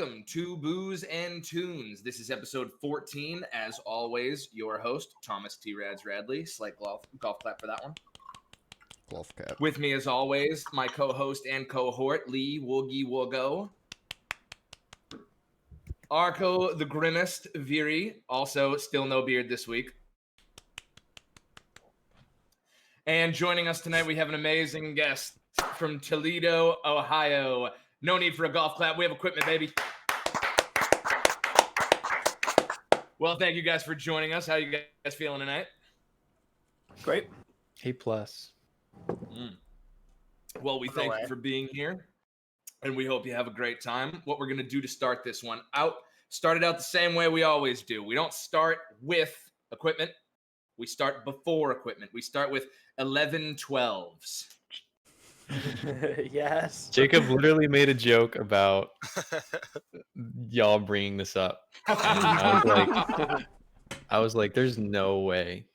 welcome to Booze and Tunes. This is episode 14. As always, your host, Thomas T. Rads Radley. Slight golf clap for that one. Golf cap. With me, as always, my co-host and cohort, Lee Woogie Wogo. Arco the Grimmest, Viri. Also, still no beard this week. And joining us tonight, we have an amazing guest from Toledo, Ohio. No need for a golf clap. We have equipment, baby. Well, thank you guys for joining us. How you guys feeling tonight? Great. A+. Well, we thank you for being here, and we hope you have a great time. What we're going to do to start this one out, start it out the same way we always do. We don't start with equipment. We start before equipment. We start with 11-12s. Yes. Jacob literally made a joke about y'all bringing this up. I was like, there's no way.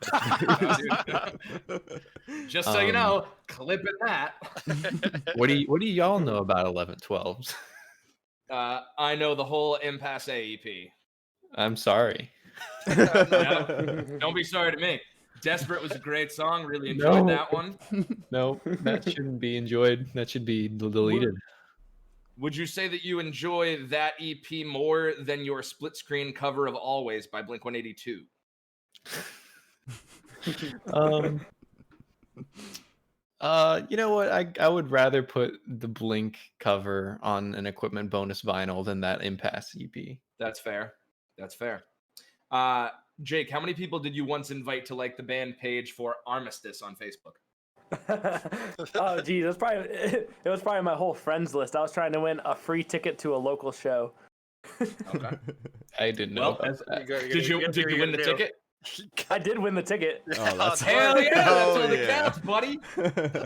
Just so you know, clipping that. What do y'all know about 11-12s? I know the whole Impasse AEP. I'm sorry. No, don't be sorry to me. Desperate was a great song. Really enjoyed that one. No, that shouldn't be enjoyed. That should be deleted. Would you say that you enjoy that EP more than your split screen cover of Always by Blink-182? You know what? I would rather put the Blink cover on an equipment bonus vinyl than that Impasse EP. That's fair. That's fair. Jake, how many people did you once invite to like the band page for Armistice on Facebook? Oh, geez, it was probably my whole friends list. I was trying to win a free ticket to a local show. Okay. I didn't know. Did you win the ticket? I did win the ticket. Oh, that's Hell yeah! That's all that counts, buddy.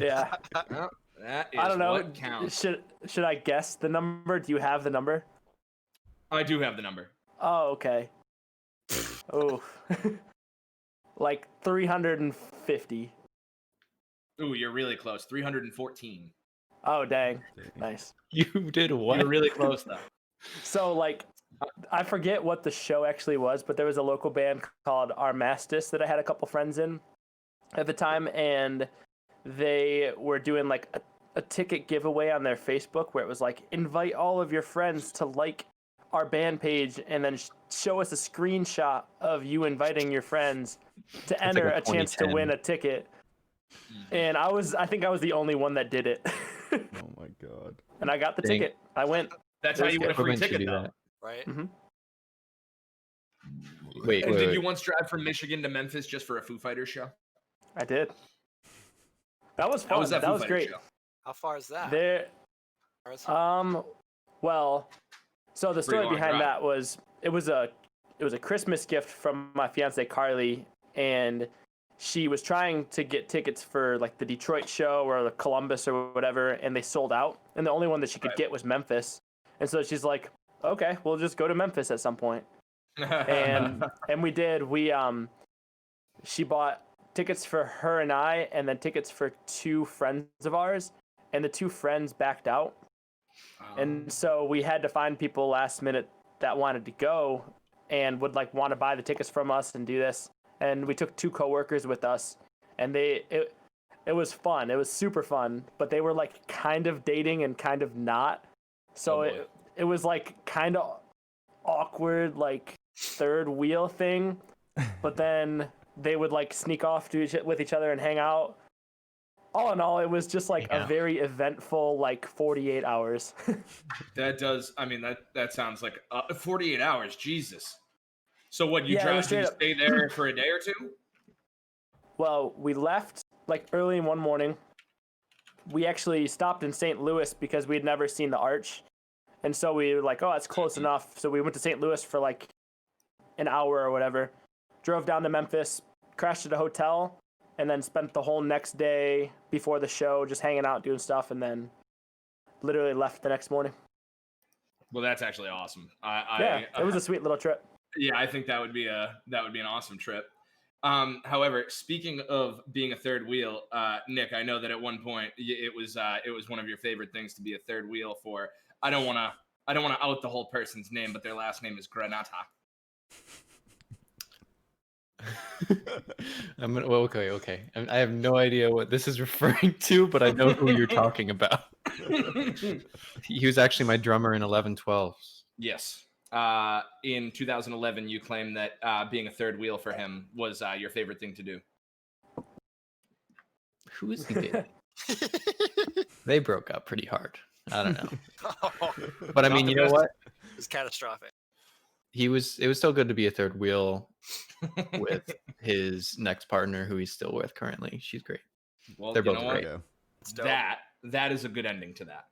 Yeah. Well, that is I don't know. what counts. Should I guess the number? Do you have the number? I do have the number. Oh, okay. Oh, like 350. Ooh, you're really close. 314. Oh, dang. Nice. You did what? You're really close, though. So, like, I forget what the show actually was, but there was a local band called Armistice that I had a couple friends in at the time, and they were doing, like, a ticket giveaway on their Facebook where it was like, invite all of your friends to like our band page and then show us a screenshot of you inviting your friends to enter like a chance to win a ticket. And I think I was the only one that did it. Oh my god. And I got the Dang. ticket. I went. That's how you win a free Equipment should ticket, do though. that. Right? Mm-hmm. Wait, And wait, did wait. you once drive from Michigan to Memphis just for a Foo Fighters show? I did. That was fun. How was that Foo was Fighters great. show? How far is that? There. How far is it? Well, so the story long behind drive. that was it was a Christmas gift from my fiance Carly, and she was trying to get tickets for like the Detroit show or the Columbus or whatever, and they sold out. And the only one that she could get was Memphis. And so she's like, okay, we'll just go to Memphis at some point. And we did. She bought tickets for her and I, and then tickets for two friends of ours, and the two friends backed out. And so we had to find people last minute that wanted to go and would like want to buy the tickets from us and do this. And we took two coworkers with us, and it was fun. It was super fun, but they were like kind of dating and kind of not. So it was like kind of awkward, like third wheel thing. But then they would like sneak off with each other and hang out. All in all, it was just like a very eventful, like 48 hours. That does, I mean, that sounds like 48 hours. Jesus. So what, you Yeah, it was drive, did you straight stay there for a day or two? Well, we left like early in one morning. We actually stopped in St. Louis because we had never seen the Arch. And so we were like, oh, that's close enough. So we went to St. Louis for like an hour or whatever. Drove down to Memphis, crashed at a hotel, and then spent the whole next day before the show just hanging out, doing stuff, and then literally left the next morning. Well, that's actually awesome. It was a sweet little trip. Yeah, I think that would be an awesome trip. However, speaking of being a third wheel, Nick, I know that at one point it was one of your favorite things to be a third wheel for. I don't want to I don't want to out the whole person's name, but their last name is Granata. Okay. I have no idea what this is referring to, but I know who you're talking about. He was actually my drummer in 1112s. Yes. In 2011, you claimed that being a third wheel for him was your favorite thing to do. Who is he dating? They broke up pretty hard. I don't know. But I mean, you know what? It's catastrophic. It was still good to be a third wheel with his next partner, who he's still with currently. She's great. Well, they're both great. That is a good ending to that.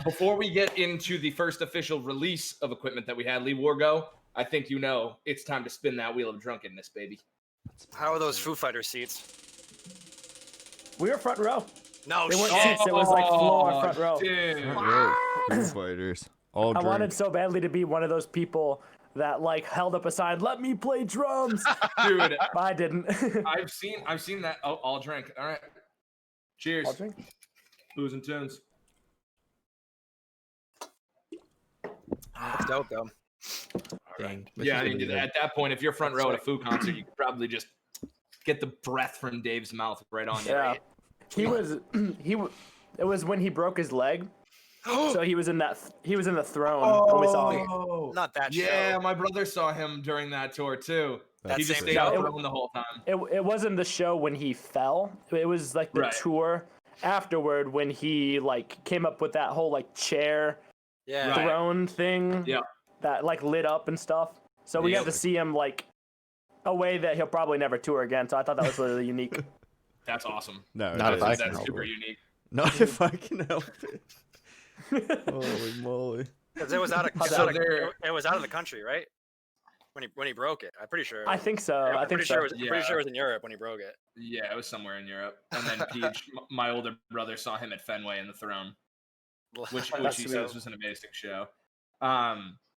Before we get into the first official release of equipment that we had, Lee Wargo, I think you know it's time to spin that wheel of drunkenness, baby. How are those Foo Fighter seats? We were front row. No, they weren't seats. It was like floor front row. Foo Fighters. All I drink. wanted so badly to be one of those people that like held up a sign, "Let me play drums." Dude, but I didn't. I've seen that. Oh, I'll drink. All right. Cheers. I'll drink. Booze and tunes. That's dope, though. Dang. Yeah, I mean, at that point, if you're front row at a Foo concert, you could probably just get the breath from Dave's mouth right on you. Yeah. It was when he broke his leg. So he was in the throne when we saw him. Not that Yeah, show. my brother saw him during that tour too. That He just same stayed show? out throne the whole time. It wasn't the show when he fell. It was like the Right. tour afterward when he like came up with that whole like chair Yeah. Right. throne thing. Yeah. That like lit up and stuff. So we Yeah. got to see him like a way that he'll probably never tour again. So I thought that was really unique. That's awesome. No, Not it if I is. can That's help super it. unique. Not if I can help it. Holy moly. Because it was out of the country, right? When he broke it, I'm pretty sure. I think so. I'm I think pretty so. sure it was in Europe when he broke it. Yeah, it was somewhere in Europe. And then Peach, my older brother, saw him at Fenway in the throne, which That's he sweet. says was an amazing show.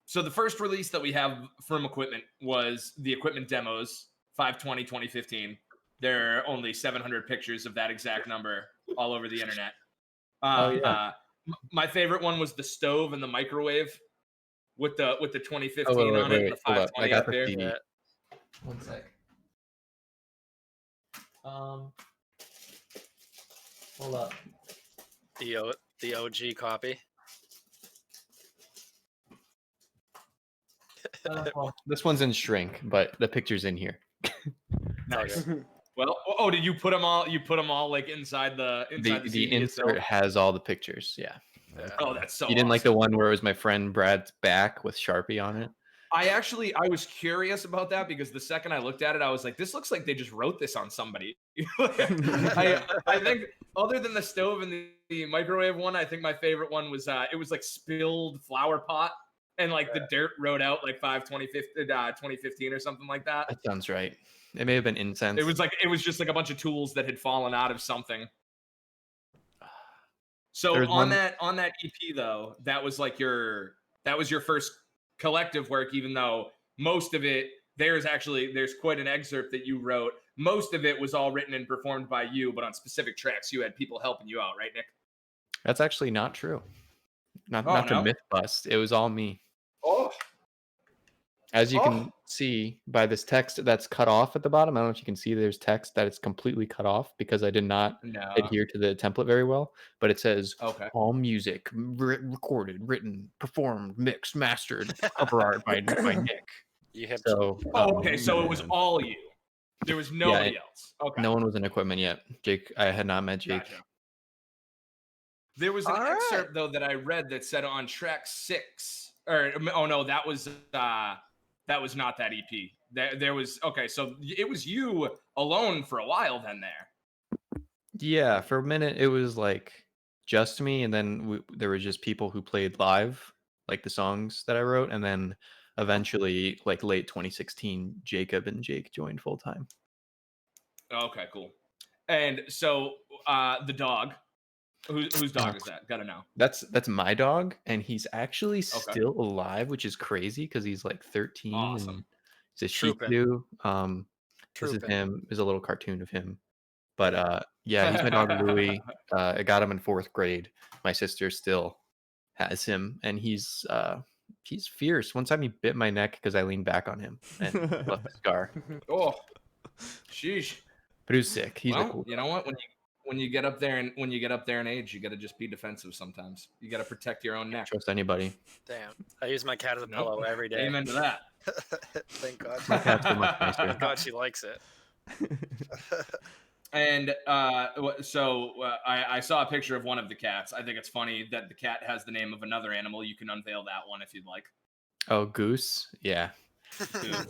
So the first release that we have from equipment was the equipment demos, 5/20/2015. There are only 700 pictures of that exact number all over the internet. My favorite one was the stove and the microwave with the 2015 on it and the Hold up. 520 I got up the there. CD. Yeah. One sec. Hold up. The OG copy. This one's in shrink, but the picture's in here. Nice. Well, did you put them all? You put them all like inside the The CD insert itself? has all the pictures. Yeah. Oh, that's so. You didn't like awesome. the one where it was my friend Brad's back with Sharpie on it? I was curious about that because the second I looked at it, I was like, this looks like they just wrote this on somebody. I think other than the stove and the microwave one, I think my favorite one was it was like spilled flower pot and like the dirt wrote out like 2015 or something like that. That sounds right. It may have been incense. It was just like a bunch of tools that had fallen out of something. So on that EP though, that was your first collective work, even though most of it there's quite an excerpt that you wrote. Most of it was all written and performed by you, but on specific tracks you had people helping you out, right, Nick? That's actually not true. Not Oh, to no? myth bust. It was all me. Oh, As you can see by this text that's cut off at the bottom, I don't know if you can see there's text that it's completely cut off because I did not adhere to the template very well. But it says all music recorded, written, performed, mixed, mastered, cover art by Nick. So it was all you. There was nobody else. Okay. No one was in equipment yet. Jake, I had not met Jake. Gotcha. There was an excerpt though that I read that said on track 6, or that was not that EP. There was so it was you alone for a while then there. Yeah, for a minute it was like just me, and then there were just people who played live, like the songs that I wrote, and then eventually, like late 2016, Jacob and Jake joined full time. Okay, cool. And so the dog, whose dog is that? Gotta know. That's my dog, and he's actually still alive, which is crazy because he's like 13. Awesome. And he's a Shih Tzu. This is him. There's a little cartoon of him. But yeah, he's my dog Louie. I got him in 4th grade. My sister still has him, and he's fierce. One time he bit my neck because I leaned back on him and left a scar. Oh, sheesh. But he was sick. He's a cool you know what? When you get up there in age, you got to just be defensive sometimes. You got to protect your own neck. Trust anybody. Damn. I use my cat as a pillow every day. Amen to that. Thank God. My cats are much nicer. Thank God she likes it. And so I saw a picture of one of the cats. I think it's funny that the cat has the name of another animal. You can unveil that one if you'd like. Oh, Goose? Yeah.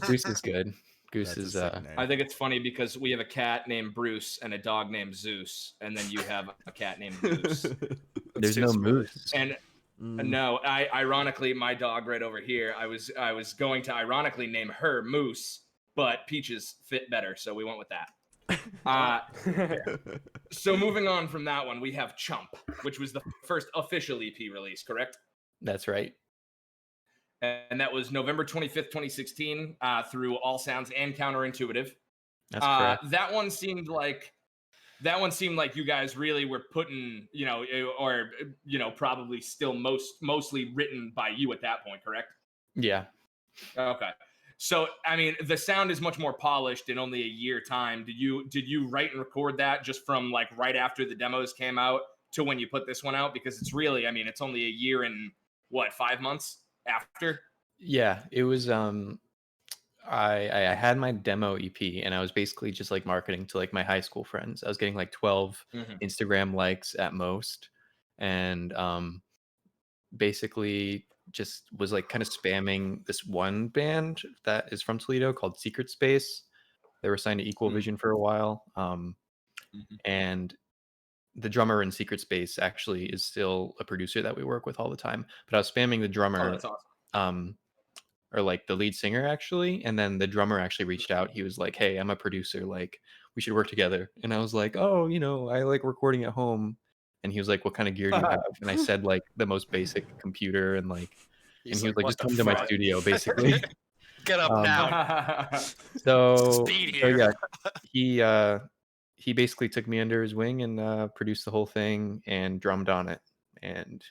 Goose is good. Goose That's is I think it's funny because we have a cat named Bruce and a dog named Zeus, and then you have a cat named Moose. There's no moose. And no, ironically, my dog right over here, I was going to ironically name her Moose, but Peaches fit better, so we went with that. So moving on from that one, we have CHUMP, which was the first official EP release, correct? That's right. And that was November 25th, 2016, through All Sounds and Counterintuitive. That's correct. That one seemed like you guys really were putting, probably still mostly written by you at that point, correct? Yeah. Okay. So, I mean, the sound is much more polished in only a year time. Did you write and record that just from like right after the demos came out to when you put this one out? Because it's really, I mean, it's only a year and 5 months after? Yeah, it was I had my demo EP and I was basically just like marketing to like my high school friends. I was getting like 12 Instagram likes at most, and basically just was like kind of spamming this one band that is from Toledo called Secret Space. They were signed to Equal Vision for a while, and the drummer in Secret Space actually is still a producer that we work with all the time. But I was spamming the drummer. Oh, that's awesome. Or like the lead singer actually, and then the drummer actually reached out. He was like, "Hey, I'm a producer, like we should work together." And I was like, "Oh, I like recording at home." And he was like, "What kind of gear do you have?" And I said like the most basic computer, and like and he was like, "Just come to my studio," basically. Get up now. So Speed here. yeah, he basically took me under his wing and produced the whole thing and drummed on it, and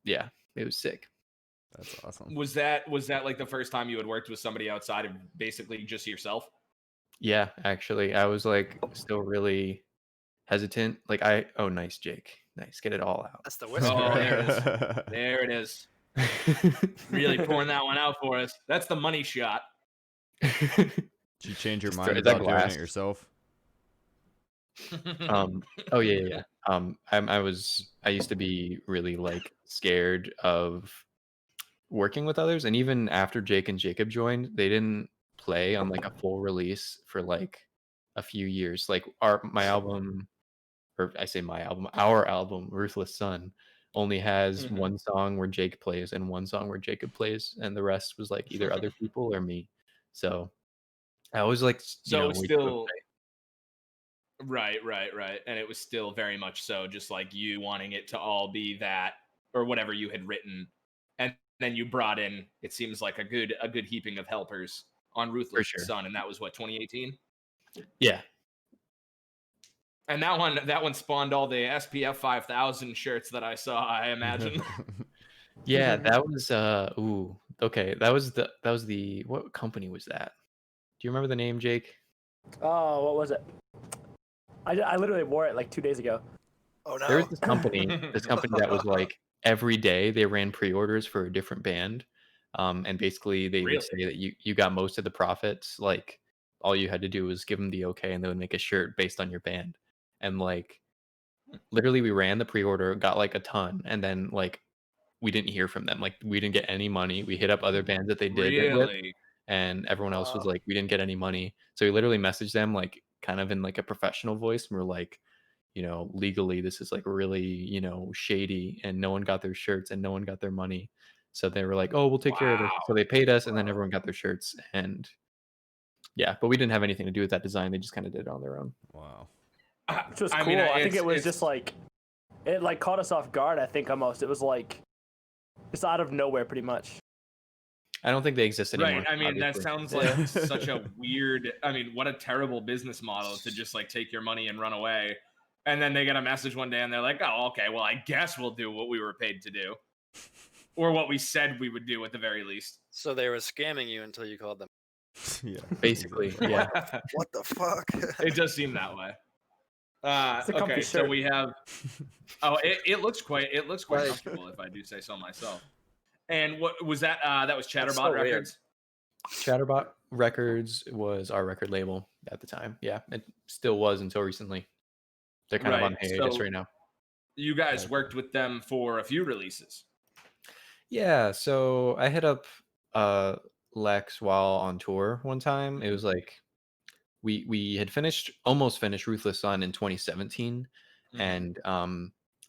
yeah, it was sick. That's awesome. Was that like the first time you had worked with somebody outside of basically just yourself? Yeah, actually, I was like still really hesitant. Like nice, Jake. Nice, get it all out. That's the whisper. Oh, there it is. There it is. Really pouring that one out for us. That's the money shot. Did you change your mind about doing it yourself? Oh yeah. I used to be really like scared of working with others, and even after Jake and Jacob joined, they didn't play on like a full release for like a few years. Like our album, Ruthless Sun, only has one song where Jake plays and one song where Jacob plays, and the rest was like either other people or me. So I was like, still right, and it was still very much so just like you wanting it to all be that or whatever you had written, and then you brought in, it seems like a good heaping of helpers on Ruthless Sun, and that was what, 2018? Yeah. And that one spawned all the SPF 5000 shirts that I saw, I imagine. Yeah, that was okay. That was the what company was that? Do you remember the name, Jake? Oh, what was it? I literally wore it like 2 days ago. Oh no. There was this company that was like every day they ran pre-orders for a different band, and basically they would say that you got most of the profits. Like all you had to do was give them the okay, and they would make a shirt based on your band. And like literally we ran the pre-order, got like a ton, and then like we didn't hear from them. Like we didn't get any money. We hit up other bands that they did it with, and everyone else was like, we didn't get any money. So we literally messaged them like kind of in like a professional voice, and we're like, legally this is like really, shady, and no one got their shirts and no one got their money. So they were like, oh, we'll take care of it. So they paid us, and then everyone got their shirts. And yeah, but we didn't have anything to do with that design. They just kind of did it on their own. Wow. Which was cool. I think it was just like, it like caught us off guard, I think almost. It was like, it's out of nowhere pretty much. I don't think they exist anymore. Right. I mean, obviously. That sounds like such a weird, what a terrible business model to just like take your money and run away. And then they get a message one day and they're like, oh, okay, well, I guess we'll do what we were paid to do. Or what we said we would do at the very least. So they were scamming you until you called them. Yeah. Basically, exactly. yeah. What the fuck? It does seem that way. Okay, so shirt. we have. Oh, it looks quite comfortable, if I do say so myself. And what was that? That was Chatterbot so Records. Chatterbot Records was our record label at the time. Yeah, it still was until recently. They're kind of on hiatus right now. You guys worked with them for a few releases. Yeah, so I hit up Lex while on tour one time. It was like we had almost finished Ruthless Sun in 2017, and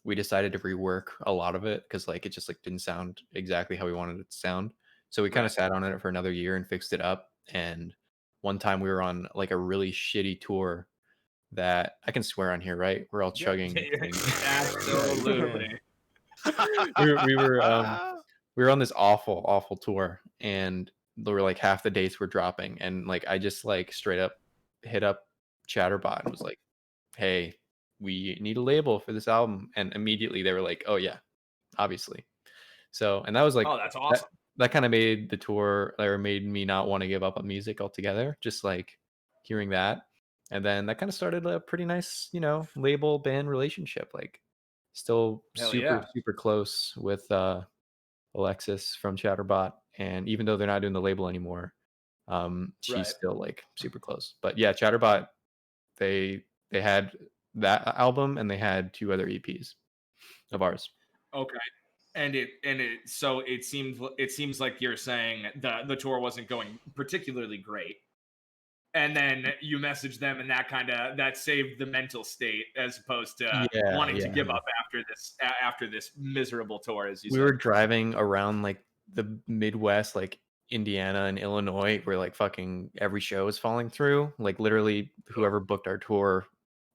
we decided to rework a lot of it because like it just like didn't sound exactly how we wanted it to sound. So we kind of sat on it for another year and fixed it up. And one time we were on like a really shitty tour that I can swear on here, right? We're all chugging. Absolutely. we were on this awful tour, and there were like half the dates were dropping, and like I just like straight up hit up Chatterbot and was like, hey, we need a label for this album. And immediately they were like, oh yeah, obviously. So, and that was like, oh, that's awesome. That kind of made the tour, or made me not want to give up on music altogether, just like hearing that. And then that kind of started a pretty nice, label band relationship. Like still super close with Alexis from Chatterbot. And even though they're not doing the label anymore, she's still like super close. But yeah, Chatterbot, they had that album and they had 2 other EPs of ours. Okay. So it seems like you're saying the tour wasn't going particularly great. And then you messaged them, and that saved the mental state as opposed to wanting to give up after this miserable tour. As you said, we were driving around like the Midwest, like Indiana and Illinois, where like fucking every show was falling through. Like literally, whoever booked our tour,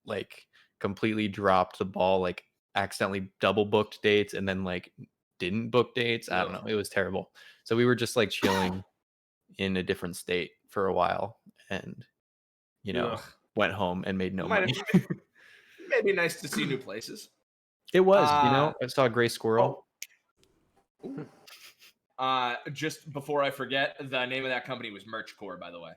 like completely dropped the ball. Like accidentally double booked dates, and then like didn't book dates. I don't know. It was terrible. So we were just like chilling in a different state for a while. And, went home and made no money. Maybe nice to see new places. It was, I saw a gray squirrel. Just before I forget, the name of that company was Merchcore, by the way.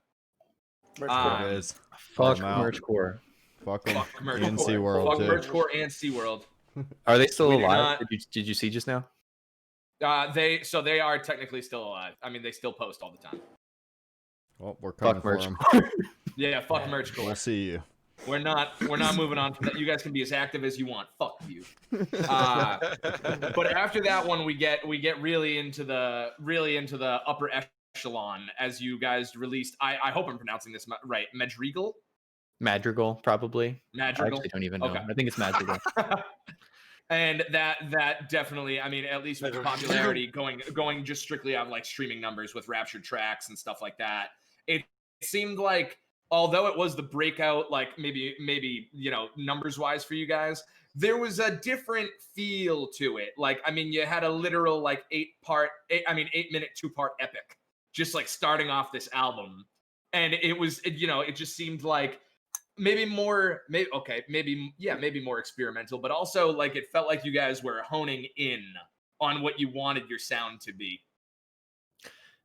Merchcore is. Fuck Merchcore. Fuck them. Fuck Merchcore. And SeaWorld. Fuck Merchcore and SeaWorld. Are they still alive? Did you see just now? They are technically still alive. I mean, they still post all the time. Well, we're coming for them. Yeah, fuck Merchcore. We'll see you. We're not moving on from that. You guys can be as active as you want. Fuck you. But after that one, we get really into the upper echelon as you guys released. I hope I'm pronouncing this right. Madrigal, probably. Madrigal. I actually don't even know. Okay. I think it's Madrigal. And that definitely, I mean, at least with the popularity going just strictly on like streaming numbers with Ruptured Trux and stuff like that, it seemed like, although it was the breakout, like maybe numbers wise for you guys, there was a different feel to it. Like, I mean, you had a literal like 8-minute 2-part epic, just like starting off this album, and it just seemed like maybe more experimental, but also like it felt like you guys were honing in on what you wanted your sound to be.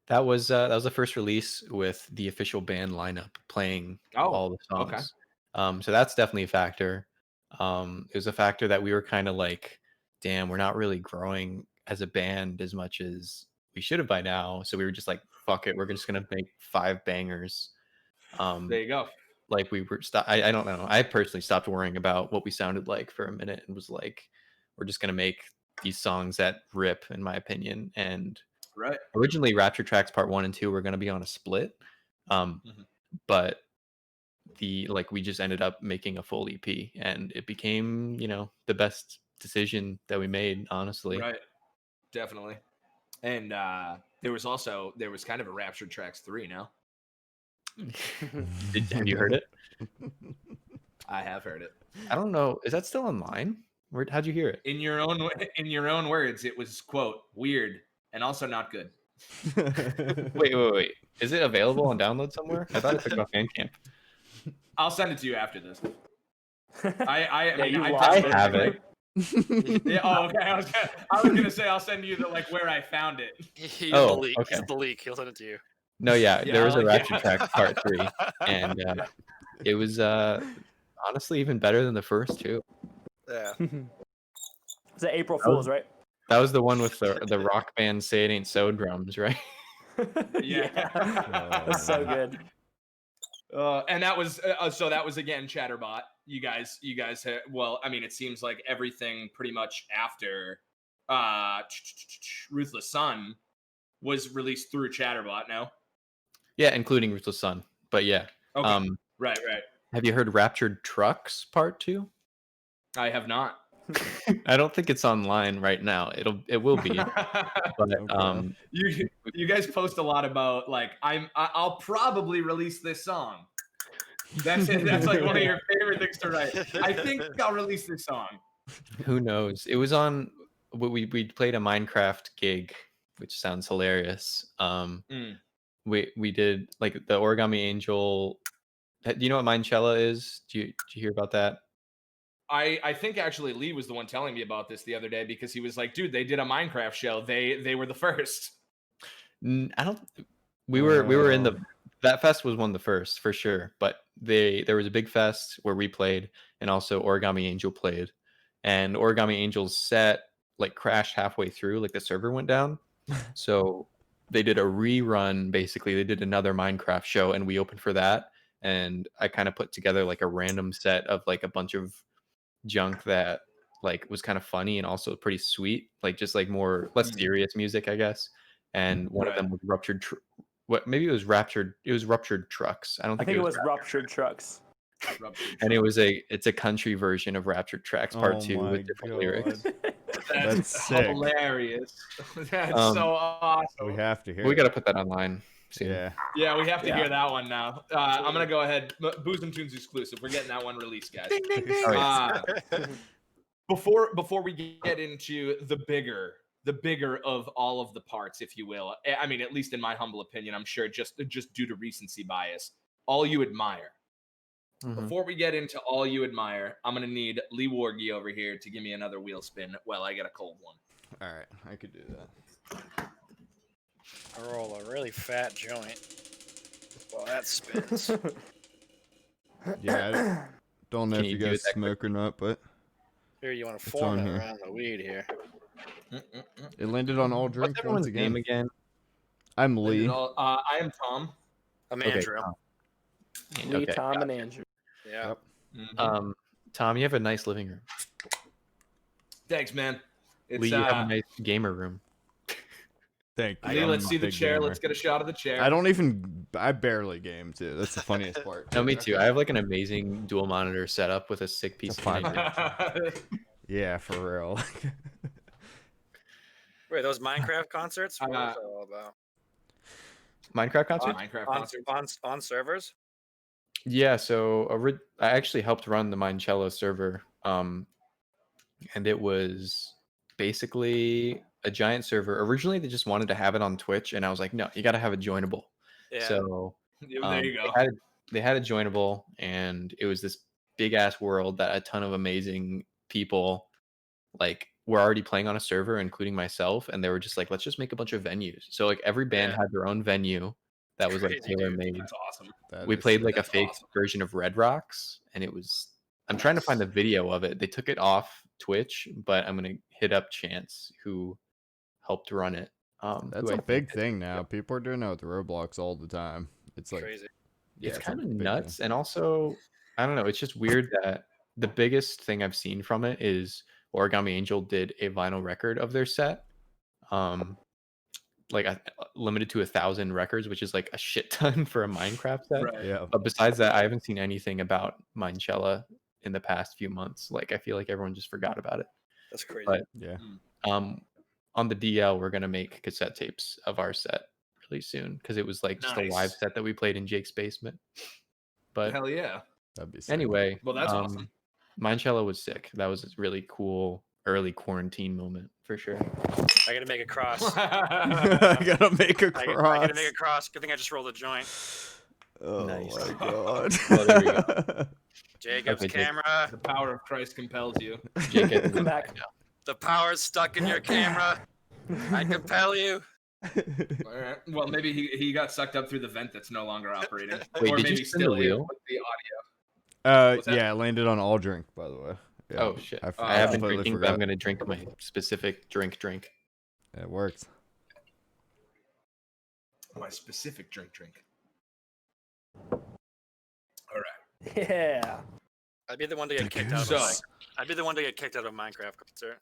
That was the first release with the official band lineup playing all the songs. Okay. So that's definitely a factor. It was a factor that we were kind of like, damn, we're not really growing as a band as much as we should have by now. So we were just like, fuck it, we're just gonna make 5 bangers. There you go. Like we were I don't know. I personally stopped worrying about what we sounded like for a minute and was like, we're just gonna make these songs that rip, in my opinion. And originally Ruptured Trux Part 1 and 2 were gonna be on a split. But we just ended up making a full EP, and it became, the best decision that we made, honestly. Right. Definitely. And there was kind of a Ruptured Trux 3 now. Have you heard it? I have heard it. I don't know. Is that still online? How'd you hear it? In your own words, it was, quote, weird and also not good. Wait. Is it available on download somewhere? I thought it took off Bandcamp. I'll send it to you after this. I have it. Yeah. Oh, okay. I was gonna say I'll send you the where I found it. He's the leak. Okay. He's the leak. He'll send it to you. No, there was a Ruptured Trux Part 3, and it was honestly even better than the first two. Yeah. It's an April Fool's, right? That was the one with the rock band "Say It Ain't So" drums, right? Yeah. That's so good. And that was that was again Chatterbot. You guys well, I mean, it seems like everything pretty much after Ruthless Sun was released through Chatterbot now. Yeah, including Ruthless Sun. But yeah. Okay. Right. Have you heard Ruptured Trux Part 2? I have not. I don't think it's online right now. It will be. But Okay. you guys post a lot about I'll probably release this song. That's it. That's like one of your favorite things to write. I think I'll release this song. Who knows? It was on. We played a Minecraft gig, which sounds hilarious. We did like the Origami Angel. Do you know what Minechella is? Did you hear about that? I think actually Lee was the one telling me about this the other day because he was like, dude, they did a Minecraft show. They were the first. I don't. We were in that fest was one of the first for sure. But there was a big fest where we played, and also Origami Angel played, and Origami Angel's set crashed halfway through, the server went down. So they did a rerun. Basically, they did another Minecraft show, and we opened for that. And I kind of put together a random set of a bunch of junk that was kind of funny and also pretty sweet, more less serious music, I guess. And one of them was Ruptured Trux. I think it was Ruptured Trux. And it's a country version of Ruptured Trux Part 2 with different lyrics. That's hilarious. That's so awesome. We have to hear. We got to put that online soon. Yeah, we have to hear that one now. I'm gonna go ahead. Booze and Tunes exclusive. We're getting that one released, guys. Ding, ding, ding. Before we get into the bigger of all of the parts, if you will. I mean, at least in my humble opinion, I'm sure just due to recency bias, All You Admire. Mm-hmm. Before we get into All You Admire, I'm gonna need Lee Wargi over here to give me another wheel spin while I get a cold one. All right, I could do that. I roll a really fat joint. Well, that spins. Yeah, I don't know if you guys smoke or not, but here you want to form it around the weed here. It landed on all drinks once again. Name again? I'm Lee. I am Tom. I'm Andrew. Lee, Tom, and Andrew. Yeah. Yep. Tom, you have a nice living room. Thanks, man. Lee, you have a nice gamer room. Thank you. Lee, let's see the chair. Gamer. Let's get a shot of the chair. I barely game too. That's the funniest part. No, me too. I have an amazing dual monitor setup with a sick piece of Yeah, for real. Wait, those Minecraft concerts? What was that all about? Minecraft concerts? Minecraft concerts on servers? Yeah, so I actually helped run the Minechella server, and it was basically a giant server. Originally, they just wanted to have it on Twitch, and I was like, no, you got to have it joinable. Yeah. So there you go. They had it joinable, and it was this big ass world that a ton of amazing people were already playing on a server, including myself, and they were just like, let's just make a bunch of venues. So every band had their own venue that was tailor made. That's awesome. We played a fake version of Red Rocks, and it was. I'm trying to find the video of it. They took it off Twitch, but I'm gonna hit up Chance, who helped run it. That's a big thing now. People are doing it with Roblox all the time. It's crazy. Yeah, it's kind of nuts, thing. And also, I don't know. It's just weird that the biggest thing I've seen from it is Origami Angel did a vinyl record of their set, limited to 1,000 records, which is a shit ton for a Minecraft set. Right. Yeah. But besides that, I haven't seen anything about Minechella in the past few months. I feel like everyone just forgot about it. That's crazy. But, yeah. On the DL, we're gonna make cassette tapes of our set really soon because it was just a live set that we played in Jake's basement. But hell yeah, that'd be sick. Anyway. Well, that's awesome. Minechella was sick. That was a really cool early quarantine moment for sure. I gotta make a cross. I gotta make a cross. I gotta make a cross. Good thing I just rolled a joint. Oh Nice. my god. Well, there we go. Jacob's Okay, Jake. camera. The power of Christ compels you. Jake, get Come back. now. The power's stuck in your camera. I compel you. All right. Well, maybe he got sucked up through the vent that's no longer operating. Wait, or did maybe you spin the still is wheel? with the audio. What's that? Yeah, I landed on all drink, by the way. Yeah, Oh shit! I I have been completely drinking, but forgot. I'm gonna drink my specific drink. It worked. My specific drink. All right. Yeah. I'd be the one to get kicked out of Minecraft. I'd be the one to get kicked out of Minecraft, sir.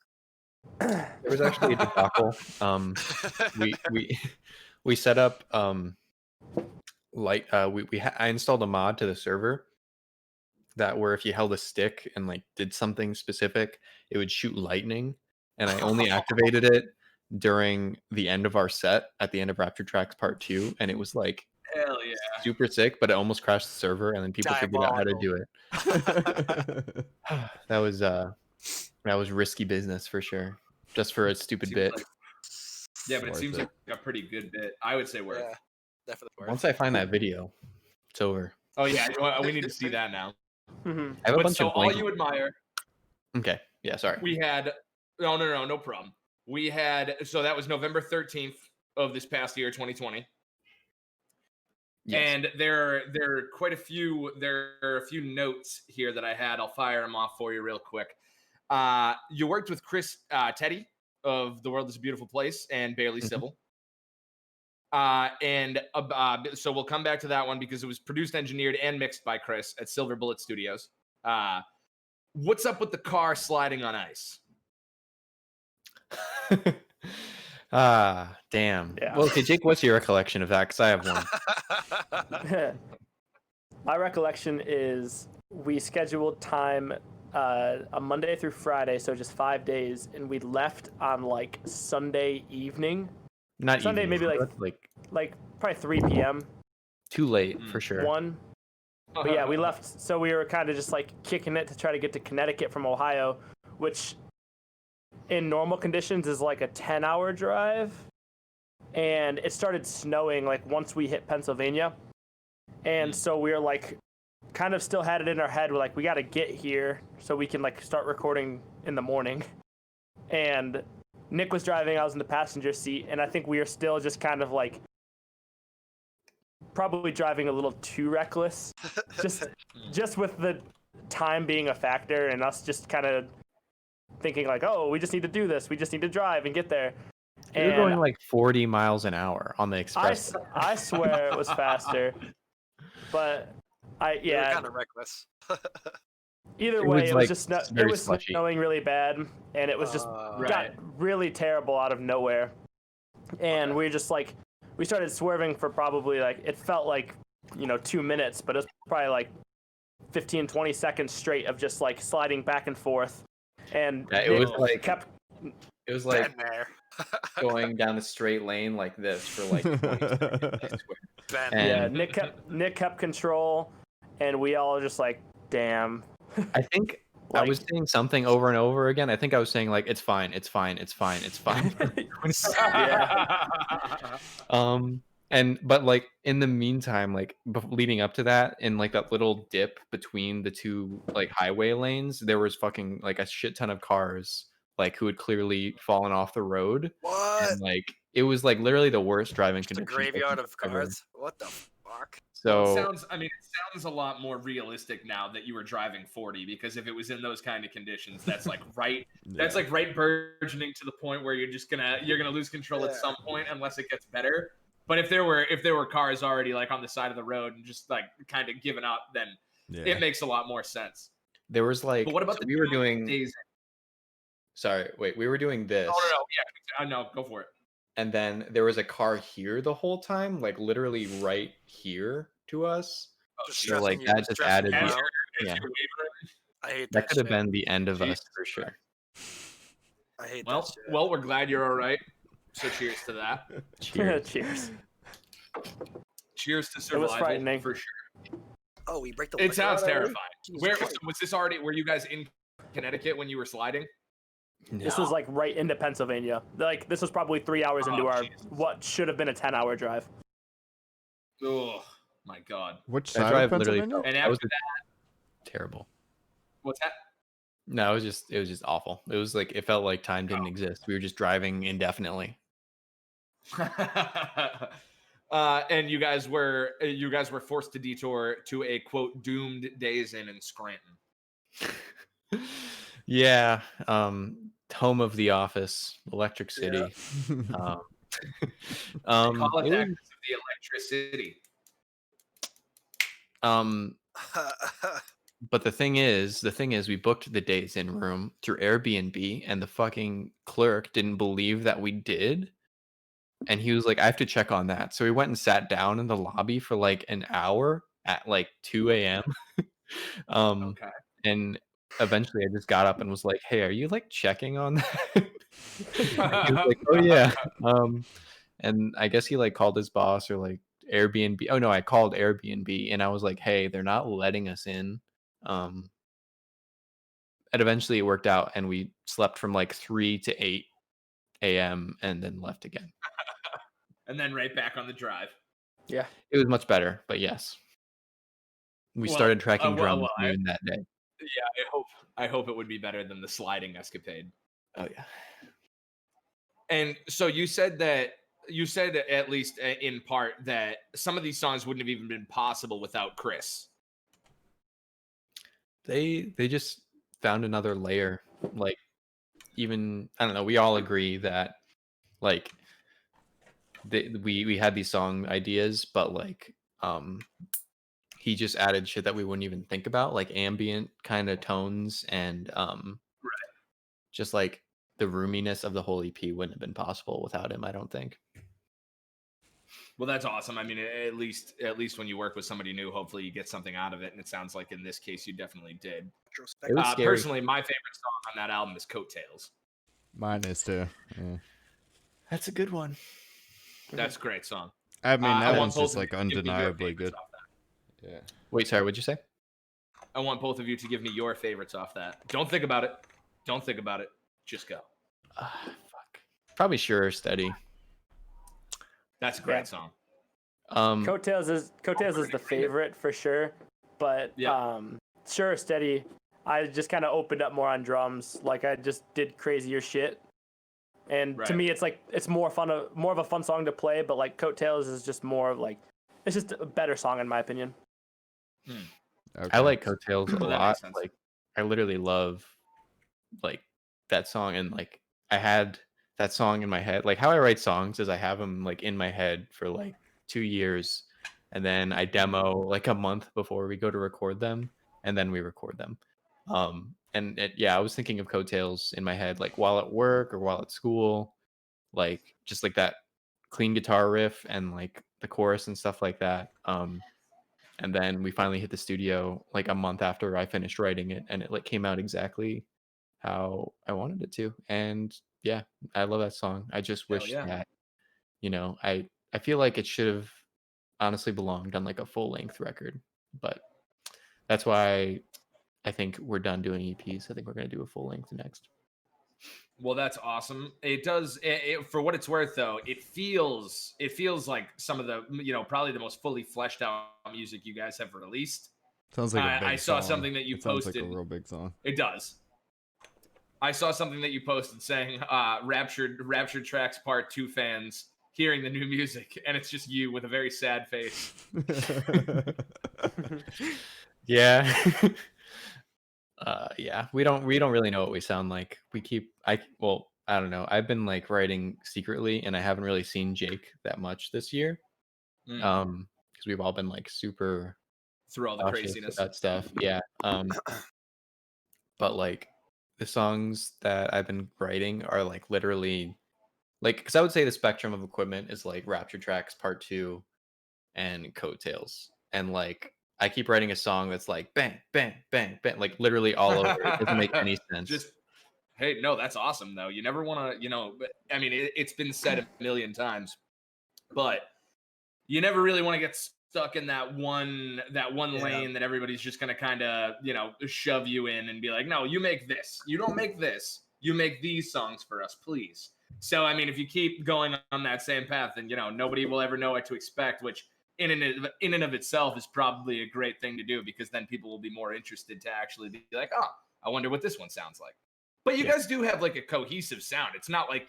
There was actually a debacle. We set up I installed a mod to the server that where if you held a stick and like did something specific, it would shoot lightning, and I only activated it during the end of our set at the end of Ruptured Trux Part 2, and it was like Hell yeah. super sick, but it almost crashed the server, and then people figured out how to do it. That was risky business for sure, just for a stupid bit. Yeah, but it seems like a pretty good bit. I would say worth. Yeah, definitely worth. Once I find that video, it's over. Oh yeah, we need to see that now. Mm-hmm. I have a But bunch so of all blank... you admire. Okay. Yeah. Sorry. We had no problem. We had so that was November 13th of this past year, 2020. Yes. And there are quite a few. There are a few notes here that I had. I'll fire them off for you real quick. You worked with Chris Teddy of The World Is a Beautiful Place and Barely Civil. So we'll come back to that one because it was produced, engineered, and mixed by Chris at Silver Bullet Studios. What's up with the car sliding on ice? Damn. Yeah. Well, okay, Jake, what's your recollection of that? Because I have one. My recollection is we scheduled time a Monday through Friday, so just 5 days, and we left on like Sunday evening. Not Sunday, evening, maybe like probably 3 p.m. too late for sure. 1. But yeah, we left, so we were kind of just like kicking it to try to get to Connecticut from Ohio, which in normal conditions is like a 10-hour drive. And it started snowing like once we hit Pennsylvania. And so we were like kind of still had it in our head. We're like, we got to get here so we can like start recording in the morning. And Nick was driving, I was in the passenger seat, and I think we were still just kind of like probably driving a little too reckless, just with the time being a factor and us just kind of thinking like, oh, we just need to do this, we just need to drive and get there. You're going like 40 miles an hour on the express. I swear it was faster, but They were kind of reckless. Either way, it was snowing really bad, and it was just got really terrible out of nowhere. And we just like, we started swerving for probably like, it felt like, 2 minutes, but it was probably like 15, 20 seconds straight of just like sliding back and forth. And yeah, it was like going down the straight lane like this for like 20 seconds, I swear. Yeah, Nick kept control, and we all just like, damn. I think I was saying something over and over again. I think I was saying like, it's fine. But like in the meantime, like leading up to that, in like that little dip between the two like highway lanes, there was fucking like a shit ton of cars like who had clearly fallen off the road. What? And like it was like literally the worst driving conditions. The graveyard of cars. What the fuck? So it sounds a lot more realistic now that you were driving 40, because if it was in those kind of conditions, that's like that's like right burgeoning to the point where you're gonna lose control at some point unless it gets better. But if there were cars already like on the side of the road and just like kind of giving up, then it makes a lot more sense. There was like, but what about we were doing? Sorry, wait, we were doing this. Oh no, no, go for it. And then there was a car here the whole time, like literally right here to us. So like that just added. Yeah. I hate that. That could have been the end of us for sure. I hate that shit. Well, we're glad you're all right. So cheers to that. Cheers. Cheers. Cheers to survival. It was frightening for sure. Oh, we break the. It sounds terrifying. Was this already? Were you guys in Connecticut when you were sliding? No. This was like right into Pennsylvania. Like this was probably 3 hours into our what should have been a 10-hour drive. Ugh. My God. Which That side drive of Pennsylvania? literally And that was after that, terrible. what's that? No, it was just awful. It was like it felt like time didn't exist. We were just driving indefinitely. And you guys were forced to detour to a quote doomed Days Inn in Scranton. Yeah, home of The Office, Electric City. Yeah. Call it Axis of the Electricity. But the thing is, we booked the Days Inn room through Airbnb, and the fucking clerk didn't believe that we did. And he was like, I have to check on that. So we went and sat down in the lobby for like an hour at like 2 a.m. Okay. And eventually I just got up and was like, hey, are you like checking on that? He was like, oh yeah. And I guess he like called his boss or like Airbnb. Oh no, I called Airbnb and I was like, hey, they're not letting us in. And eventually it worked out and we slept from like 3 to 8 a.m. and then left again. And then right back on the drive. Yeah. It was much better, but yes. We started tracking drums noon that day. Yeah, I hope it would be better than the sliding escapade. Oh yeah. And so you said at least in part that some of these songs wouldn't have even been possible without Chris. They just found another layer. Like even I don't know, we all agree that like we had these song ideas, but like he just added shit that we wouldn't even think about, like ambient kind of tones and just like the roominess of the whole EP wouldn't have been possible without him, I don't think. Well, that's awesome. I mean, at least when you work with somebody new, hopefully you get something out of it. And it sounds like in this case you definitely did. Personally, my favorite song on that album is Coattails. Mine is too. Yeah. That's a good one. That's a great song. I mean, that one's just like undeniably good. Yeah. Wait, sorry, what'd you say? I want both of you to give me your favorites off that. Don't think about it. Just go. Fuck. Probably Sure or Steady. That's a great song. Coattails is the favorite for sure, but Sure or Steady, I just kind of opened up more on drums. Like I just did crazier shit. And to me, it's like it's more of a fun song to play. But like Coattails is just more of like it's just a better song in my opinion. Okay. I like Coattails a lot. Like I literally love like that song, and like I had that song in my head. Like how I write songs is I have them like in my head for like 2 years, and then I demo like a month before we go to record them, and then we record them. I was thinking of Coattails in my head, like while at work or while at school, like just like that clean guitar riff and like the chorus and stuff like that. And then we finally hit the studio like a month after I finished writing it, and it like came out exactly how I wanted it to. And yeah, I love that song. I just wish that, I feel like it should have honestly belonged on like a full length record, but that's why I think we're done doing EPs. I think we're going to do a full length next. Well, that's awesome. It does. For what it's worth, though, it feels like some of the, probably the most fully fleshed out music you guys have released. Sounds like a big I saw song. something that you posted. Sounds like a real big song. It does. I saw something that you posted saying, "Ruptured Trux Part 2 fans hearing the new music," and it's just you with a very sad face. Yeah. We don't really know what we sound like. I don't know. I've been like writing secretly, and I haven't really seen Jake that much this year. Because we've all been like super through all the craziness that stuff. Yeah. But like the songs that I've been writing are like literally like, because I would say the spectrum of equipment is like Ruptured Trux Part 2 and Coattails, and like I keep writing a song that's like bang, bang, bang, bang, like literally all over. It doesn't make any sense. Hey, no, that's awesome though. You never want to, I mean, it's been said a million times, but you never really want to get stuck in that one lane that everybody's just going to kind of, shove you in and be like, no, you make this. You don't make this. You make these songs for us, please. So, I mean, if you keep going on that same path, then, nobody will ever know what to expect, which in and of itself is probably a great thing to do, because then people will be more interested to actually be like, oh, I wonder what this one sounds like. But you guys do have like a cohesive sound. It's not like,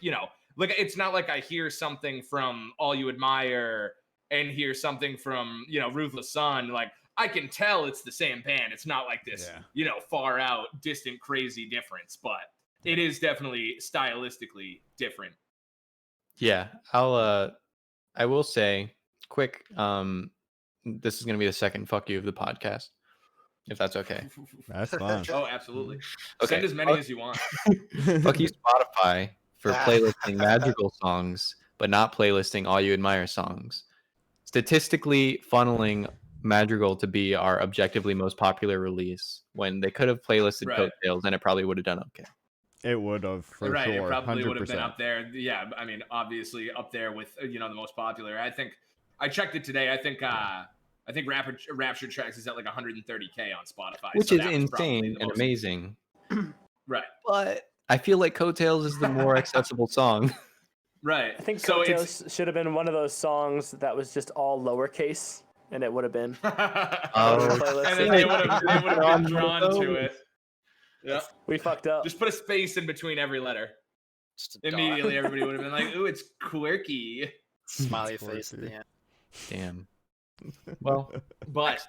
like it's not like I hear something from All You Admire and hear something from, Ruthless Sun. Like, I can tell it's the same band. It's not like this, far out, distant, crazy difference, but it is definitely stylistically different. Yeah, I will say quick, this is going to be the second fuck you of the podcast, if that's okay. That's fine. Oh, absolutely. Okay. Send as many as you want. Fuck you, Spotify, for playlisting Madrigal songs, but not playlisting All You Admire songs. Statistically funneling Madrigal to be our objectively most popular release, when they could have playlisted Coattails and it probably would have done okay. It would have, for sure. It probably 100%. would have been up there. Yeah, I mean, obviously up there with the most popular. I think I checked it today. I think Ruptured Trux is at like 130K on Spotify, which is insane and amazing. Right, but I feel like Coattails is the more accessible song. Right. I think Coattails should have been one of those songs that was just all lowercase, and it would have been. And then they would have been drawn to it. Yeah, we fucked up. Just put a space in between every letter. Immediately, everybody would have been like, "Ooh, it's quirky." Smiley face at the end. Damn. Well, but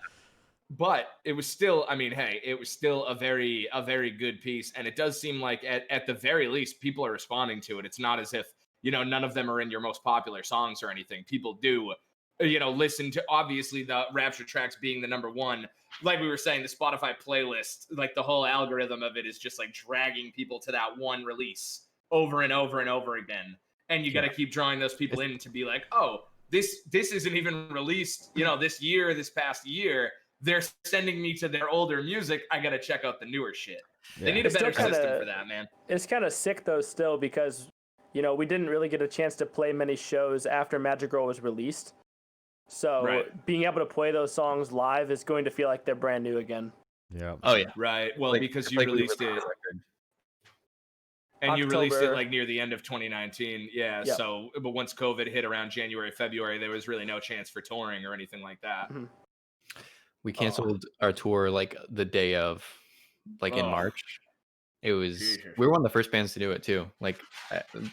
it was still. I mean, hey, it was still a very good piece, and it does seem like at the very least, people are responding to it. It's not as if none of them are in your most popular songs or anything. People do. Listen to, obviously, the Ruptured Trux being the number one. Like we were saying, the Spotify playlist, like the whole algorithm of it is just like dragging people to that one release over and over and over again. And you got to keep drawing those people in to be like, oh, this isn't even released, this past year. They're sending me to their older music. I got to check out the newer shit. Yeah. They need a better system for that, man. It's kind of sick, though, still, because, we didn't really get a chance to play many shows after Madrigal was released. So being able to play those songs live is going to feel like they're brand new again. Yeah. Oh yeah. Right. Well, because you released it, and you released it like near the end of 2019. Yeah. Yep. So, but once COVID hit around January, February, there was really no chance for touring or anything like that. Mm-hmm. We canceled our tour like the day of, like in March. It was we were one of the first bands to do it too. Like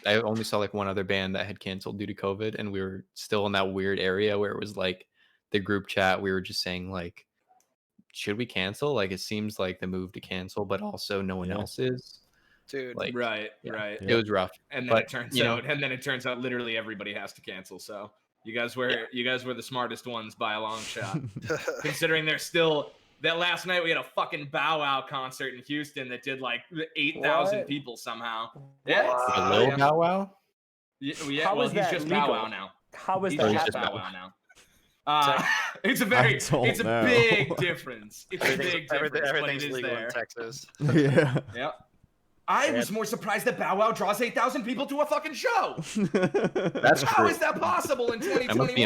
I only saw like one other band that had canceled due to COVID, and we were still in that weird area where it was like the group chat. We were just saying like, should we cancel? Like it seems like the move to cancel, but also no one else is. Dude, like, right. It was rough, and then it turns out literally everybody has to cancel. So you guys were the smartest ones by a long shot, considering they're still. That last night we had a fucking Bow Wow concert in Houston that did like 8,000 people somehow. Yeah, a little Bow Wow. Yeah, well, he's just Bow Wow now. How is that? He's just Bow Wow now. It's a big difference. It's a big difference. Everything's legal in Texas. Yeah. Yep. I was more surprised that Bow Wow draws 8,000 people to a fucking show. That's how is that possible in 2021? That must be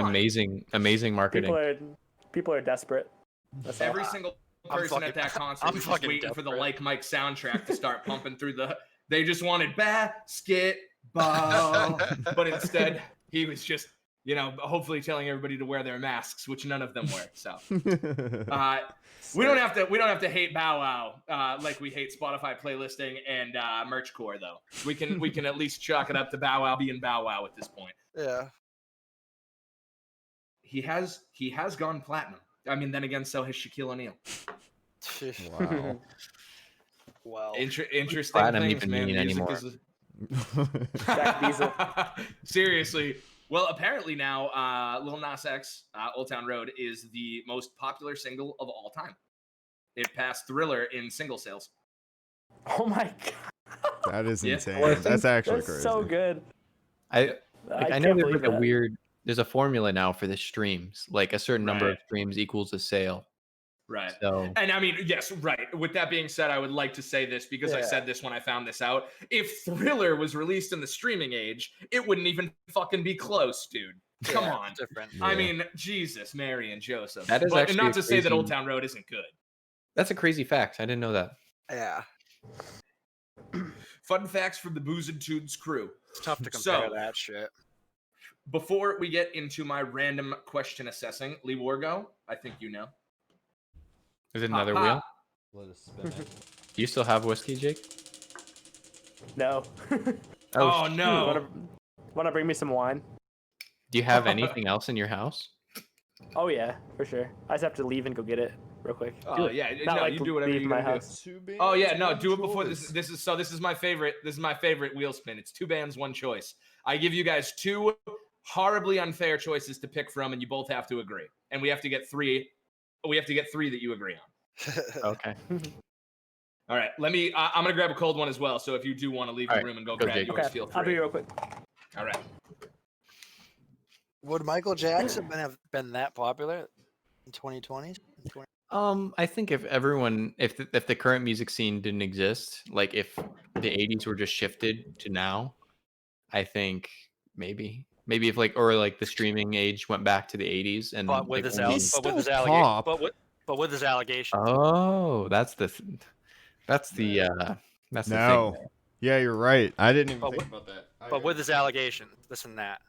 amazing marketing. People are desperate. Every single person at that concert was just waiting for the Like Mike soundtrack to start pumping through the. They just wanted basketball, but instead he was just, hopefully telling everybody to wear their masks, which none of them wear. So we don't have to hate Bow Wow like we hate Spotify playlisting and merchcore though. We can at least chalk it up to Bow Wow being Bow Wow at this point. Yeah. He has gone platinum. I mean, then again, so has Shaquille O'Neal. Wow. Well, interesting platinum things, even man. mean anymore. Jack Diesel. Seriously. Well, apparently now, Lil Nas X, Old Town Road, is the most popular single of all time. It passed Thriller in single sales. Oh my god. That is insane. That's actually crazy. So good. I know there's like a weird. There's a formula now for the streams. Like a certain number of streams equals a sale. Right. So, and I mean, yes, right. With that being said, I would like to say this because I said this when I found this out. If Thriller was released in the streaming age, it wouldn't even fucking be close, dude. Come on. Different. I mean, Jesus, Mary and Joseph. That is actually not to say that Old Town Road isn't good. That's a crazy fact. I didn't know that. Yeah. Fun facts from the Booze and Tunes crew. It's tough to compare that shit. Before we get into my random question assessing, Lee Wargo, I think you know. Is it another wheel? Let us spin it. Do you still have whiskey, Jake? No. Oh no. Wanna bring me some wine? Do you have anything else in your house? Oh yeah, for sure. I just have to leave and go get it real quick. Oh yeah, Not no, like you do whatever leave you my gotta house. do. Oh yeah, no, do it before this. This is my favorite. This is my favorite wheel spin. It's 2 bands, 1 choice. I give you guys 2 horribly unfair choices to pick from, and you both have to agree. And we have to get 3. We have to get 3 that you agree on. Okay. All right, I'm gonna grab a cold one as well. So if you do want to leave the room and go grab yours, feel free. I'll be real quick. All right. Would Michael Jackson have been that popular in 2020? I think if the current music scene didn't exist, like if the 80s were just shifted to now, I think maybe if the streaming age went back to the 80s and But with his allegation. Oh, that's the thing. Yeah, you're right. I didn't even think about that. But with his allegation, this and that.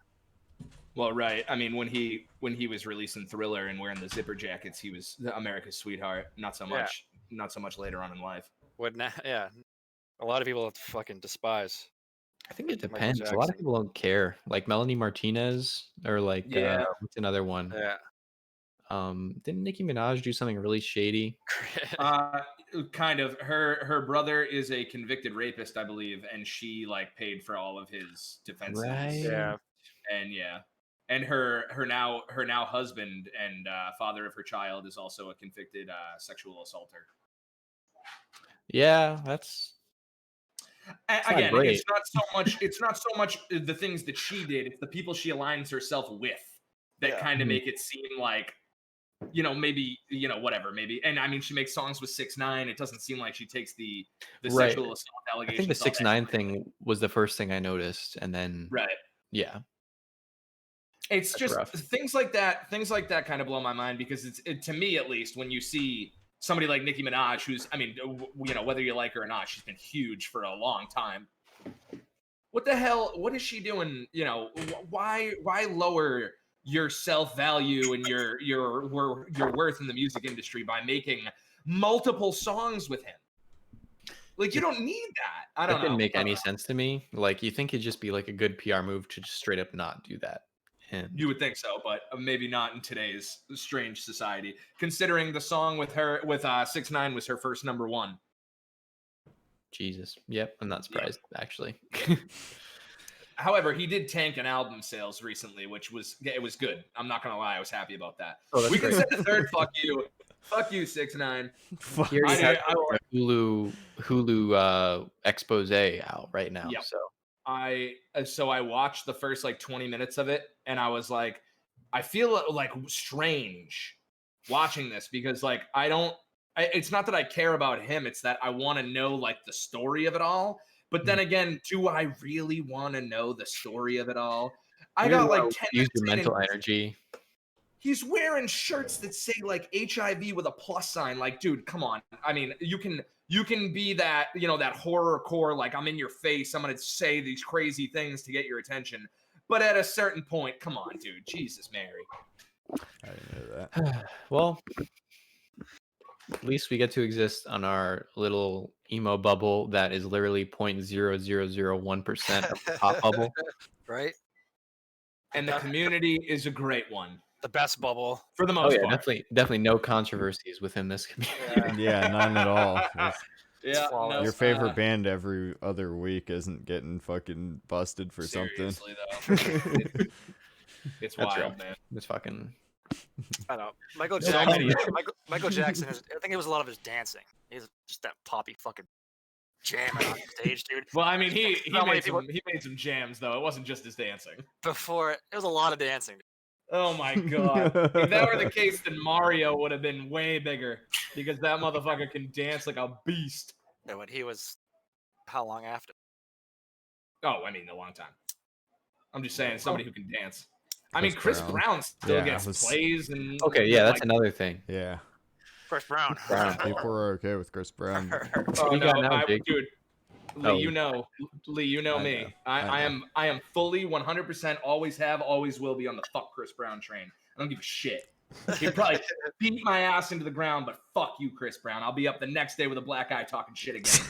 Well, right. I mean, when he was releasing Thriller and wearing the zipper jackets, he was America's sweetheart. Not so much. Yeah. Not so much later on in life. Yeah. A lot of people fucking despise. I think it depends. A lot of people don't care. Like Melanie Martinez or what's another one? Yeah. Didn't Nicki Minaj do something really shady? Kind of. Her brother is a convicted rapist, I believe, and she paid for all of his defenses. Right. Yeah. And her now husband and father of her child is also a convicted sexual assaulter. Yeah, that's again, it's not so much the things that she did, it's the people she aligns herself with that kind of make it seem like, maybe, whatever, maybe. And I mean, she makes songs with 6ix9ine. It doesn't seem like she takes the sexual assault allegations. I think the 6ix9ine thing was the first thing I noticed, and then yeah. It's just rough. Things like that kind of blow my mind, because to me, at least, when you see somebody like Nicki Minaj, who's, I mean, whether you like her or not, she's been huge for a long time. What the hell? What is she doing? Why lower your self-value and your worth in the music industry by making multiple songs with him? Like, you don't need that. I don't know. That didn't make any sense to me. Like, you think it'd just be like a good PR move to just straight up not do that. You would think so, but maybe not in today's strange society, considering the song with 6ix9ine was her first #1. Jesus. Yep. I'm not surprised, actually. However, he did tank an album sales recently, which was good. I'm not going to lie. I was happy about that. Oh, we can send a third fuck you. Fuck you, 6ix9ine. Hulu expose out right now. Yep. So I watched the first 20 minutes of it, and I was like, I feel strange watching this, because it's not that I care about him, it's that I want to know the story of it all. But then again, do I really want to know the story of it all? I got 10 use your mental energy. He's wearing shirts that say HIV with a plus sign. Dude, come on. I mean, you can be that, that horrorcore, I'm in your face, I'm going to say these crazy things to get your attention. But at a certain point, come on, dude. Jesus, Mary. I didn't know that. Well, at least we get to exist on our little emo bubble that is literally 0.0001% of the pop bubble. Right? And the community is a great one. The best bubble. For the most part. Definitely no controversies within this community. Yeah, none at all. Yeah, your favorite band every other week isn't getting fucking busted for something. Though. It's wild, man. It's fucking. I know. Michael Jackson. Michael Jackson. I think it was a lot of his dancing. He's just that poppy fucking jamming on stage, dude. Well, I mean, he made some jams though. It wasn't just his dancing. Before, it was a lot of dancing. Oh my god! If that were the case, then Mario would have been way bigger, because that motherfucker can dance like a beast. Yeah, when he was, how long after? Oh, I mean, a long time. I'm just saying, somebody who can dance. I mean, Chris Brown still gets plays and. Okay, yeah, that's another thing. Chris Brown. People were okay with Chris Brown. Oh no, dude. Lee, you know me. I am fully 100% always have, always will be on the fuck Chris Brown train. I don't give a shit. He'd probably beat my ass into the ground, but fuck you, Chris Brown. I'll be up the next day with a black eye talking shit again.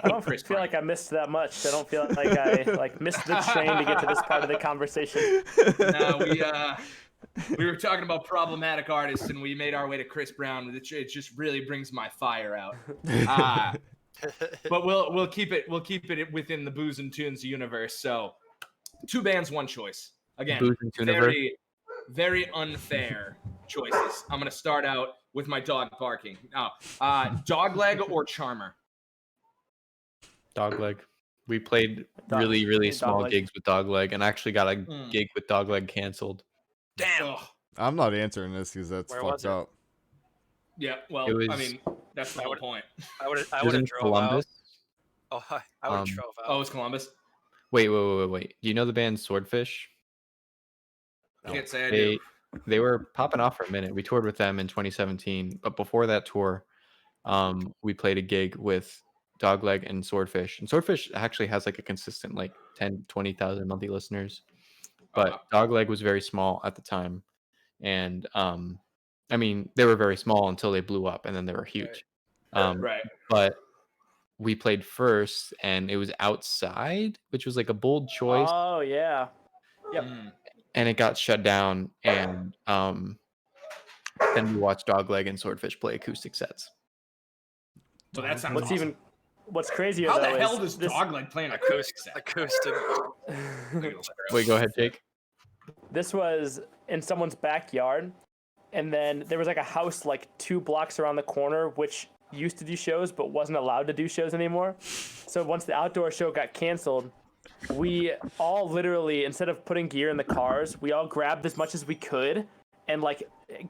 I don't feel like I missed that much. I don't feel like I missed the train to get to this part of the conversation. No, we were talking about problematic artists, and we made our way to Chris Brown. It just really brings my fire out. But we'll keep it within the Booze and Tunes universe. So, 2 bands, 1 choice. Again, very, very unfair choices. I'm gonna start out with my dog barking. Now, Dogleg or Charmer? Dogleg. We played really, really small gigs with Dogleg, and actually got a gig with Dogleg canceled. Damn. Ugh. I'm not answering this because that's fucked up. Yeah, well, I mean, that's the whole point. I would have drove Columbus. out. Oh, I would have drove out. Oh, it's Columbus? Wait. Do you know the band Swordfish? I can't say I do. They were popping off for a minute. We toured with them in 2017, but before that tour, we played a gig with Dogleg and Swordfish. And Swordfish actually has like a consistent like 10, 20,000 monthly listeners. But Dogleg was very small at the time. And I mean, they were very small until they blew up, and then they were huge. Right. But we played first, and it was outside, which was like a bold choice. Oh yeah. Yep. And it got shut down, and then we watched Dogleg and Swordfish play acoustic sets. So that sounds awesome. What's crazier How though the hell is does Dogleg play an acoustic set? Acoustic. Wait, go ahead, Jake. This was in someone's backyard, and then there was like a house like 2 blocks around the corner, which used to do shows but wasn't allowed to do shows anymore. So once the outdoor show got canceled, we all literally, instead of putting gear in the cars, we all grabbed as much as we could and like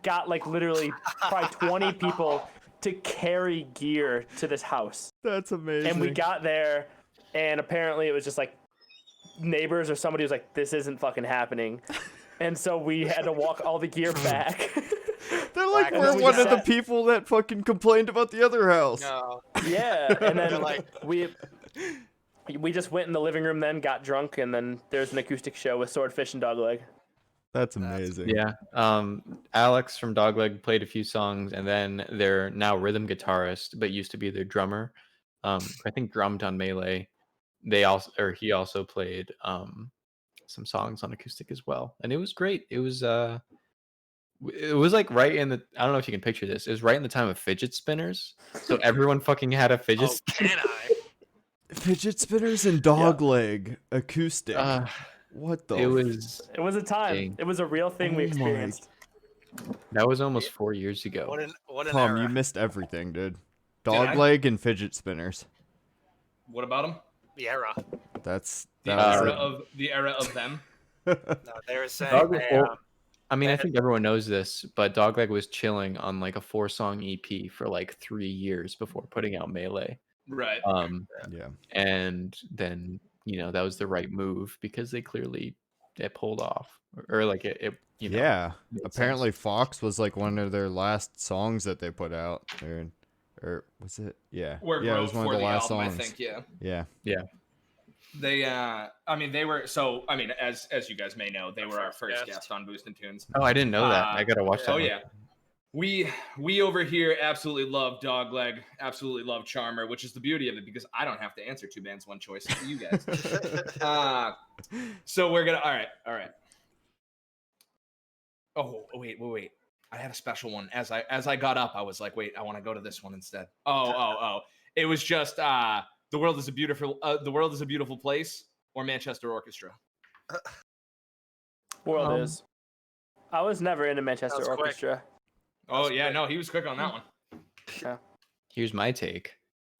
got like literally probably 20 people to carry gear to this house. That's amazing. And we got there, and apparently it was just like neighbors or somebody was like, this isn't fucking happening. And so we had to walk all the gear back. They're like, we're one of the people that fucking complained about the other house. No. Yeah, and then like we just went in the living room, then got drunk, and then there's an acoustic show with Swordfish and Dogleg. That's amazing. Yeah. Alex from Dogleg played a few songs, and then their now rhythm guitarist, but used to be their drummer, I think drummed on Melee. He also played some songs on acoustic as well, and it was great. It was like right in the, I don't know if you can picture this. It was right in the time of fidget spinners, so everyone fucking had a fidget spinner. Can I? Fidget spinners and Dogleg acoustic. What the? It was a time. Dang. It was a real thing we experienced. That was almost 4 years ago. What an Tom, era. you missed everything, dude. Dogleg and fidget spinners. What about them? The era. The era of them. No, they were saying. I mean, I think everyone knows this, but Dogleg was chilling on like a 4-song EP for like 3 years before putting out Melee. Right. Yeah. And then, that was the right move because they clearly it pulled off, or like it yeah. Apparently, sense. Fox was like one of their last songs that they put out, or was it? Yeah. It was one of the last songs. I think. Yeah. They, they were, as you guys may know, they were our first guest on Boost and Tunes. Oh, I didn't know that. I gotta watch that. Oh, yeah. We over here absolutely love Dogleg, absolutely love Charmer, which is the beauty of it because I don't have to answer 2 bands, 1 choice. You guys. So we're gonna. All right. Oh, wait. I had a special one. As I got up, I was like, wait, I want to go to this one instead. Oh. It was just The World is a Beautiful Place or Manchester Orchestra. World is. I was never into Manchester Orchestra. Quick. Oh yeah, no, he was quick on that one. Yeah. Here's my take.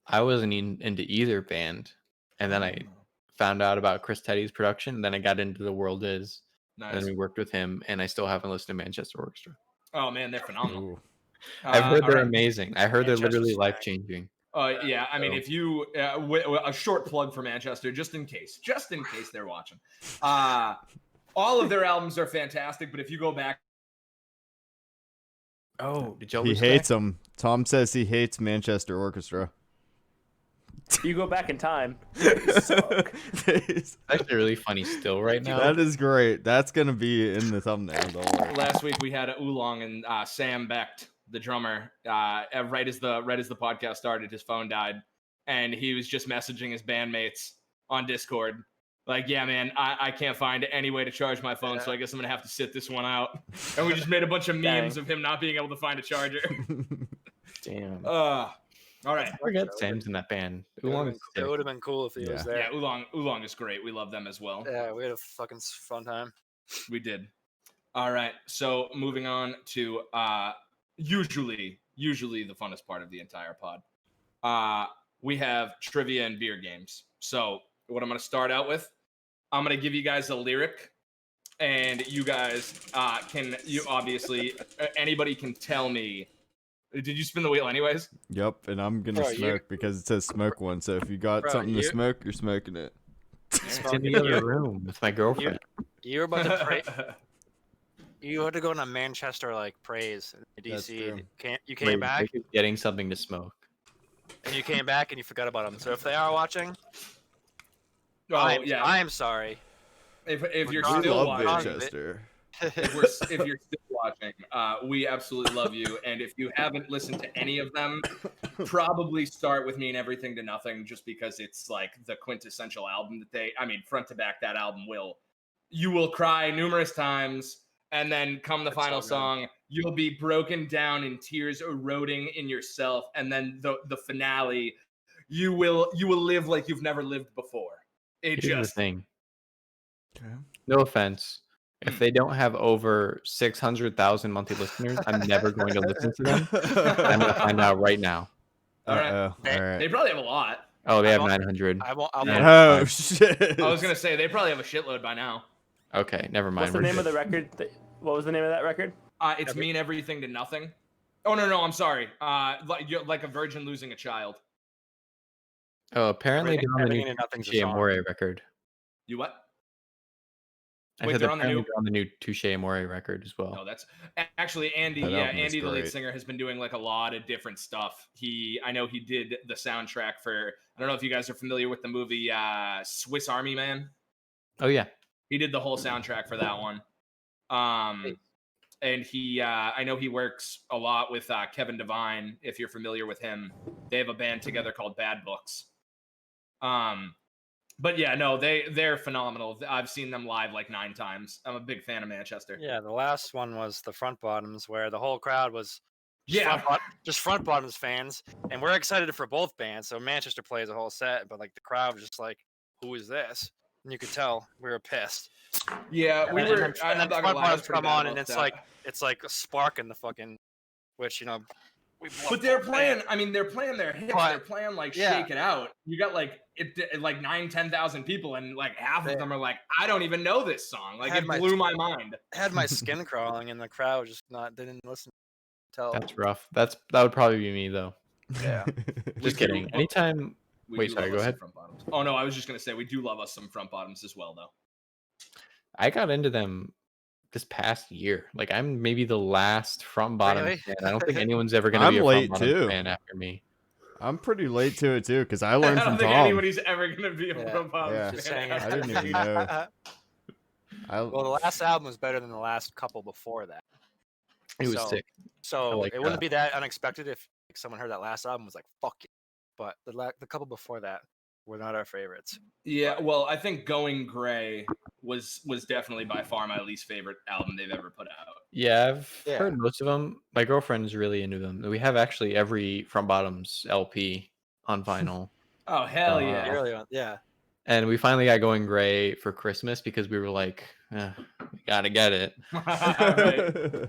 I wasn't into either band, and then I found out about Chris Teddy's production, and then I got into The World Is. Nice. And then we worked with him, and I still haven't listened to Manchester Orchestra. Oh man, they're phenomenal. I've heard they're amazing. I heard they're literally life-changing. Yeah, I mean, if you a short plug for Manchester, just in case they're watching. All of their albums are fantastic, but if you go back. Oh, did y'all He hates them. Tom says he hates Manchester Orchestra. You go back in time. It's actually really funny still right now. That is great. That's gonna be in the thumbnail. Don't worry. Last week we had Oolong and Sam Becht, the drummer. Right as the podcast started, his phone died, and he was just messaging his bandmates on Discord, like, "Yeah, man, I can't find any way to charge my phone, so I guess I'm gonna have to sit this one out." And we just made a bunch of memes of him not being able to find a charger. Damn. All right. I forget Sam's in that band. Oolong It would have been cool if he was there. Yeah, Oolong is great. We love them as well. Yeah, we had a fucking fun time. We did. All right. So moving on to usually the funnest part of the entire pod. We have trivia and beer games. So what I'm going to start out with, I'm going to give you guys a lyric, and you guys anybody can tell me. Did you spin the wheel anyways? Yep, and I'm gonna smoke because it says smoke one. So if you got something to smoke, you're smoking it. It's in the other room with my girlfriend. You were about to pray. You had to go on a Manchester praise in DC. You came back getting something to smoke, and you came back and you forgot about them. So if they are watching, yeah, I am sorry. If you're still watching, Manchester. if you're still watching, we absolutely love you. And if you haven't listened to any of them, probably start with Me and Everything to Nothing, just because it's like the quintessential album that front to back, that album you will cry numerous times. And then come the final song, you'll be broken down in tears eroding in yourself. And then the finale, you will live like you've never lived before. Here's the thing. Okay. No offense. If they don't have over 600,000 monthly listeners, I'm never going to listen to them. I'm going to find out right now. All right. They probably have a lot. Oh, they have 900. Oh, shit. I was going to say, they probably have a shitload by now. Okay, never mind. What's the name of the record? What was the name of that record? It's Me and Everything to Nothing. Oh, no, I'm sorry. Like a virgin losing a child. Oh, apparently they're on the new Touché Amore record. You what? Wait, they're on the new Touché Amore record as well. No, that's actually Andy. Yeah, Andy, the lead singer, has been doing like a lot of different stuff. I know he did the soundtrack for. I don't know if you guys are familiar with the movie Swiss Army Man. Oh yeah, he did the whole soundtrack for that one. And he, I know he works a lot with Kevin Devine. If you're familiar with him, they have a band together called Bad Books. But yeah, no, they're phenomenal. I've seen them live like 9 times. I'm a big fan of Manchester. Yeah, the last one was the Front Bottoms, where the whole crowd was just Front Bottoms fans, and we're excited for both bands. So Manchester plays a whole set, but like the crowd was just like, "Who is this?" And you could tell we were pissed. Yeah, we were. And then Front Bottoms come on, and it's like a spark in the fucking, which But they're playing. I mean, they're playing their hits. They're playing like "Shake It Out." You got like 9,000-10,000 people, and like half of them are like, "I don't even know this song." Like it blew my mind. Had my skin crawling, and the crowd just didn't listen. That's rough. That would probably be me though. Yeah. Just kidding. Anytime. Wait, sorry. Go ahead. Oh no, I was just gonna say we do love us some Front Bottoms as well, though. I got into them this past year. Like I'm maybe the last Front Bottoms fan. I don't think anyone's ever gonna be a Front Bottoms fan after me. I'm pretty late to it too, because I learned from Tom. I don't think anybody's ever gonna be a Front Bottoms fan. I didn't even know. Well, the last album was better than the last couple before that. It was sick. So it wouldn't be that unexpected if someone heard that last album and was like, "Fuck you." But the couple before that were not our favorites. Yeah, well, I think Going Gray was definitely by far my least favorite album they've ever put out. Yeah, I've heard most of them. My girlfriend's really into them. We have actually every Front Bottoms LP on vinyl. Oh, hell yeah. Really, yeah. And we finally got Going Gray for Christmas because we were like, we gotta get it. Right.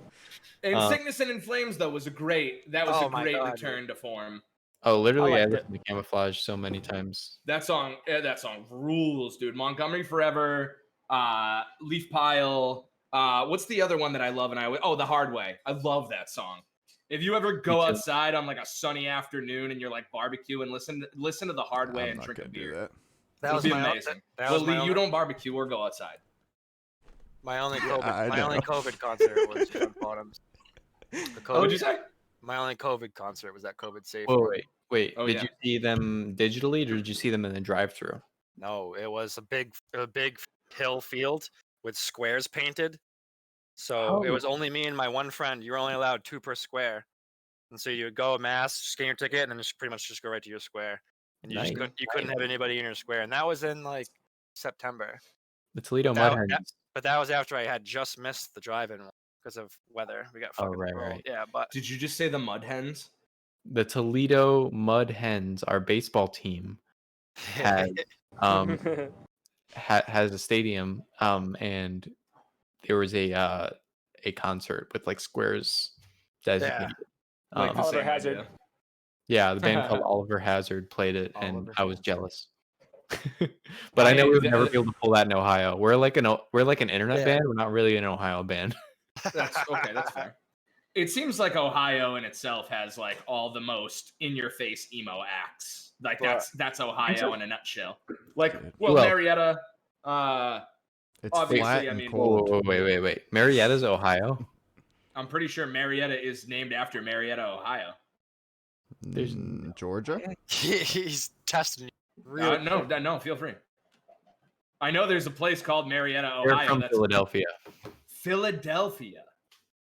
And Sickness and In Flames, though, was a great return to form. Oh, literally, I listened to Camouflage so many times. That song rules, dude. Montgomery Forever, Leaf Pile. What's the other one that I love? The Hard Way. I love that song. If you ever go outside on like a sunny afternoon and you're like barbecue and listen to The Hard Way and drink a beer. That would be amazing. You don't barbecue or go outside. My only COVID concert was Front Bottoms. What'd you say? My only COVID concert was that COVID safe. Oh wait, Wait, did you see them digitally, or did you see them in the drive-thru? No, it was a big hill field with squares painted. So it was only me and my one friend. You were only allowed 2 per square, and so you would go mass, scan your ticket, and then just pretty much just go right to your square. And you couldn't have anybody in your square. And that was in like September. The Toledo Mud Hens. But that was after I had just missed the drive-in because of weather. We got fucking right. Yeah, but did you just say the Mud Hens? The Toledo Mud Hens, our baseball team, has has a stadium, and there was a concert with like squares designated. Like Oliver Hazard. Yeah, the band called Oliver Hazard played it, and I was jealous. But I know we would never be able to pull that in Ohio. We're like an internet band. We're not really an Ohio band. That's fair. It seems like Ohio in itself has like all the most in-your-face emo acts. Like that's Ohio in a nutshell. Like, Marietta. It's obviously, flat and cold. Wait. Marietta's Ohio? I'm pretty sure Marietta is named after Marietta, Ohio. There's Georgia? He's testing you. No, feel free. I know there's a place called Marietta, Ohio. They're from Philadelphia. Philadelphia.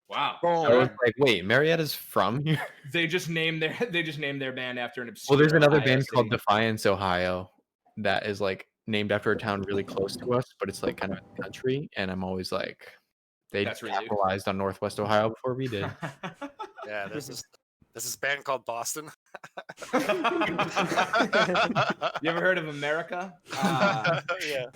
Wow. I was like, wait, Marietta's from here? They just named their band after an obscure. Well, there's another Ohio band city. called Defiance, Ohio, that is like named after a town really close to us, but it's like kind of country. And I'm always like, they capitalized on Northwest Ohio before we did. Yeah, there's this band called Boston. You ever heard of America? Yeah.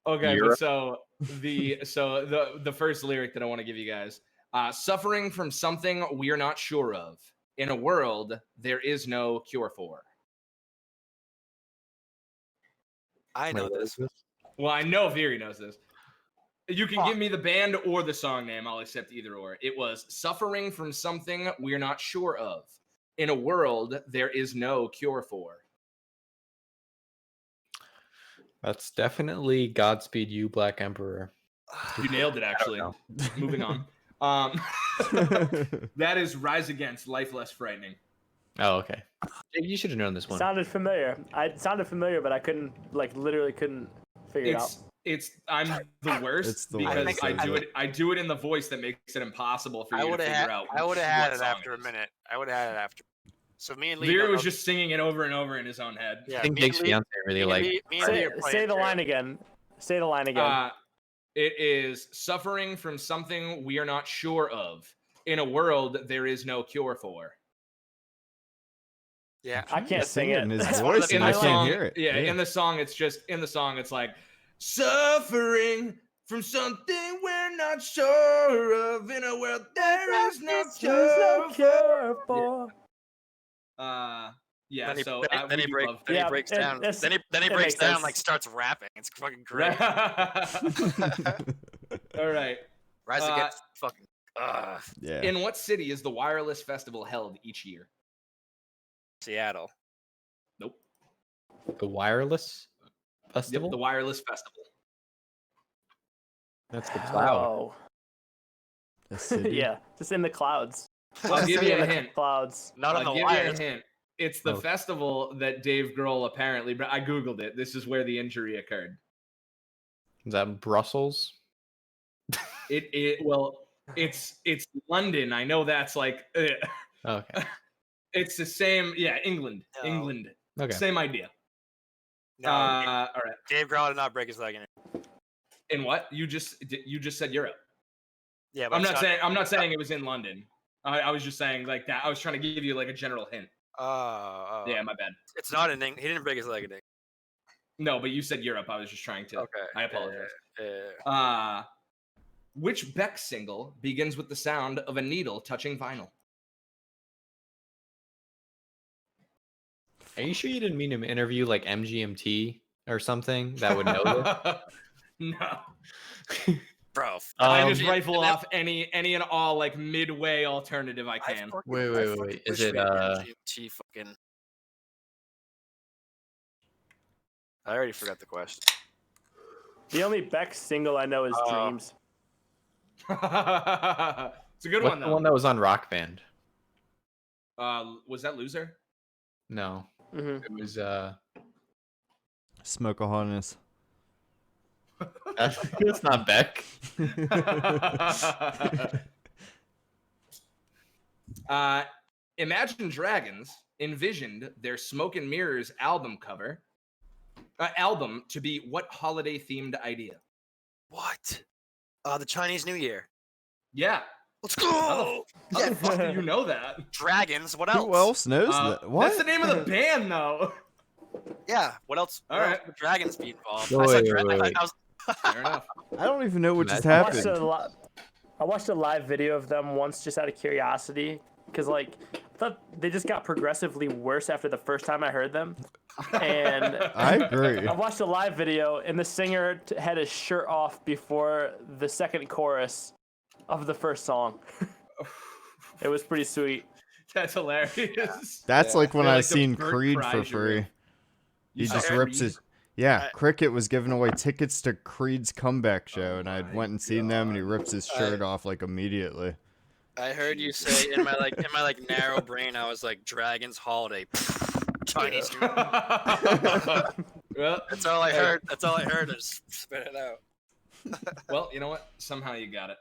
Okay, but so the first lyric that I want to give you guys. Suffering from something we're not sure of. In a world there is no cure for. I know this. Well, I know Veery knows this. You can give me the band or the song name. I'll accept either or. It was Suffering from Something We're Not Sure of. In a world there is no cure for. That's definitely Godspeed You, Black Emperor. You nailed it, actually. Moving on. That is Rise Against, Life Less Frightening. Oh, okay. You should have known this one. Sounded familiar. It sounded familiar, but I literally couldn't figure it out. I'm the worst because I do it in the voice that makes it impossible for you to figure out. I would have had it after a minute. So me and Lee. Veer was just singing it over and over in his own head. Yeah, I think Jake's fiance really Say the line again. Say the line again. It is suffering from something we are not sure of. In a world there is no cure for. Yeah, I can't sing it in his voice, and I can't hear it. Yeah, in the song, it's like suffering from something we're not sure of. In a world there is no cure for. Yeah. Then he breaks down. Then he breaks down, like starts rapping. It's fucking great. All right. Rise Against fucking. Yeah. In what city is the Wireless Festival held each year? Seattle. Nope. The Wireless Festival? Yep, the Wireless Festival. That's the cloud. The city? Yeah, just in the clouds. I'll give you a hint. Clouds. Not on the I'll give wires. you a hint. It's the festival that Dave Grohl apparently, but I Googled it. This is where the injury occurred. Is that Brussels? It's London. I know that's like okay. It's the same, England. No. England. Okay. Same idea. No. All right. Dave Grohl did not break his leg in it. In what? You just said Europe. Yeah, but I'm not saying it was in London. I was just saying like that. I was trying to give you like a general hint. Yeah, my bad. It's not in England. He didn't break his leg in England. No, but you said Europe. I was just trying to. Okay. I apologize. Which Beck single begins with the sound of a needle touching vinyl? Are you sure you didn't mean to interview like MGMT or something that would know this? No. Bro. I just rifle off any and all like midway alternative I can. Wait. Is it MGMT fucking... I already forgot the question. The only Beck single I know is Dreams. It's a good What's one though. The one that was on Rock Band. Was that Loser? No. Mm-hmm. It was Smokeahontas. That's not Beck. Imagine Dragons envisioned their Smoke and Mirrors album to be what holiday themed idea? What? The Chinese New Year. Yeah. Let's go. How the fuck do you know that? Dragons. What else? Who else knows that? What? That's the name of the band, though. Yeah. What else? All What right. else would dragons be involved? Wait. Fair enough. I don't even know what just I happened. watched a live video of them once just out of curiosity, because like I thought they just got progressively worse after the first time I heard them. And I agree. I watched a live video, and the singer had his shirt off before the second chorus of the first song. It was pretty sweet. That's hilarious. That's like when I like seen the Bert Creed for Kreischer. free. He You just saw rips Creed? his. Yeah, Cricket was giving away tickets to Creed's comeback show, and I went and seen them, and he rips his shirt off like immediately. I heard you say in my narrow brain, I was like, Dragons Holiday. Chinese New Year. Well, That's all I heard. That's all I heard. I just spit it out. well, you know what? Somehow you got it.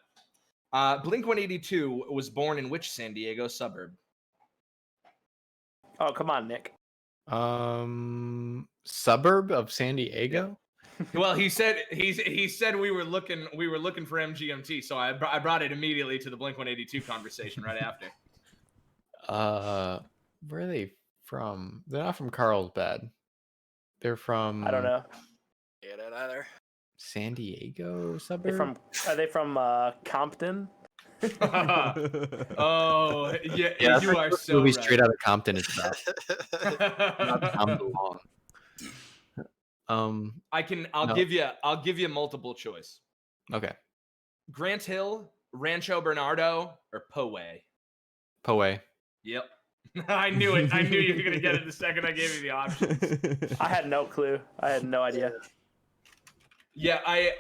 Blink-182 was born in which San Diego suburb? Oh, come on, Nick. Suburb of San Diego. Well, he said we were looking for MGMT, so I brought it immediately to the Blink-182 conversation right after. Where are they from? They're not from Carlsbad. They're from. I don't know. Get it either. San Diego suburb. Are they from Compton? Oh, yeah, Yeah, you are so movie right. straight out of Compton is about. Not Compton long. I'll give you multiple choice. Okay. Grant Hill, Rancho Bernardo, or Poway? Poway. Yep. I knew it. I knew you were going to get it the second I gave you the options. I had no clue. I had no idea. Yeah, I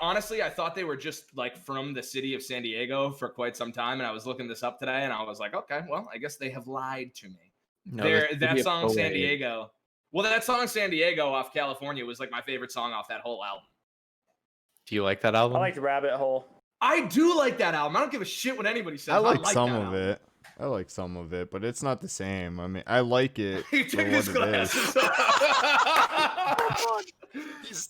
thought they were just like from the city of San Diego for quite some time, and I was looking this up today, and I was like, okay, well, I guess they have lied to me. No, that song San Diego. Well, that song San Diego off California was like my favorite song off that whole album. Do you like that album? I liked Rabbit Hole. I do like that album. I don't give a shit what anybody says. I like some that of album. it. I like some of it, but it's not the same. I mean, I like it He for took his what it is. glasses off.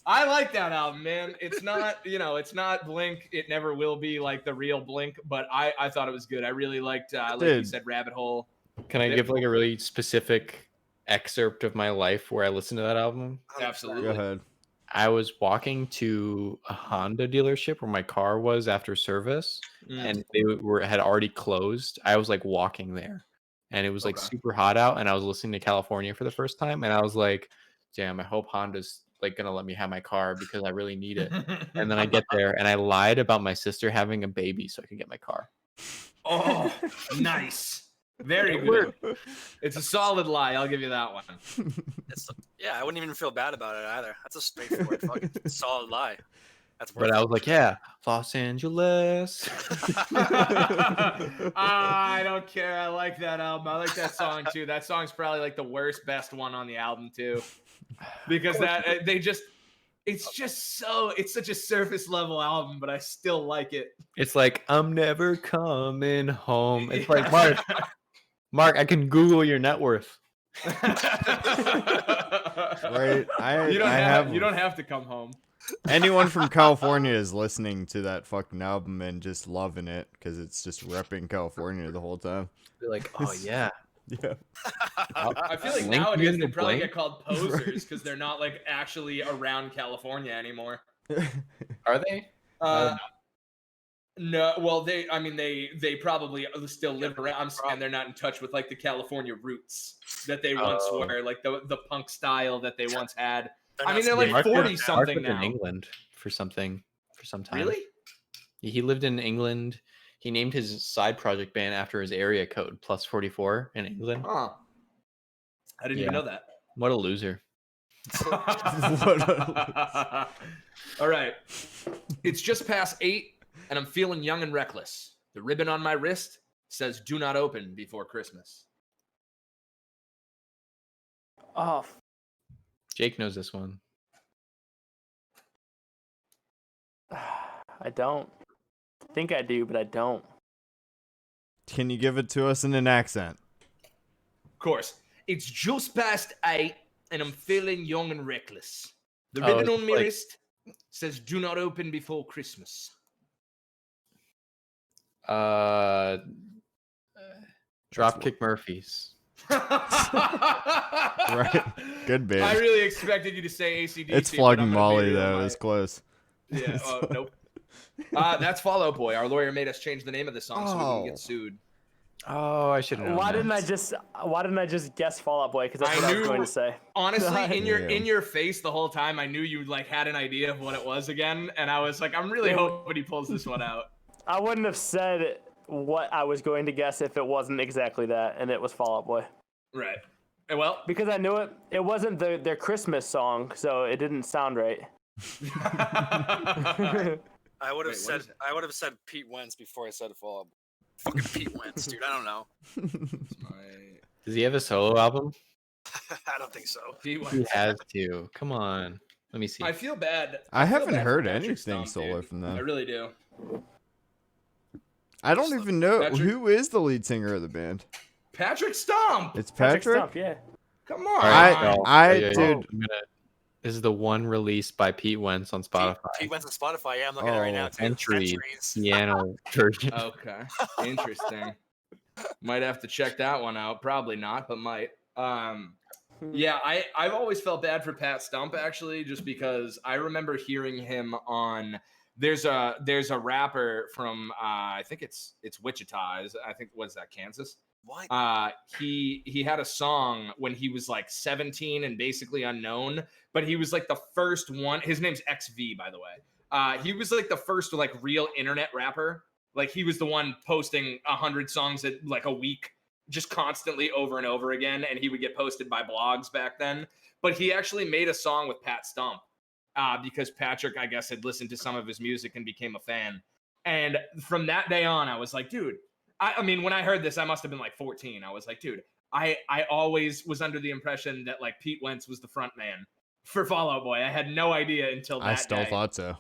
I like that album, man. It's not, it's not Blink. It never will be like the real Blink, but I thought it was good. I really liked, like you said, Rabbit Hole. Can I give like a really specific excerpt of my life where I listened to that album? Absolutely. Go ahead. I was walking to a Honda dealership where my car was after service, and they had already closed. I was like walking there, and it was like super hot out, and I was listening to California for the first time, and I was like, damn, I hope Honda's like gonna let me have my car because I really need it. And then I get there, and I lied about my sister having a baby so I could get my car. Oh, nice. Very good. It's a solid lie. I'll give you that one. Yeah, I wouldn't even feel bad about it either. That's a straightforward fucking solid lie. That's worth But I was like, yeah, Los Angeles. I don't care. I like that album. I like that song too. That song's probably like the worst, best one on the album too, because it's such a surface level album, but I still like it. It's like, I'm never coming home. It's like, Mark, I can Google your net worth. Right? You don't have to come home. Anyone from California is listening to that fucking album and just loving it because it's just repping California the whole time. Be like, oh yeah. Yeah. I feel like Blink nowadays they Blink? probably get called posers because they're not like actually around California anymore. Are they? No, well, they probably still live around, and they're not in touch with like the California roots that they once were, like the punk style that they once had. They're like 40 something now. In England for some time. Really? He lived in England. He named his side project band after his area code, +44 in England. Oh, I didn't even know that. What a loser. All right, it's just past 8. And I'm feeling young and reckless. The ribbon on my wrist says, "Do not open before Christmas." Oh, Jake knows this one. I don't think I do, but I don't. Can you give it to us in an accent? Of course. It's just past 8, and I'm feeling young and reckless. The ribbon on my wrist says, "Do not open before Christmas." Dropkick Murphys. Right. Good band. I really expected you to say AC/DC. It's Flogging Molly, though. It was close. Yeah, nope. That's Fall Out Boy. Our lawyer made us change the name of the song so we wouldn't get sued. Oh, I should have. Why didn't I just guess Fall Out Boy? Because that's what I was going to say. Honestly, in your face the whole time, I knew you like had an idea of what it was again, and I was like, I'm really hoping he pulls this one out. I wouldn't have said what I was going to guess if it wasn't exactly that, and it was Fall Out Boy. Right. Well, because I knew it wasn't their Christmas song, so it didn't sound right. I would have said Pete Wentz before I said Fall Out Boy. Fucking Pete Wentz, dude. I don't know. Does he have a solo album? I don't think so. He has to. Come on. Let me see. I feel bad. I haven't heard anything solo from them. I really do. I don't even know who is the lead singer of the band. Patrick Stump. It's Patrick. Stump, yeah. Come on. Dude. This is the one released by Pete Wentz on Spotify. Pete Wentz on Spotify. Yeah, I'm looking at it right now. Entries. Piano version. Okay. Interesting. Might have to check that one out. Probably not, but might. Yeah, I've always felt bad for Pat Stump, actually, just because I remember hearing him on. There's a rapper from I think it's Wichita. I think what is that, Kansas? What? He had a song when he was like 17 and basically unknown, but he was like the first one. His name's XV, by the way. He was like the first like real internet rapper. Like he was the one posting 100 songs at like a week, just constantly over and over again, and he would get posted by blogs back then. But he actually made a song with Pat Stump because Patrick, I guess, had listened to some of his music and became a fan. And from that day on, I was like, dude. I mean, when I heard this, I must have been like 14. I was like, dude, I always was under the impression that like Pete Wentz was the front man for Fall Out Boy. I had no idea until that I still day. thought so.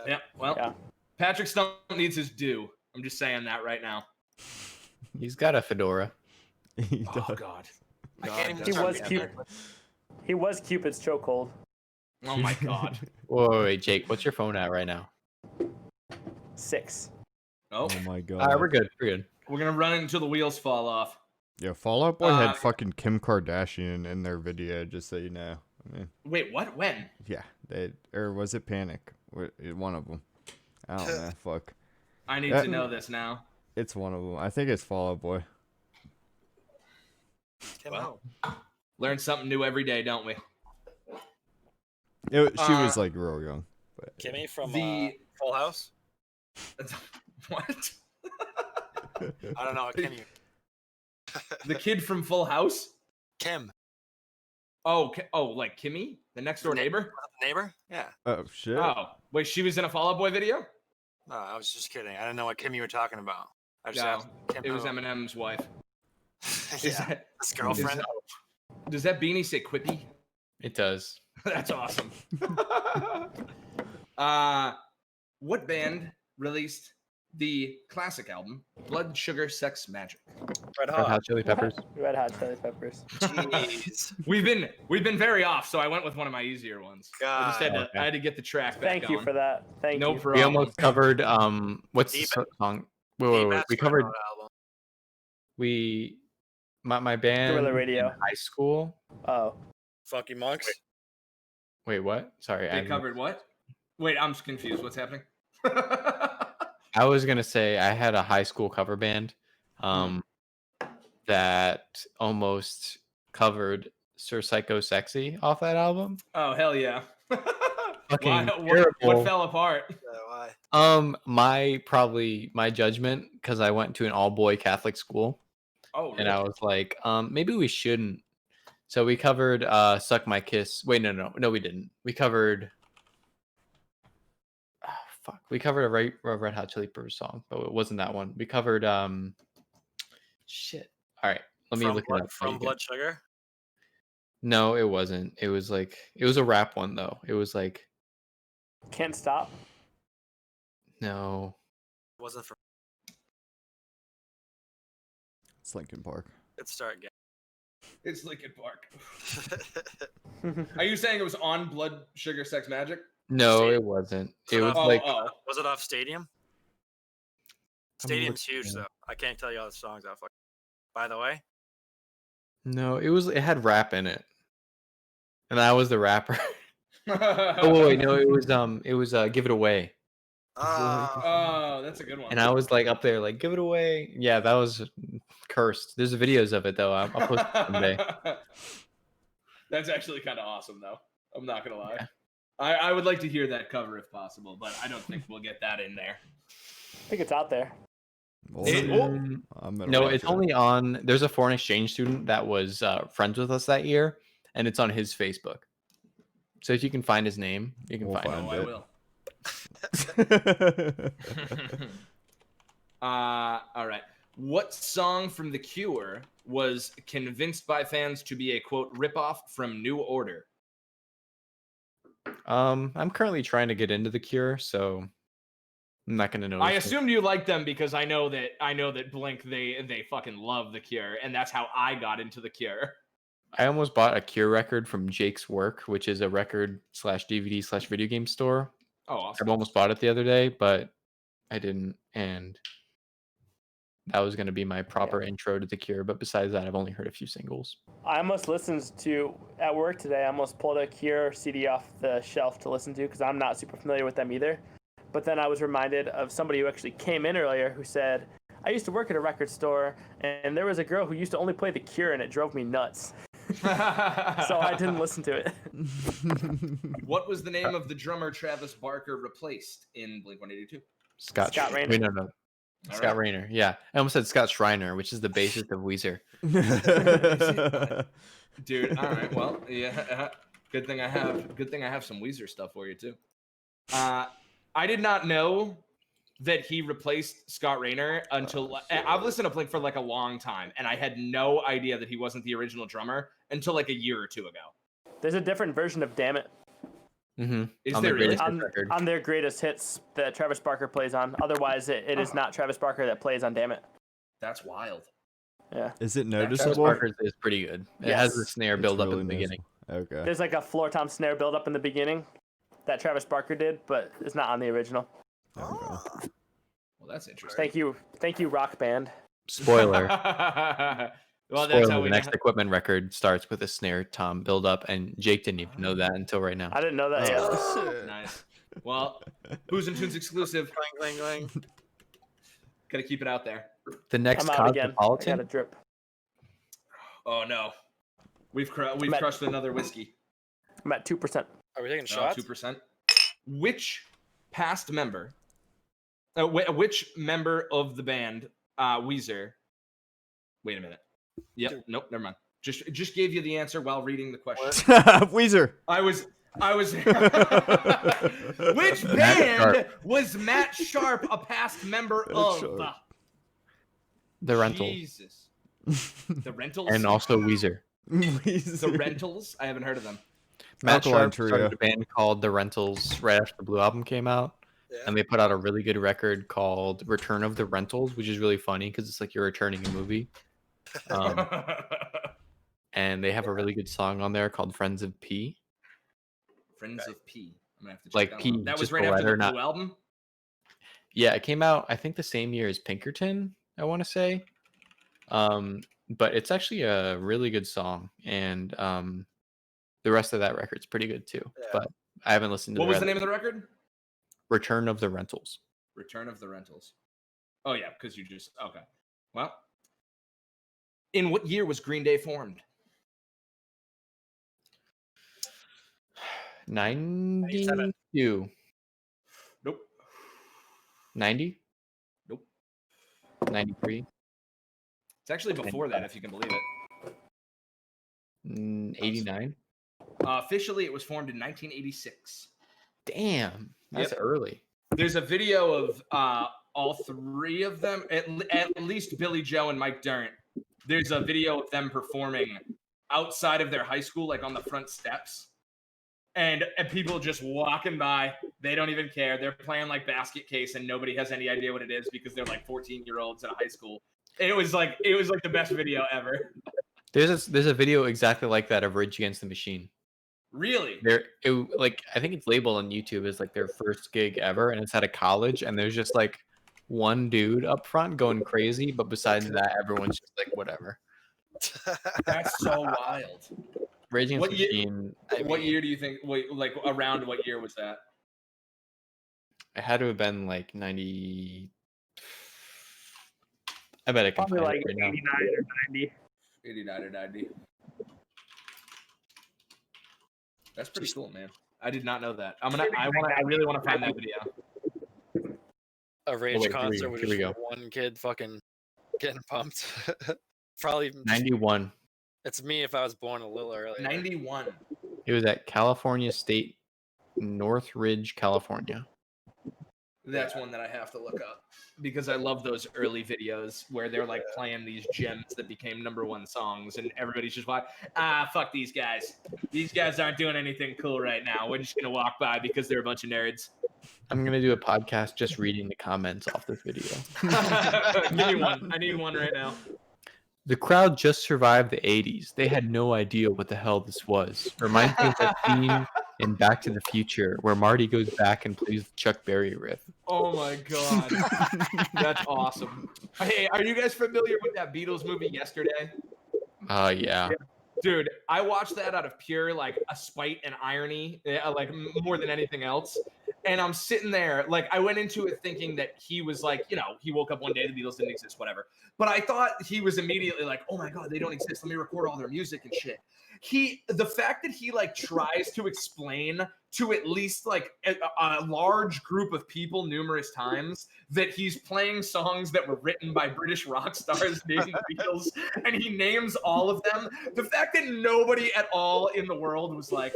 Yeah. Well, Patrick Stump needs his due. I'm just saying that right now. He's got a fedora. Oh God. I can't even. He was Cupid. He was Cupid's chokehold. Oh my God. Wait, Jake, what's your phone at right now? 6. Oh my God. All right, we're good. We're gonna run it until the wheels fall off. Yeah, Fall Out Boy had fucking Kim Kardashian in their video, just so you know. I mean, wait, what? When? Yeah, or was it Panic? One of them. I don't know. Fuck. I need to know this now. It's one of them. I think it's Fall Out Boy. Well, learn something new every day, don't we? She was like real young. But Kimmy from Full House. What? I don't know. Kim. The kid from Full House? Kim. Oh, like Kimmy, the next door neighbor? Neighbor? Yeah. Oh shit. Oh, wait, she was in a Fall Out Boy video? No, I was just kidding. I didn't know what Kim you were talking about. I just asked Kim it was Eminem's wife. Yeah, his girlfriend. Does that beanie say Quippy? It does. That's awesome. What band released the classic album Blood Sugar Sex Magic? Red Hot Chili Peppers. Red Hot Chili Peppers. Jeez. We've been very off, so I went with one of my easier ones. I just had to get the track back. Thank you for that. Thank you. No problem. We almost covered what's the song? Wait. We covered my band Guerrilla Radio. in high school. Oh. Funky Monks. Wait, what? Sorry. They covered what? Wait, I'm confused. What's happening? I was gonna say I had a high school cover band that almost covered Sir Psycho Sexy off that album. Oh hell yeah! What fell apart? Why? My judgment, because I went to an all boy Catholic school. Oh, and I was like, maybe we shouldn't. So we covered "Suck My Kiss." Wait, no, we didn't. We covered. We covered a Red Hot Chili Peppers song, but it wasn't that one. We covered shit. All right, let me look it up. From Blood Sugar. No, it wasn't. It was a rap one though. It was like Can't Stop. no. It wasn't for. It's Linkin Park. Let's start again. It's Linkin Park. Are you saying it was on Blood Sugar Sex Magic? No, it wasn't. It was Was it off Stadium? Stadium's huge though. I can't tell you all the songs off. By the way. No, it had rap in it. And I was the rapper. Oh wait, no, it was Give It Away. Oh, that's a good one. And I was like up there like Give It Away. Yeah, that was cursed. There's videos of it though. I'll post it someday. That's actually kind of awesome though. I'm not gonna lie. Yeah. I would like to hear that cover if possible, but I don't think we'll get that in there. I think it's out there. No, it's only on. There's a foreign exchange student that was friends with us that year, and it's on his Facebook. So if you can find his name, you can find it. I will. All right. What song from The Cure was convinced by fans to be a quote ripoff from New Order? I'm currently trying to get into The Cure, so I'm not gonna know. I assumed you liked them because I know that Blink they fucking love The Cure, and that's how I got into The Cure. I almost bought a Cure record from Jake's Work, which is a record/DVD/video game store. Oh, awesome. I almost bought it the other day, but I didn't, and that was going to be my proper intro to The Cure. But besides that, I've only heard a few singles. I almost listened to at work today. I almost pulled a Cure CD off the shelf to listen to because I'm not super familiar with them either. But then I was reminded of somebody who actually came in earlier who said, I used to work at a record store, and there was a girl who used to only play The Cure, and it drove me nuts. So I didn't listen to it. What was the name of the drummer Travis Barker replaced in Blink-182? Scott Raynor. No. Scott Raynor. Yeah, I almost said Scott Schreiner, which is the bassist of Weezer. Dude, all right. Well, yeah. Good thing I have some Weezer stuff for you too. I did not know that he replaced Scott Raynor until I've listened to Blink for like a long time, and I had no idea that he wasn't the original drummer until like a year or two ago. There's a different version of Damn It. Mm-hmm. Is there really? On their greatest hits that Travis Barker plays on. Otherwise, it is not Travis Barker that plays on Damn It. That's wild. Yeah. Is it noticeable? Travis Barker is pretty good. It has the snare build up in the beginning. Okay. There's like a floor tom snare build up in the beginning that Travis Barker did, but it's not on the original. Well, that's interesting. Thank you, Rock Band. Spoiler. Well, Spoiler, that's how the next Equipment record starts with a snare tom build up, and Jake didn't even know that until right now. I didn't know that yet. Nice. Well, Foos and Tunes exclusive. Clang, clang, clang. Gotta keep it out there. The next I'm out again. I Cosmopolitan. got a drip. Oh no, we've crushed another whiskey. I'm at 2%. Are we taking shots? 2%. Which past member? Which member of the band Weezer? Wait a minute. Yep. Dude. Nope. Never mind. Just gave you the answer while reading the question. Weezer. I was. Which band was Matt Sharp a past member of? The Rentals. Jesus. The Rentals. And also Weezer. The Rentals. I haven't heard of them. Matt Sharp started a band called The Rentals right after the Blue Album came out. Yeah. And they put out a really good record called Return of the Rentals, which is really funny because it's like you're returning a movie. And they have a really good song on there called Friends of P. Friends of P. I'm gonna have to check like that P. one. That was just right the after the letter, Blue Album? Yeah, it came out, I think, the same year as Pinkerton, I want to say. But it's actually a really good song. And the rest of that record's pretty good too. Yeah. But I haven't listened to What was the name of the record? Return of the Rentals. Return of the Rentals. Oh, yeah, because you just... Okay. Well, in what year was Green Day formed? 92. Nope. 90? Nope. 93? It's actually before that, if you can believe it. 89? Officially, it was formed in 1986. Damn. That's early. There's a video of all three of them, at least Billy Joe and Mike Durant. There's a video of them performing outside of their high school, like on the front steps. And people just walking by, they don't even care. They're playing like basket case, and nobody has any idea what it is because they're like 14-year-olds in a high school. It was like the best video ever. There's a video exactly like that of Rage Against the Machine. Really? I think it's labeled on YouTube as like their first gig ever, and it's at a college, and there's just like one dude up front going crazy, but besides that, everyone's just like whatever. That's so wild. Rage Against the Machine. What year do you think? Like around what year was that? It had to have been like 90. I bet I can probably find like it right 89 or 90. 89 or 90. That's pretty cool, man. I did not know that. I really want to find that video. A Rage concert with just one kid fucking getting pumped. Probably 91. It's me if I was born a little earlier. 91. It was at California State, Northridge, California. That's one that I have to look up because I love those early videos where they're like playing these gems that became #1 songs, and everybody's just like, fuck these guys. These guys aren't doing anything cool right now. We're just gonna walk by because they're a bunch of nerds. I'm gonna do a podcast just reading the comments off this video. Give me one. I need one right now. The crowd just survived the 80s. They had no idea what the hell this was. Reminds me of that scene in Back to the Future where Marty goes back and plays the Chuck Berry riff. Oh my god. That's awesome. Hey, are you guys familiar with that Beatles movie Yesterday? Yeah. Dude, I watched that out of pure like a spite and irony, like more than anything else. And I'm sitting there, like I went into it thinking that he was like, he woke up one day, the Beatles didn't exist, whatever. But I thought he was immediately like, oh my God, they don't exist. Let me record all their music and shit. The fact that he like tries to explain to at least like a large group of people numerous times that he's playing songs that were written by British rock stars named the Beatles, and he names all of them. The fact that nobody at all in the world was like,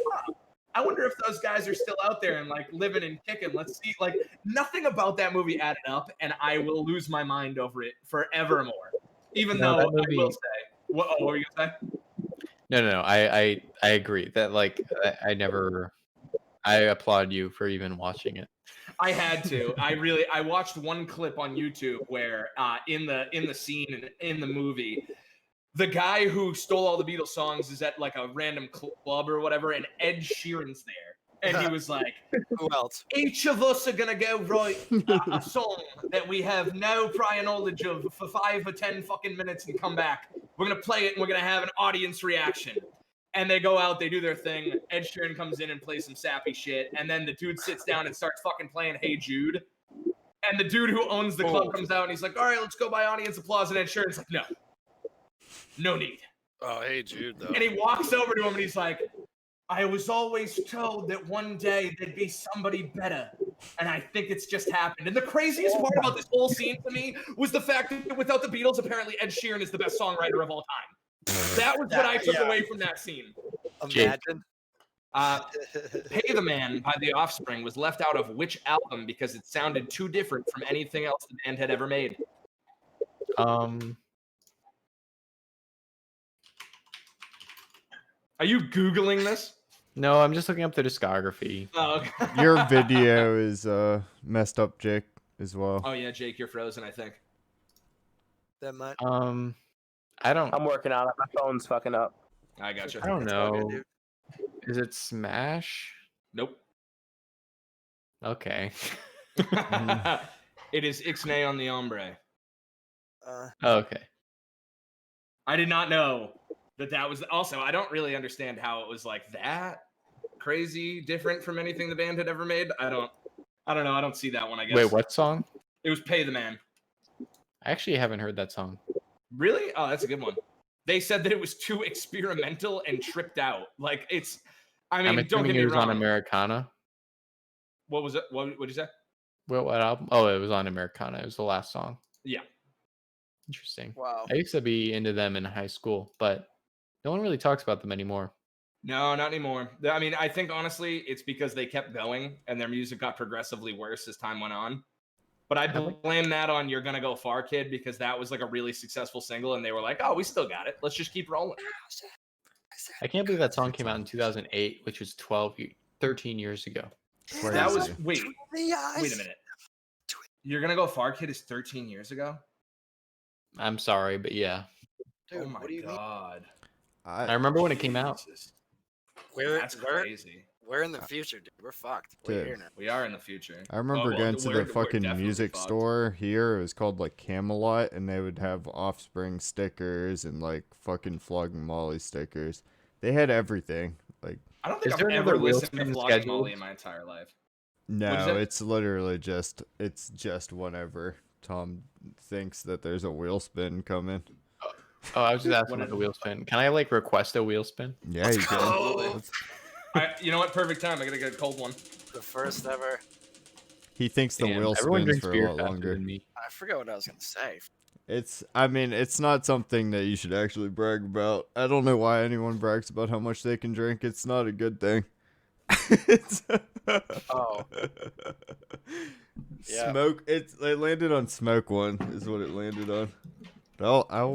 I wonder if those guys are still out there and like living and kicking. Let's see. Like nothing about that movie added up, and I will lose my mind over it forevermore. Even though I will say, what were you gonna say? No. I agree that like I applaud you for even watching it. I had to. I watched one clip on YouTube where in the scene in the movie, the guy who stole all the Beatles songs is at like a random club or whatever, and Ed Sheeran's there. And he was like, who else? Each of us are going to go write a song that we have no prior knowledge of for 5 or 10 fucking minutes and come back. We're going to play it and we're going to have an audience reaction. And they go out, they do their thing. Ed Sheeran comes in and plays some sappy shit. And then the dude sits down and starts fucking playing Hey Jude. And the dude who owns the club comes out and he's like, all right, let's go by audience applause. And Ed Sheeran's like, no need. Oh, Hey Jude, though. And he walks over to him and he's like, I was always told that one day there'd be somebody better. And I think it's just happened. And the craziest part about this whole scene to me was the fact that without the Beatles, apparently Ed Sheeran is the best songwriter of all time. That was what I took away from that scene. Imagine. Pay the Man by The Offspring was left out of which album because it sounded too different from anything else the band had ever made? Are you Googling this? No, I'm just looking up the discography. Oh, okay. Your video is messed up, Jake, as well. Oh yeah, Jake, you're frozen, I think. That might. I don't. I'm working on it. My phone's fucking up. I gotcha. I don't know. Is it Smash? Nope. Okay. It is Ixnay on the Ombre. Okay. I did not know that was also. I don't really understand how it was like that crazy different from anything the band had ever made. I don't know. I don't see that one. I guess. Wait, what song? It was Pay the Man. I actually haven't heard that song. Really? Oh, that's a good one. They said that it was too experimental and tripped out. Like it's. I mean, don't get me wrong. It was on Americana. What was it? What did you say? What album? Oh, it was on Americana. It was the last song. Yeah. Interesting. Wow. I used to be into them in high school, but no one really talks about them anymore. No, not anymore. I mean, I think honestly, it's because they kept going and their music got progressively worse as time went on. But I blame that on You're Gonna Go Far, Kid, because that was like a really successful single and they were like, oh, we still got it. Let's just keep rolling. I can't believe that song came out in 2008, which was 13 years ago. That was wait a minute. You're gonna go far, kid? Is 13 years ago? I'm sorry, but yeah. Dude, oh my god! I remember when it came out. That's crazy. We're in the future, dude. We're fucked. Dude. Here now. We are in the future. I remember going to the fucking music store here. It was called like Camelot, and they would have Offspring stickers and like fucking Flog and Molly stickers. They had everything. Like, I don't think I've ever listened to Flog and Molly in my entire life. No, it's literally just whenever Tom thinks that there's a wheel spin coming. Oh, I was just asking about the wheel spin. Can I like request a wheel spin? Yeah, you can. You know what? Perfect time. I gotta get a cold one. The first ever. He thinks the wheel spins for a lot longer. I forgot what I was gonna say. It's not something that you should actually brag about. I don't know why anyone brags about how much they can drink. It's not a good thing. Oh. Yeah. Smoke. It landed on smoke one is what it landed on.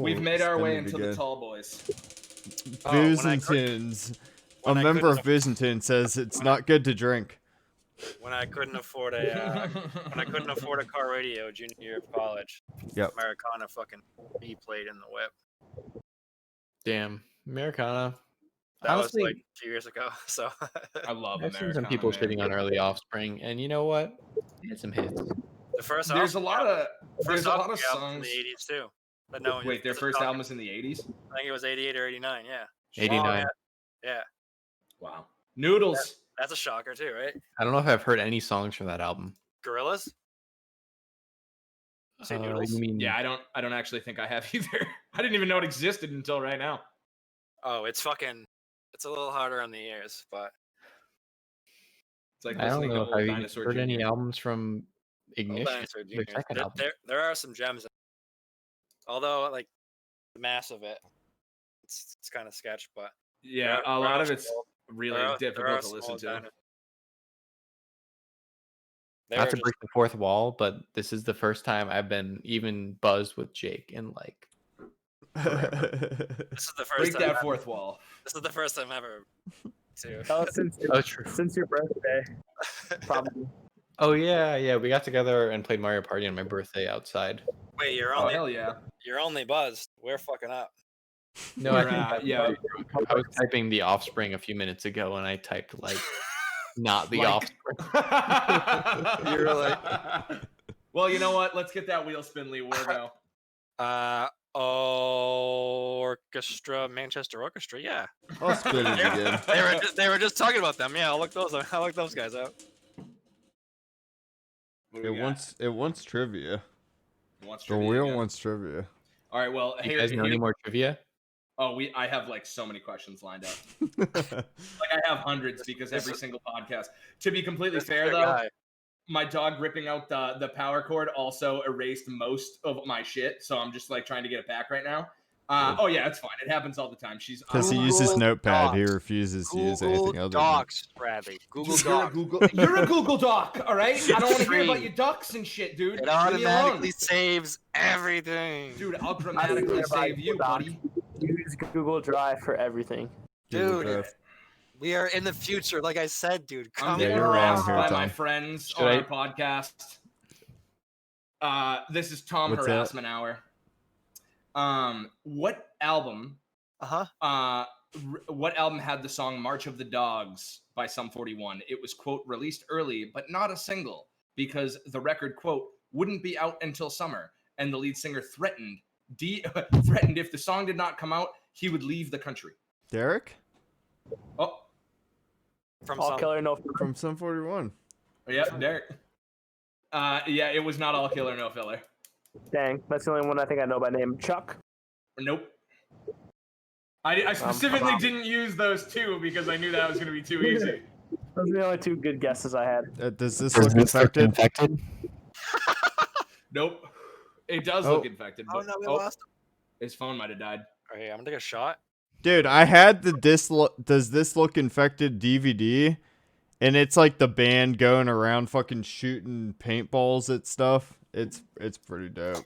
We've made our way into the tall boys. Byzantines. A member of Byzantine says it's not good to drink. When I couldn't afford a car radio junior year of college. Yep. Americana fucking me played in the whip. Damn, Americana. That honestly, was like 2 years ago. So I love I've seen some people shitting on early Offspring, and you know what? They had some hits. The first there's a lot of songs in the 80s too. But no, wait, their first album was in the 80s? I think it was 88 or 89. Yeah. 89. Yeah. Wow. Noodles. That's a shocker too, right? I don't know if I've heard any songs from that album. Gorillas? Say Noodles? Yeah, I don't actually think I have either. I didn't even know it existed until right now. Oh, it's a little harder on the ears, but it's like I don't know if I've heard Jr. any albums from Ignition. There are some gems. Although like the mass of it, it's kind of sketch, but yeah, a lot of it's really difficult to listen to. Not to break the fourth wall, but this is the first time I've been even buzzed with Jake in like. This is the first break time that fourth wall. This is the first time ever. Too. Oh, since your birthday, probably. Oh yeah, we got together and played Mario Party on my birthday outside. Wait, hell yeah! You're only buzzed. We're fucking up. No, I was typing the Offspring a few minutes ago, and I typed like not the Offspring. You were like, well, you know what? Let's get that wheel spin, Lee Wargo. Orchestra, Manchester Orchestra. Yeah. I'll spin it again. They were just talking about them. Yeah, I'll look those guys out. It wants trivia. The wheel wants trivia. All right, well, you guys know any more trivia? Oh, I have like so many questions lined up. Like I have hundreds because every single podcast. To be completely fair, though, my dog ripping out the power cord also erased most of my shit, so I'm just like trying to get it back right now. Oh yeah, it's fine. It happens all the time. Because he uses Notepad. He refuses to use anything other than Docs, Bradley. Google Docs. You're a Google Doc, all right? I don't want to hear about your ducks and shit, dude. It automatically saves everything. Dude, I'll dramatically save you, buddy. Use Google Drive for everything. Dude, we are in the future, like I said, dude. I'm getting harassed by my friends on our podcast. This is Tom Harassment Hour. What album? What album had the song "March of the Dogs" by Sum 41? It was quote released early, but not a single because the record quote wouldn't be out until summer, and the lead singer threatened if the song did not come out, he would leave the country. Derek? Oh, from All Killer No Filler. From Sum 41. Yeah, Derek. Yeah, it was not All Killer No Filler. Dang, that's the only one I think I know by name. Chuck? Nope. I specifically didn't use those two because I knew that was going to be too easy. Those are the only two good guesses I had. Does this look infected? Nope. It does look infected. But, no, we lost him. His phone might have died. All right, I'm going to take a shot. Dude, I had the Does This Look Infected DVD, and it's like the band going around fucking shooting paintballs at stuff. It's pretty dope.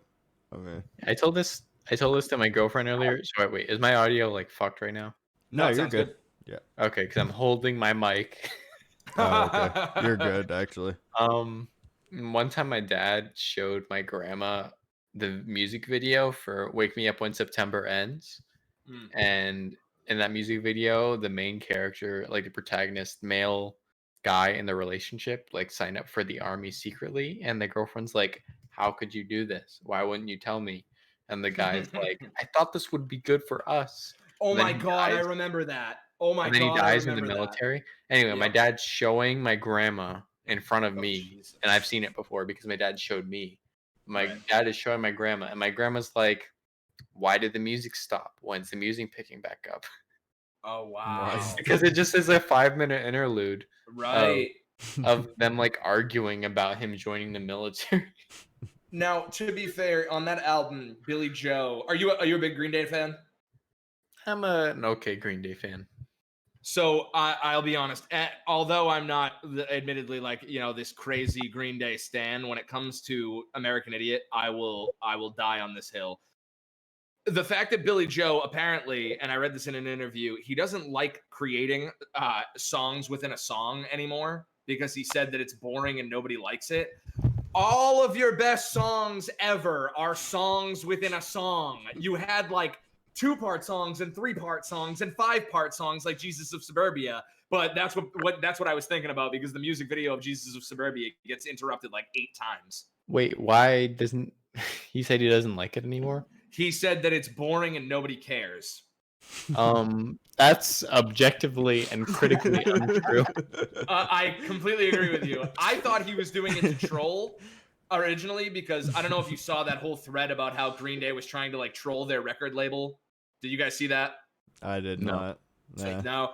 I mean, I told this to my girlfriend earlier. So wait, is my audio like fucked right now? No, you're good. Yeah. Okay, because I'm holding my mic. Oh, okay. You're good, actually. One time my dad showed my grandma the music video for "Wake Me Up When September Ends," and in that music video, the main character, like the protagonist, male guy in the relationship, like signed up for the army secretly, and the girlfriend's like, "How could you do this? Why wouldn't you tell me?" And the guy's like, "I thought this would be good for us." Oh my god, I remember that. Oh my god, and then he dies in the military. Anyway, my dad's showing my grandma in front of me, Jesus. and I've seen it before because my dad showed me. My dad is showing my grandma, and my grandma's like, "Why did the music stop? When's the music picking back up?" Oh wow! Because it just is a 5-minute interlude, right, of them like arguing about him joining the military. Now, to be fair, on that album, Billy Joe, are you a big Green Day fan? I'm an okay Green Day fan. So I'll be honest. Although I'm not, admittedly, like this crazy Green Day stan, when it comes to American Idiot, I will die on this hill. The fact that Billy Joe apparently, and I read this in an interview, he doesn't like creating songs within a song anymore because he said that it's boring and nobody likes it. All of your best songs ever are songs within a song. You had like 2-part songs and 3-part songs and 5-part songs like Jesus of Suburbia. But that's what I was thinking about, because the music video of Jesus of Suburbia gets interrupted like 8 times. Wait, why doesn't he said he doesn't like it anymore? He said that it's boring and nobody cares. That's objectively and critically untrue. I completely agree with you. I thought he was doing it to troll originally, because I don't know if you saw that whole thread about how Green Day was trying to like troll their record label. Did you guys see that? I did not. Nah. Now,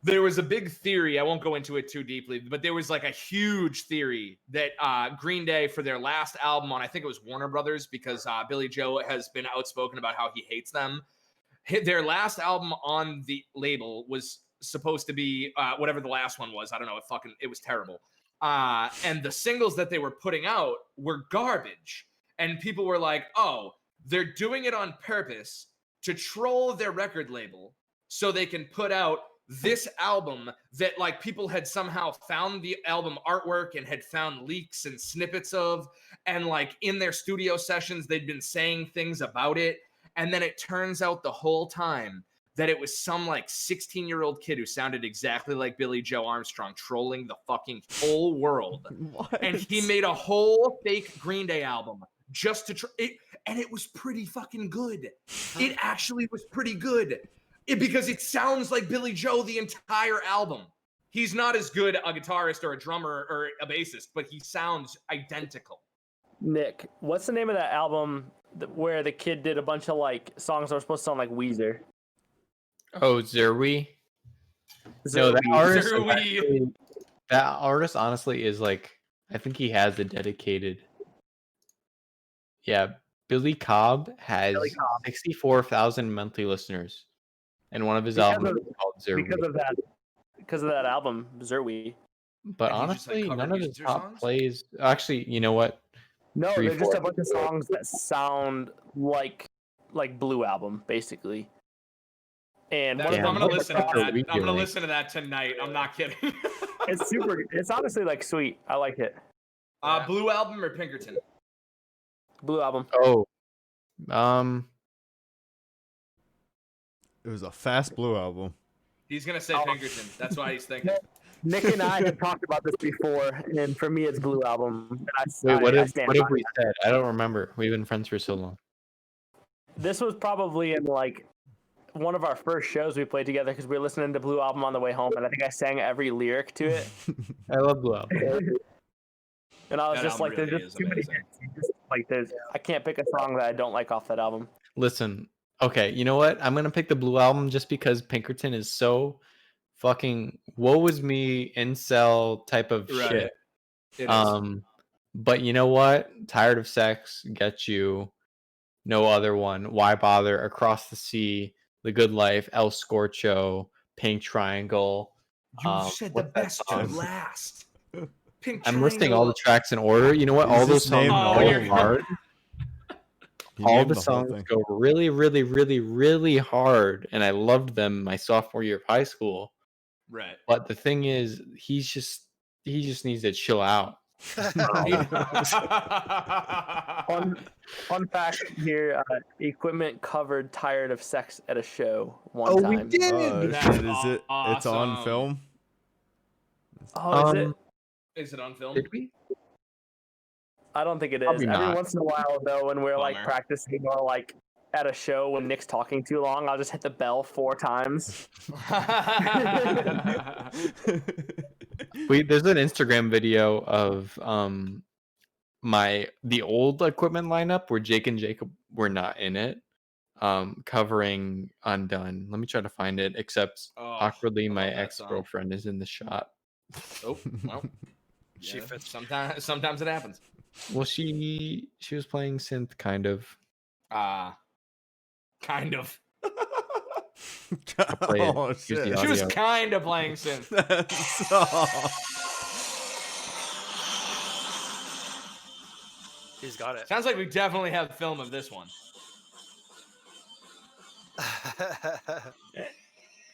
there was a big theory. I won't go into it too deeply, but there was like a huge theory that Green Day, for their last album on, I think it was Warner Brothers, because Billy Joe has been outspoken about how he hates them. Their last album on the label was supposed to be whatever the last one was. I don't know. It was terrible. And the singles that they were putting out were garbage. And people were like, oh, they're doing it on purpose to troll their record label so they can put out this album that like people had somehow found the album artwork and had found leaks and snippets of, and like in their studio sessions they'd been saying things about it, and then it turns out the whole time that it was some like 16-year-old kid who sounded exactly like Billy Joe Armstrong trolling the fucking whole world. And he made a whole fake Green Day album just to it, and it was pretty fucking good. It actually was pretty good. Because it sounds like Billy Joe the entire album. He's not as good a guitarist or a drummer or a bassist, but he sounds identical. Nick, what's the name of that album where the kid did a bunch of like songs that were supposed to sound like Weezer? Oh, Zerwi? No, that artist honestly is like, I think he has a dedicated. Yeah, Billy Cobb has 64,000 monthly listeners. And one of his albums is called Zerwi. Because of that album, Zerwi. But honestly, none of his top plays. Actually, you know what? No, they're just a bunch of songs that sound like Blue Album, basically. And I'm gonna listen to that. I'm gonna listen to that tonight. I'm not kidding. It's super. It's honestly like sweet. I like it. Blue Album or Pinkerton? Blue Album. Oh, it was a fast Blue Album. He's gonna say Pinkerton. That's why he's thinking. Nick and I have talked about this before, and for me, it's Blue Album. Wait, what have we said? I don't remember. We've been friends for so long. This was probably in like one of our first shows we played together, because we were listening to Blue Album on the way home, and I think I sang every lyric to it. I love Blue Album. And I was just like, really, there's just too many hits. Like, I can't pick a song that I don't like off that album. Listen, okay, you know what? I'm gonna pick the Blue Album just because Pinkerton is so fucking woe is me incel type of shit. It is. But you know what? Tired of Sex, Get You, No Other One, Why Bother, Across the Sea, The Good Life, El Scorcho, Pink Triangle. You said the best to last. I'm listing all the tracks in order. You know what? All those songs are. all the songs go really, really, really, really hard, and I loved them my sophomore year of high school. Right. But the thing is, he just needs to chill out. Fun fact here: Equipment covered "Tired of Sex" at a show one time. We did. Is it? Awesome. It's on film. Oh, is it? Is it on film? Did we? I don't think it is. Probably Every not. once in a while, though, when we're like Bummer. practicing or like at a show when Nick's talking too long, I'll just hit the bell 4 times. There's an Instagram video of the old equipment lineup where Jake and Jacob were not in it, covering Undone. Let me try to find it. Except awkwardly, my ex-girlfriend is in the shot. Oh, well, she fits. Sometimes it happens. Well, she was playing synth, kind of. Kind of. Oh, shit. She was kind of playing synth. He's got it. Sounds like we definitely have film of this one.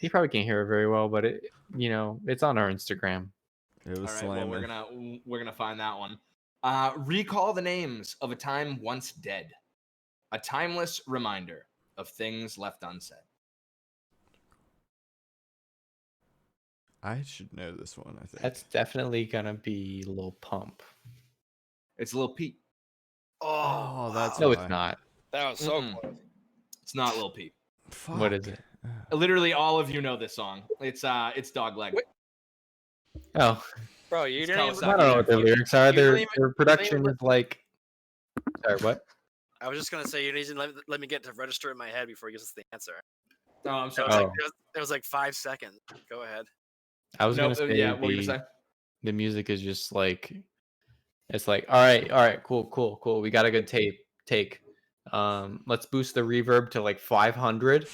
You probably can't hear it very well, but it's on our Instagram. It was slamming. Well, we're gonna find that one. Recall the names of a time once dead. A timeless reminder of things left unsaid. I should know this one, I think. That's definitely gonna be Lil Pump. It's Lil Peep. Oh, that's no, why. It's not. That was so close. It's not Lil Peep. Fuck. What is it? Literally, all of you know this song. It's Dogleg. Oh, bro, you didn't even. I don't know what the lyrics are. Their production is like. Sorry, what? I was just gonna say you didn't let me get to register in my head before he gives us the answer. Oh, I'm sorry. It was like 5 seconds. Go ahead. I was gonna say, what were you gonna say? The music is just like, it's like, all right, cool. We got a good take. Let's boost the reverb to like 500.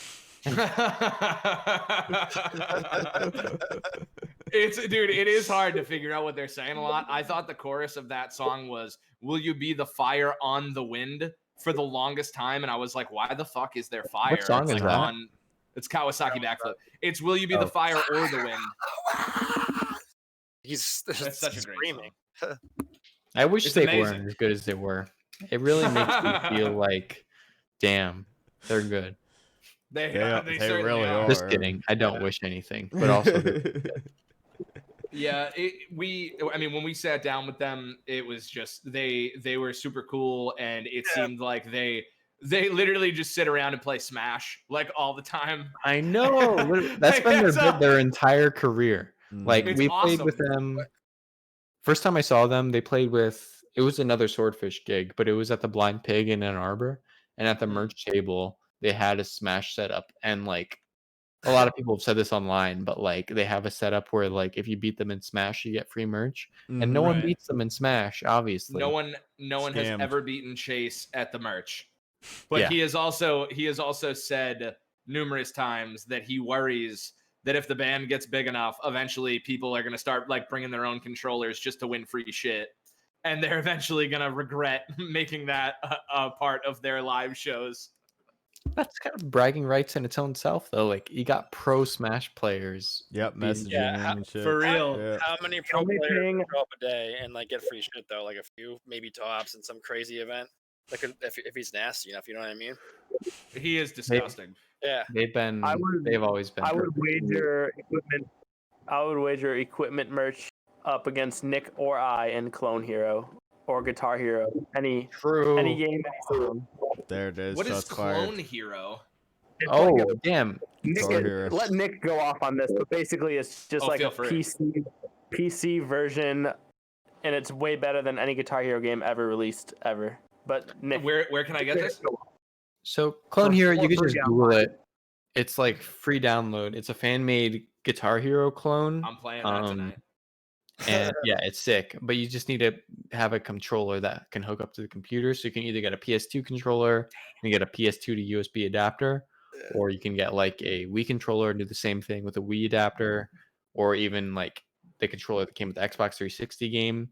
It is hard to figure out what they're saying a lot. I thought the chorus of that song was "Will you be the fire on the wind?" for the longest time, and I was like, why the fuck is there fire? What song is that? It's Kawasaki Backflip. It's "Will you be the fire or the wind?" He's such a great screaming. I wish they amazing. weren't as good as they were. It really makes me feel like, damn, they're good. They really are. Just kidding. I don't wish anything, but also yeah. When we sat down with them, it was just they were super cool, and it seemed like they literally just sit around and play Smash like all the time. I know. That's been their entire career. Like we played with them. First time I saw them, they played with. It was another Swordfish gig, but it was at the Blind Pig in Ann Arbor, and at the merch table they had a Smash setup, and like a lot of people have said this online, but like they have a setup where like if you beat them in Smash, you get free merch, and no one beats them in Smash. Obviously, no one has ever beaten Chase at the merch, but he has also said numerous times that he worries that if the band gets big enough, eventually people are going to start like bringing their own controllers just to win free shit. And they're eventually going to regret making that a part of their live shows. That's kind of bragging rights in its own self, though. Like, you got pro Smash players. Yep, messaging and shit. For real. Yeah. How many pro players show up a day and like get free shit though? Like a few, maybe tops in some crazy event. Like if he's nasty enough, you know what I mean? He is disgusting. They've always been. I would wager equipment merch up against Nick or I in Clone Hero or Guitar Hero. Any game. There it is. What is Clone Hero? Oh, damn. Let Nick go off on this, but basically it's just like a PC version, and it's way better than any Guitar Hero game ever released ever. But Nick, where can I get this? So Clone Hero, you can just Google it. It's like free download. It's a fan-made Guitar Hero clone. I'm playing that tonight. And yeah, it's sick. But you just need to have a controller that can hook up to the computer. So you can either get a PS2 controller and get a PS2 to USB adapter, or you can get like a Wii controller and do the same thing with a Wii adapter, or even like the controller that came with the Xbox 360 game.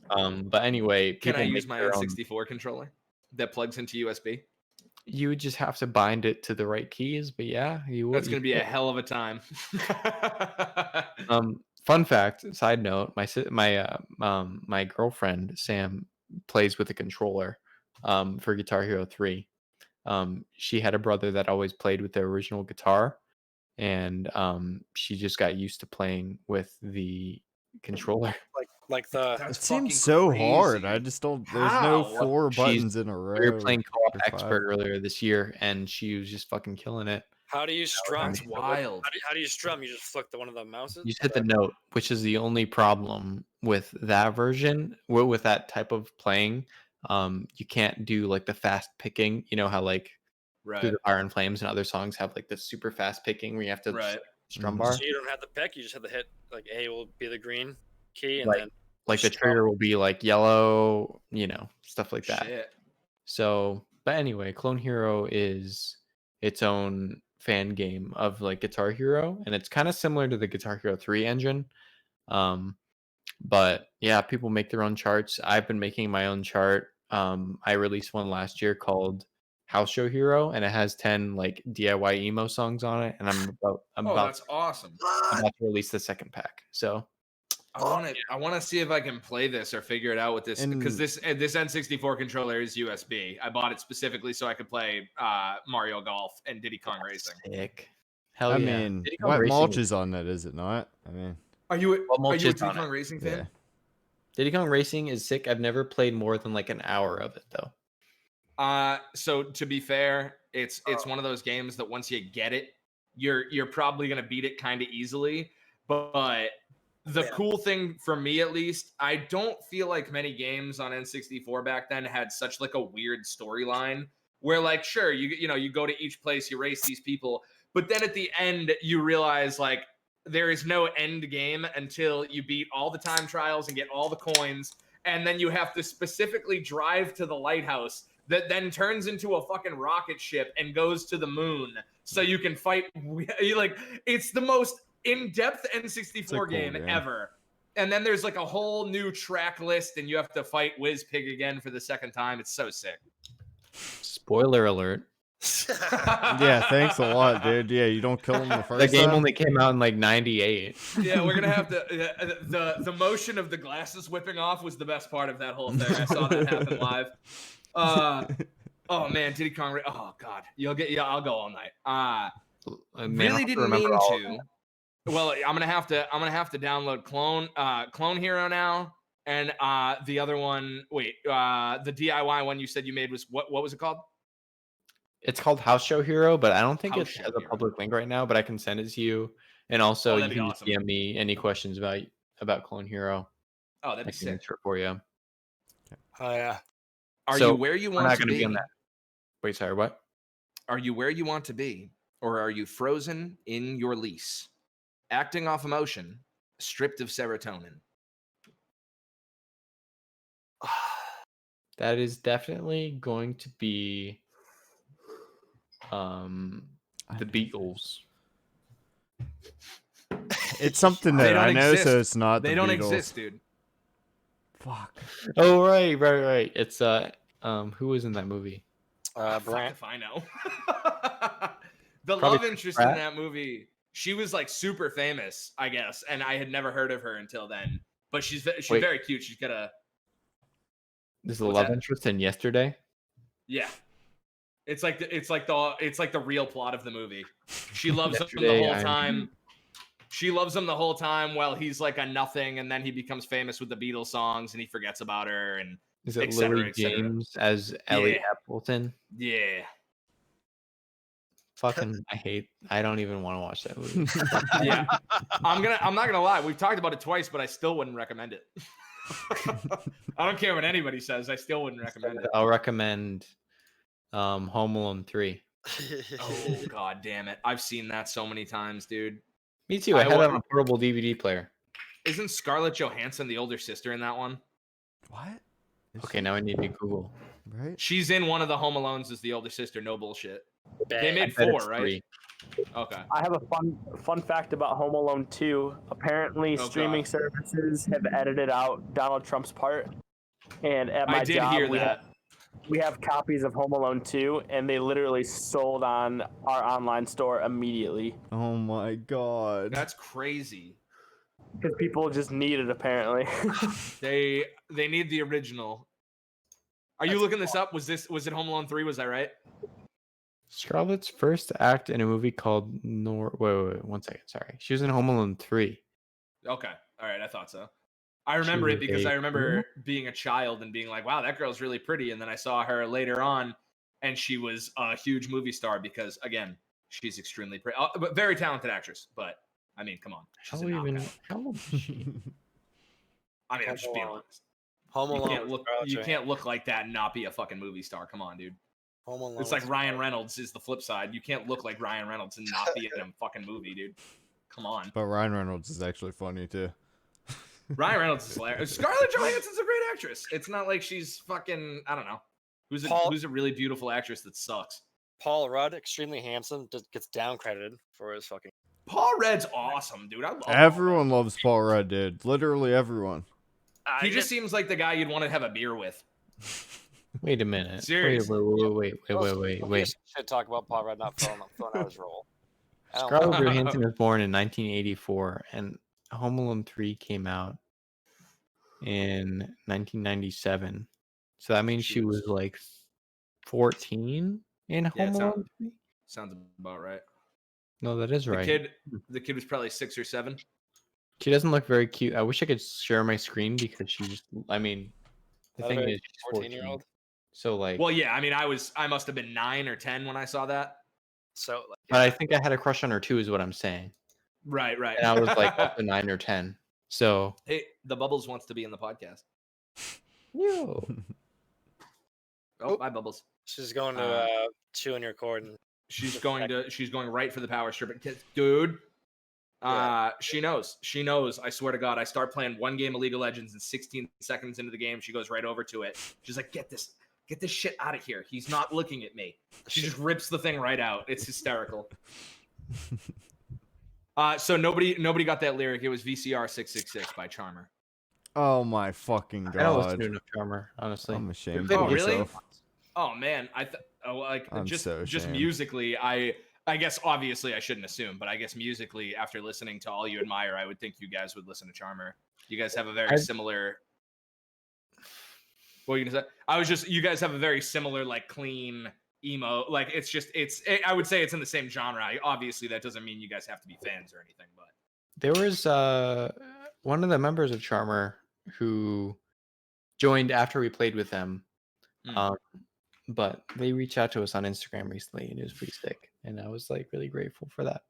But anyway, can I use my N64 controller? that plugs into USB? You would just have to bind it to the right keys, but yeah, you would. That's going to be a hell of a time. Fun fact, side note, my girlfriend Sam plays with a controller for Guitar Hero 3. She had a brother that always played with the original guitar, and she just got used to playing with the controller. It seems so hard. I just don't. There's no 4 buttons in a row. We were playing Co-op Expert earlier this year, and she was just fucking killing it. How do you strum? That's wild. How do you strum? You just flick one of the mouses? You just hit the note, which is the only problem with that version. With that type of playing, you can't do like the fast picking. You know how like Through the Fire and Flames and other songs have like the super fast picking where you have to strum bar. So you don't have to pick. You just have to hit like A will be the green key, and then like the trigger will be like yellow. You know, stuff like that. Shit. So, but anyway, Clone Hero is its own fan game of like Guitar Hero, and it's kind of similar to the Guitar Hero 3 engine. But yeah, people make their own charts. I've been making my own chart. I released one last year called House Show Hero, and it has 10 like DIY emo songs on it, and I'm about that's awesome. I'm about to release the second pack. So I want to see if I can play this or figure it out with this, because this N64 controller is USB. I bought it specifically so I could play Mario Golf and Diddy Kong Racing. Sick. Hell I yeah. mean, what mulch is on that? Is it not? I mean, are you a Diddy Kong Racing fan? Yeah. Diddy Kong Racing is sick. I've never played more than like an hour of it though. So to be fair, it's one of those games that once you get it, you're probably gonna beat it kind of easily. But the cool thing for me, at least, I don't feel like many games on N64 back then had such like a weird storyline where like, sure, you go to each place, you race these people, but then at the end you realize like there is no end game until you beat all the time trials and get all the coins, and then you have to specifically drive to the lighthouse that then turns into a fucking rocket ship and goes to the moon so you can fight. Like, it's the most in-depth N64 game ever. And then there's like a whole new track list, and you have to fight Whiz Pig again for the second time. It's so sick. Spoiler alert. Yeah, thanks a lot, dude. Yeah, you don't kill him the first time. The game only came out in like 98. Yeah, we're gonna have to. The motion of the glasses whipping off was the best part of that whole thing. I saw that happen live. Oh man, Diddy Kong. Oh god, I'll go all night. Really didn't mean to. Well, I'm gonna have to download Clone Hero now, and the other one. Wait, the DIY one you said you made was what was it called? It's called House Show Hero, but I don't think it's as a public link right now. But I can send it to you, and also you can just DM me any questions about Clone Hero. Oh, that'd be sick for you. Oh yeah. Are you where you want to be? On that. Wait, sorry, what? Are you where you want to be, or are you frozen in your lease, acting off emotion, stripped of serotonin? That is definitely going to be the Beatles. It's something that I know, so it's not. They don't exist, dude. Fuck. Oh right. It's who was in that movie? Brant. If I know. The Probably love interest in that movie, she was like super famous, I guess, and I had never heard of her until then. But she's very cute. She's got a. This is the love interest in Yesterday. Yeah. It's like the real plot of the movie. She loves him the whole time. She loves him the whole time while he's like a nothing, and then he becomes famous with the Beatles songs, and he forgets about her. And is it Lily James as Ellie Appleton? Yeah. Fucking, I don't even want to watch that movie. Yeah, I'm not gonna lie. We've talked about it twice, but I still wouldn't recommend it. I don't care what anybody says. I still wouldn't recommend it. I'll recommend Home Alone 3. Oh god damn it! I've seen that so many times, dude. Me too. I had it on a portable DVD player. Isn't Scarlett Johansson the older sister in that one? What? Okay, now I need to Google. Right? She's in one of the Home Alones as the older sister. No bullshit. They made 4, right? 3. Okay. I have a fun fact about Home Alone 2. Apparently, streaming services have edited out Donald Trump's part, and at my job, we have copies of Home Alone 2, and they literally sold on our online store immediately. Oh my god. That's crazy. Because people just need it, apparently. They need the original. Are you looking this up? Was it Home Alone 3? Was that right? Scarlett's first act in a movie called Wait, 1 second. Sorry. She was in Home Alone 3. Okay. All right. I thought so. I remember it because I remember being a child and being like, wow, that girl's really pretty. And then I saw her later on and she was a huge movie star because, again, she's extremely pretty. But very talented actress. But, I mean, come on. She's How old is she? I mean, I'm just being honest. Home Alone. You can't look like that and not be a fucking movie star. Come on, dude. Home Alone. It's like Ryan Reynolds is the flip side. You can't look like Ryan Reynolds and not be in a fucking movie, dude. Come on. But Ryan Reynolds is actually funny too. Ryan Reynolds is hilarious. Scarlett Johansson's a great actress. It's not like she's fucking, I don't know. Who's a really beautiful actress that sucks? Paul Rudd, extremely handsome, just gets downcredited for his fucking. Paul Rudd's awesome, dude. I love everyone loves Paul Rudd, dude. Literally everyone. He just seems like the guy you'd want to have a beer with. Wait a minute. Seriously. Wait. Should talk about Paul Rudd not filling out his role. Scarlett Johansson was born in 1984, and Home Alone 3 came out in 1997. So that means she was like 14 in Home Alone 3? Sounds about right. No, that is right. The kid was probably 6 or 7. She doesn't look very cute. I wish I could share my screen because she's, I mean, the thing is, she's 14-year-old. So like, well, yeah, I mean, I must have been 9 or 10 when I saw that. So, but I think I had a crush on her too, is what I'm saying. Right. And I was like up to 9 or 10. So hey, the Bubbles wants to be in the podcast. Yo. Oh, bye, Bubbles. She's going to chew in your cord. And she's going right for the power strip, dude. She knows. I swear to God, I start playing one game of League of Legends and 16 seconds into the game, she goes right over to it. She's like, get this shit out of here. He's not looking at me. She just rips the thing right out. It's hysterical. So nobody got that lyric. It was VCR 666 by Charmer. Oh my fucking god. I don't listen to enough Charmer, honestly. I'm ashamed. Oh, of really? myself. Oh man, I'm so just ashamed. musically, I guess obviously I shouldn't assume, but I guess musically, after listening to All You Admire, I would think you guys would listen to Charmer. You guys have a very similar. What were you gonna say? You guys have a very similar, like, clean emo. Like, I would say it's in the same genre. Obviously, that doesn't mean you guys have to be fans or anything, but there was one of the members of Charmer who joined after we played with them. But they reached out to us on Instagram recently, and it was pretty sick. And I was like really grateful for that.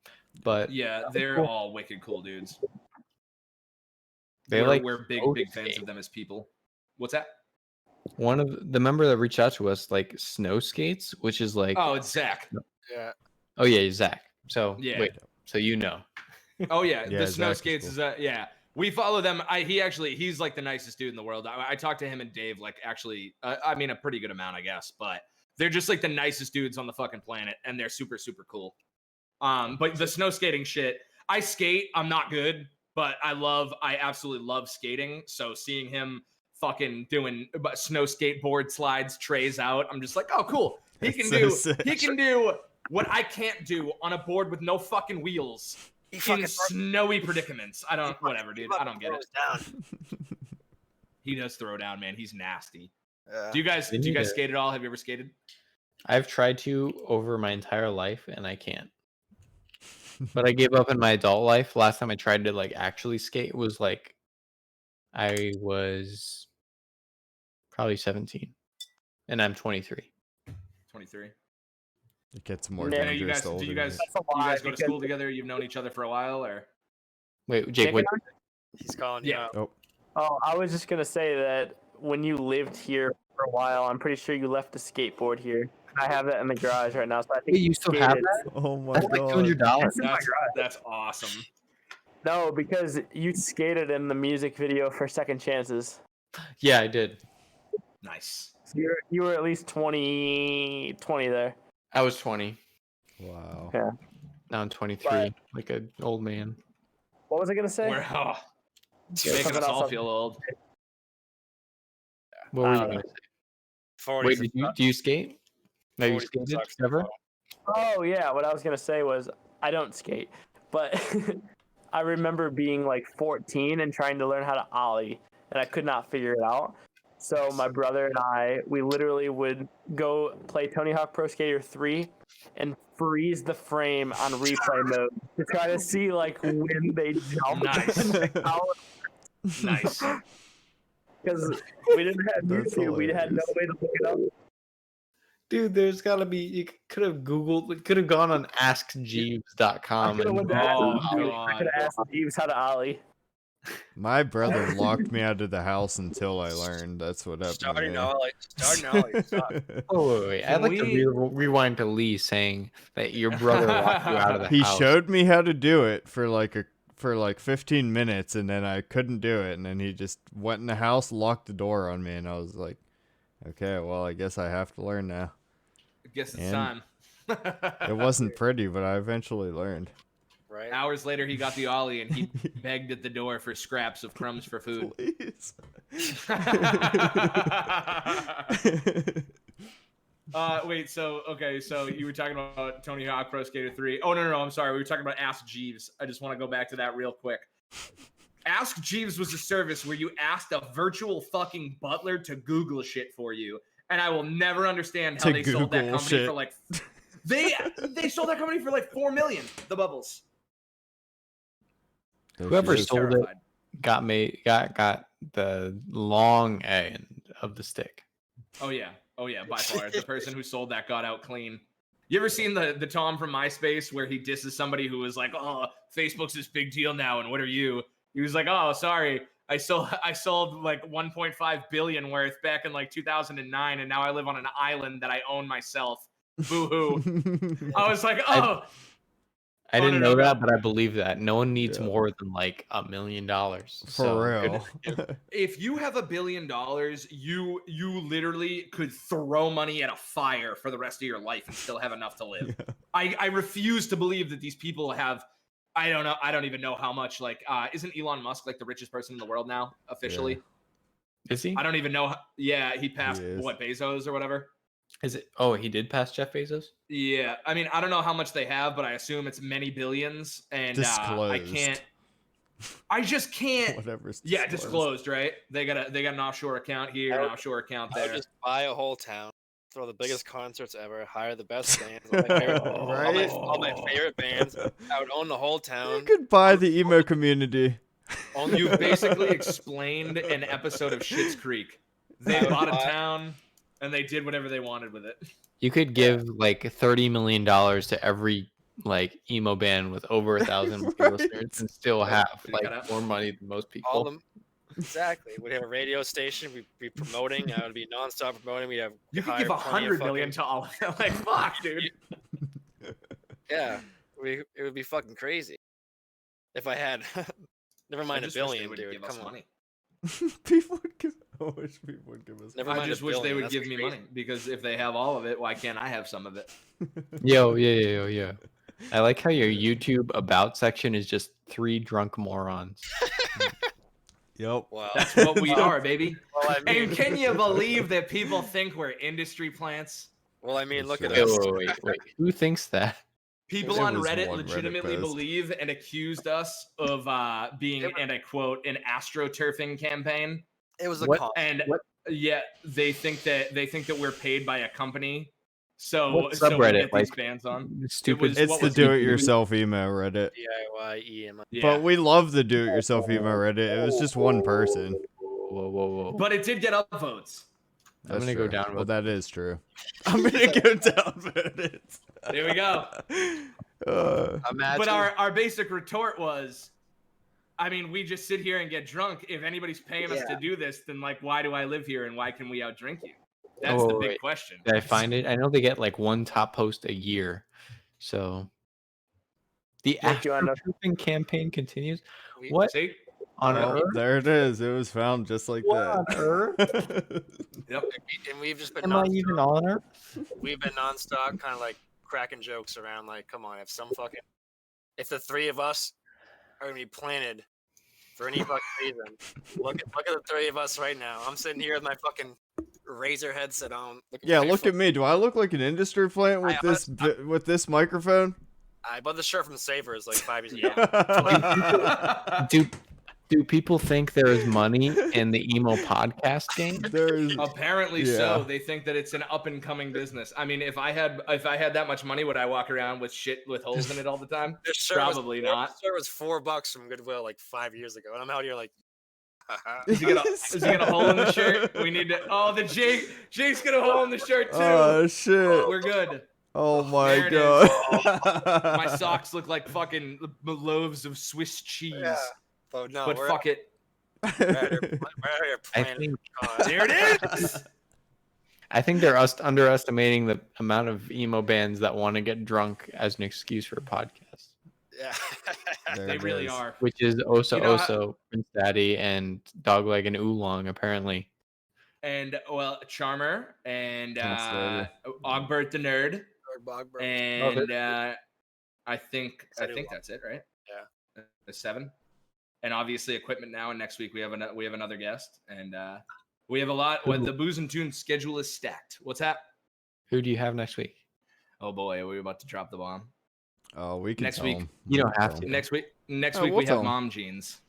But yeah, they're all wicked cool dudes. We're big fans of them as people. What's that? One of the member that reached out to us like snow skates, which is like, oh, it's Zach. Yeah. Oh yeah, Zach. So yeah. Wait, so you know. Oh yeah, the snow Zach skates is yeah. We follow them. He's like the nicest dude in the world. I talked to him and Dave like actually, I mean a pretty good amount, I guess, but they're just like the nicest dudes on the fucking planet, and they're super, super cool. But the snow skating shit, I skate. I'm not good, but I absolutely love skating. So seeing him fucking doing snow skateboard slides, trays out, I'm just like, oh, cool. He can do what I can't do on a board with no fucking wheels. In snowy predicaments. Whatever, dude. I don't get it. He does throw down, man. He's nasty. Do you guys skate at all? Have you ever skated? I've tried to over my entire life and I can't. But I gave up in my adult life. Last time I tried to like actually skate was like I was probably 17 and I'm 23. 23. It gets more dangerous. Do you guys go to school together? You've known each other for a while, or? Wait, Jake, wait. He's calling you out. Oh, I was just gonna say that when you lived here for a while, I'm pretty sure you left a skateboard here. I have that in the garage right now, so I think you still have that. Oh my That's god, like $200. That's awesome. No, because you skated in the music video for Second Chances. Yeah, I did. Nice. So you were at least 20 there. I was 20. Wow. Yeah. Now I'm 23, like an old man. What was I gonna say? Making us all feel old. What were you gonna say? Wait, do you skate? Have you skated ever? Oh yeah, what I was gonna say was I don't skate, but I remember being like 14 and trying to learn how to ollie, and I could not figure it out. So my brother and I, we literally would go play Tony Hawk Pro Skater 3 and freeze the frame on replay mode to try to see like when they jump. Nice. Nice. Because we didn't have YouTube, we had no way to look it up. Dude, there's gotta be. You could have Googled. Could have gone on AskJeeves.com. I could have asked Jeeves how to ollie. My brother locked me out of the house until I learned. That's what happened. Starting knowledge. Wait. I'd like to rewind to Lee saying that your brother locked you out of the house. He showed me how to do it for like 15 minutes, and then I couldn't do it, and then he just went in the house, locked the door on me, and I was like, okay, well, I guess I have to learn now. I guess it's time. It wasn't pretty, but I eventually learned. Right. Hours later, he got the ollie, and he begged at the door for scraps of crumbs for food. Please. Wait, so you were talking about Tony Hawk Pro Skater 3. Oh, no, I'm sorry. We were talking about Ask Jeeves. I just want to go back to that real quick. Ask Jeeves was a service where you asked a virtual fucking butler to Google shit for you. And I will never understand how they sold that company for like... They sold that company for like $4 million, the Bubbles. Whoever sold it got the long end of the stick. Oh yeah, by far. The person who sold that got out clean. You ever seen the Tom from MySpace where he disses somebody who was like, "Oh, Facebook's this big deal now, and what are you?" He was like, "Oh, sorry, I sold like 1.5 billion worth back in like 2009, and now I live on an island that I own myself. Boo hoo." I was like, "Oh." I didn't know that, but I believe that. No one needs more than like $1 million. For real. If you have $1 billion, you literally could throw money at a fire for the rest of your life and still have enough to live. Yeah. I refuse to believe that these people have, I don't know. I don't even know how much, like, isn't Elon Musk like the richest person in the world now, officially? Yeah. Is he? I don't even know. Yeah, he passed, Bezos or whatever? Is it? Oh, he did pass Jeff Bezos? Yeah. I mean, I don't know how much they have, but I assume it's many billions. And disclosed. I just can't. Whatever's disclosed. Yeah, disclosed, right? They got an offshore account here, an offshore account there. I would just buy a whole town, throw the biggest concerts ever, hire the best bands, all my favorite bands. I would own the whole town. You could buy the emo community. You've basically explained an episode of Schitt's Creek. They bought a town. And they did whatever they wanted with it. You could give like $30 million to every like emo band with over 1,000 listeners and still have like more money than most people. All of them. Exactly. We'd have a radio station. We'd be promoting. I would be nonstop promoting. We'd have you could give $100 million to all of them. Like fuck, dude. Yeah, it would be fucking crazy. If I had, never mind $1 billion, dude. Come on. Money. People would give. I wish people would give us. I just wish they would give me money because if they have all of it, why can't I have some of it? Yo. I like how your YouTube about section is just 3 drunk morons. Yep. Wow. That's what we are, baby. Well, I mean, and can you believe that people think we're industry plants? Well, I mean, look at us. Wait. Who thinks that? People on Reddit legitimately believe and accused us of being, and I quote, an astroturfing campaign. It was a yeah, they think that we're paid by a company. So what subreddit, we get these bands on. Stupid. It's the do-it-yourself emo Reddit. DIY emo. Yeah. But we love the do-it-yourself emo Reddit. It was just one person. Whoa. But it did get upvotes. I'm gonna go down. Well, that is true. I'm gonna go down with it. There we go. But our basic retort was, I mean, we just sit here and get drunk. If anybody's paying us to do this, then like, why do I live here and why can we outdrink you? That's the big question. Did I find it? I know they get like 1 top post a year. So the astroturfing campaign continues. What? See? On Earth? There it is. It was found just like that. On Earth? Yep. And we've just been. Am I even on Earth? We've been nonstop, kind of like cracking jokes around. Like, come on, if the 3 of us are gonna be planted for any fucking reason, look at the 3 of us right now. I'm sitting here with my fucking Razer headset on. Yeah, look at me. Do I look like an industry plant with this microphone? I bought the shirt from Savers like 5 years ago. Do people think there is money in the emo podcast game? Apparently so. They think that it's an up and coming business. I mean, if I had that much money, would I walk around with shit with holes in it all the time? Probably not. The shirt was $4 from Goodwill like 5 years ago, and I'm out here like. Is he got a hole in the shirt? We need to. Oh, Jake's got a hole in the shirt too. Oh shit. We're good. Oh my god. My socks look like fucking loaves of Swiss cheese. Yeah. But no, fuck it. There it is. I think they're underestimating the amount of emo bands that want to get drunk as an excuse for a podcast. Yeah, they really are. Which is Oso, Prince Daddy, and Dogleg and Oolong, apparently. And Charmer and Ogbert the Nerd. And I think that's it, right? Yeah, the 7. And obviously equipment now. And next week we have another guest, and we have a lot. The Booze and Tunes schedule is stacked. What's that? Who do you have next week? Oh boy, are we about to drop the bomb? Oh, we can next week. You don't have to. Next week we have Mom Jeans.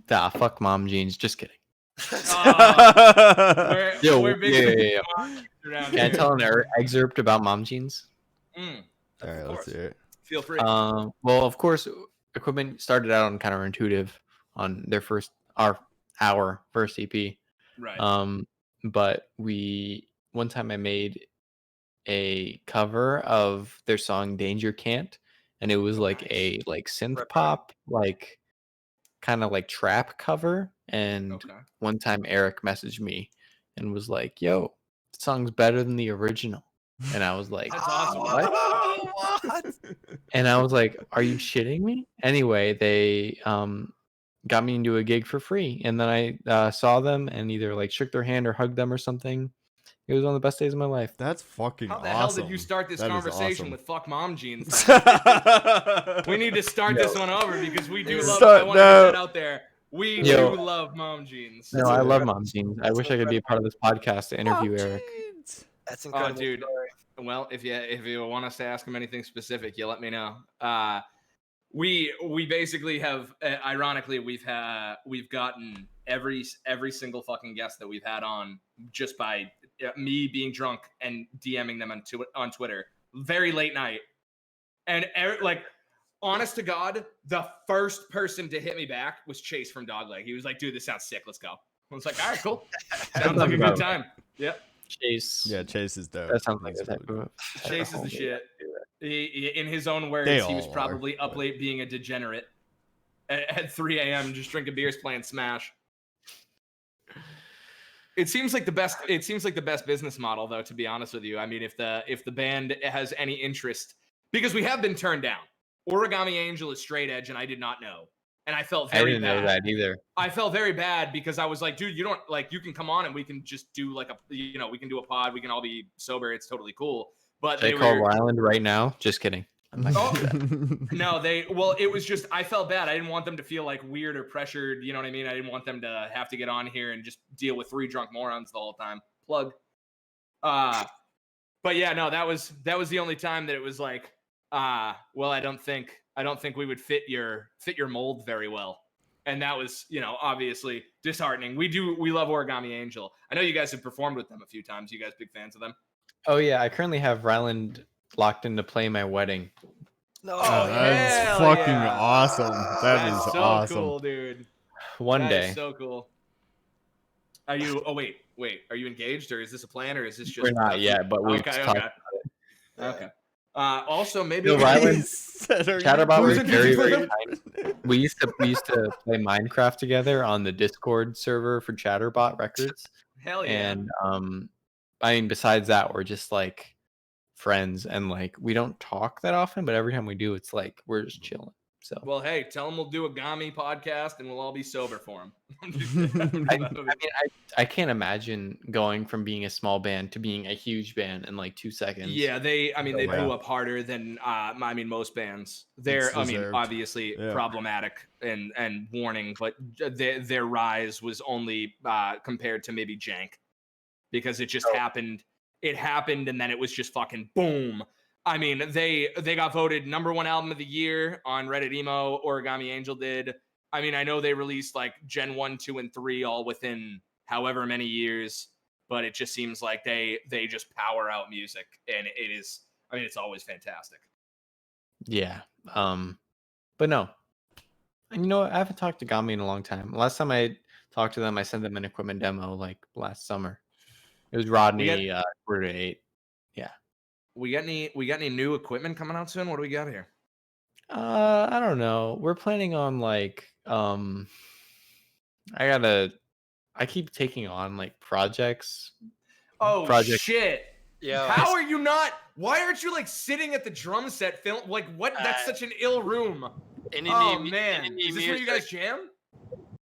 Fuck Mom Jeans. Just kidding. We're big. Can I tell an excerpt about Mom Jeans? All right, let's hear it. Feel free. Well, of course, equipment started out on counterintuitive on their our first EP. Right. But one time I made a cover of their song Danger Can't, and it was like a synth pop, kind of like trap cover. And one time Eric messaged me and was like, yo, the song's better than the original. And I was like, that's awesome. What? And I was like, are you shitting me? Anyway, they got me into a gig for free, and then I saw them and either shook their hand or hugged them or something. It was one of the best days of my life. That's fucking awesome. How the hell did you start this conversation with fuck Mom Jeans? We need to start this one over because we do love. I want to get that out there. We do love Mom Jeans. No, I love Mom Jeans. I wish I could be a part of this podcast to interview Eric. That's incredible. Oh, dude. Well, if you want us to ask him anything specific, you let me know. We basically have, ironically, we've gotten every single fucking guest that we've had on just by me being drunk and DMing them on Twitter, very late night, and honest to God, the first person to hit me back was Chase from Dogleg. He was like, "Dude, this sounds sick. Let's go." I was like, "All right, cool. Sounds like a good time." Yep. Chase. Yeah, Chase is dope. That sounds like a type of. Chase is the shit. He, in his own words, he was probably up late being a degenerate at 3 a.m. just drinking beers, playing Smash. It seems like the best business model, though. To be honest with you, I mean, if the band has any interest, because we have been turned down. Origami Angel is straight edge, and I did not know, and I felt very bad. I didn't know that either. I felt very bad because I was like, dude, you don't you can come on and we can just do we can do a pod. We can all be sober. It's totally cool. But they call Ryland right now. Just kidding. No, it was just, I felt bad. I didn't want them to feel weird or pressured. You know what I mean? I didn't want them to have to get on here and just deal with 3 drunk morons the whole time. Plug. But yeah, no, that was the only time that it was well, I don't think we would fit your mold very well. And that was, obviously disheartening. We love Origami Angel. I know you guys have performed with them a few times. You guys big fans of them? Oh yeah, I currently have Ryland locked in to play my wedding. No, that's fucking awesome. That's so awesome. Cool, dude. One day. Is so cool. Are you? Oh wait. Are you engaged, or is this a plan, or is this just? We're not yet, but we've talked about it. Okay. Also, maybe Ryland Chatterbot was very, very kind. We used to play Minecraft together on the Discord server for Chatterbot Records. Hell yeah! And I mean, besides that, we're just friends, and we don't talk that often, but every time we do, it's we're just chilling. So, well, hey, tell him we'll do a Gami podcast and we'll all be sober for him. I can't imagine going from being a small band to being a huge band in like 2 seconds. Yeah, they blew up harder than most bands. They're obviously problematic and warning, but their rise was only compared to maybe Jank, because it just happened. It happened, and then it was just fucking boom. I mean, they got voted #1 album of the year on Reddit Emo. Origami Angel did. I mean, I know they released like Gen 1, 2, and 3 all within however many years, but it just seems like they just power out music, and it is. I mean, it's always fantastic. Yeah. But no. And you know what? I haven't talked to Gami in a long time. Last time I talked to them, I sent them an equipment demo like last summer. It was Rodney quarter to 8. Yeah. We got any new equipment coming out soon? What do we got here? I don't know. We're planning on like I keep taking on like projects. Oh shit. Yeah. How are you not? Why aren't you like sitting at the drum set film? Like what? That's such an ill room. Oh man. Is this where you guys jam?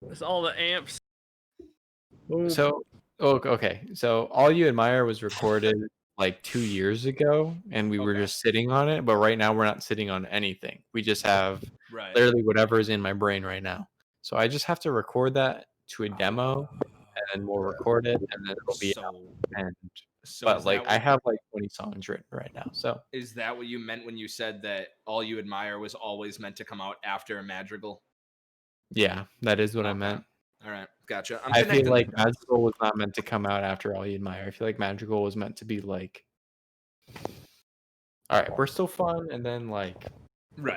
It's all the amps. So okay. So All You Admire was recorded like 2 years ago, and we were just sitting on it. But right now we're not sitting on anything. We just have literally whatever is in my brain right now. So I just have to record that to a demo, and then we'll record it, and then it'll be out. And but like I have like 20 songs written right now. So is that what you meant when you said that All You Admire was always meant to come out after Madrigal? Yeah, that is what I meant. All right, gotcha. I feel like Madrigal was not meant to come out after All You Admire. I feel like Madrigal was meant to be like, all right, we're still fun, and then like,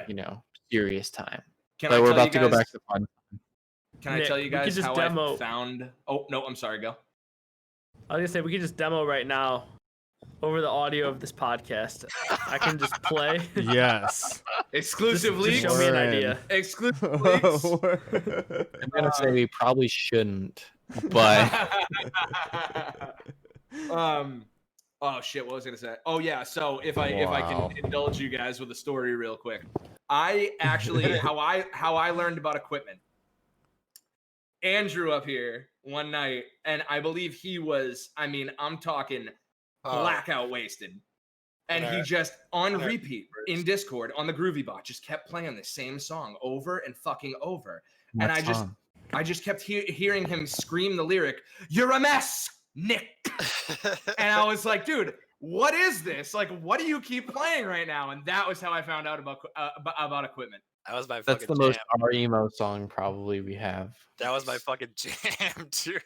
you know, serious time. Like we're about to go back to fun. Can I tell you guys how I found? Oh no, I'm sorry. Go. I was gonna say we could just demo right now over the audio of this podcast. I can just play. Yes. Exclusive leaks. Show me an idea. Exclusive leaks. I'm gonna say we probably shouldn't, but oh shit, what was I gonna say? Oh yeah, so if I can indulge you guys with a story real quick. I actually how I learned about equipment. Andrew up here one night, and I believe he was, I'm talking blackout wasted. And he just, on repeat, in Discord, on the Groovy Bot, just kept playing the same song over and fucking over. And I just kept hearing him scream the lyric, "You're a mess, Nick." And I was like, dude, what is this? Like, what do you keep playing right now? And that was how I found out about equipment. That was my fucking That's the jam. most our emo song probably we have. That was my fucking jam, dude.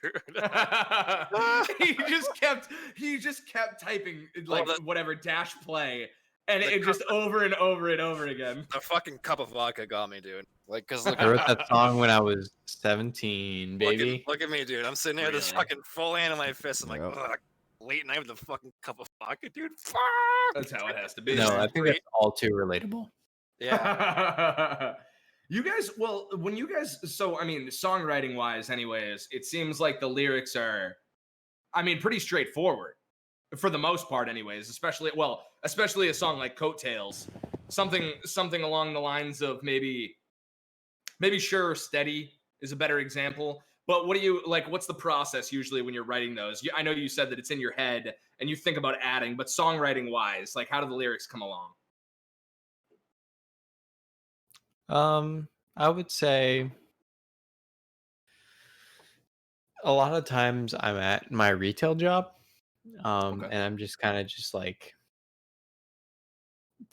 he just kept typing like whatever dash play, and it just over and over and over again. The fucking cup of vodka got me, dude. Like, cause I wrote that song when I was 17, baby. Look at me, dude. I'm sitting there with this fucking full hand in my fist. I'm like, ugh, late night with the fucking cup of vodka, dude. Fuck. That's how it has to be. No, I think that's all too relatable. Yeah. You guys, well, when you guys, so, songwriting wise anyways, it seems like the lyrics are, pretty straightforward for the most part anyways, especially a song like Coattails, something along the lines of maybe Sure or Steady is a better example. But what do you, like, what's the process usually when you're writing those? I know you said that it's in your head and you think about adding, but songwriting wise, like, how do the lyrics come along? I would say a lot of times I'm at my retail job, and I'm just kind of just like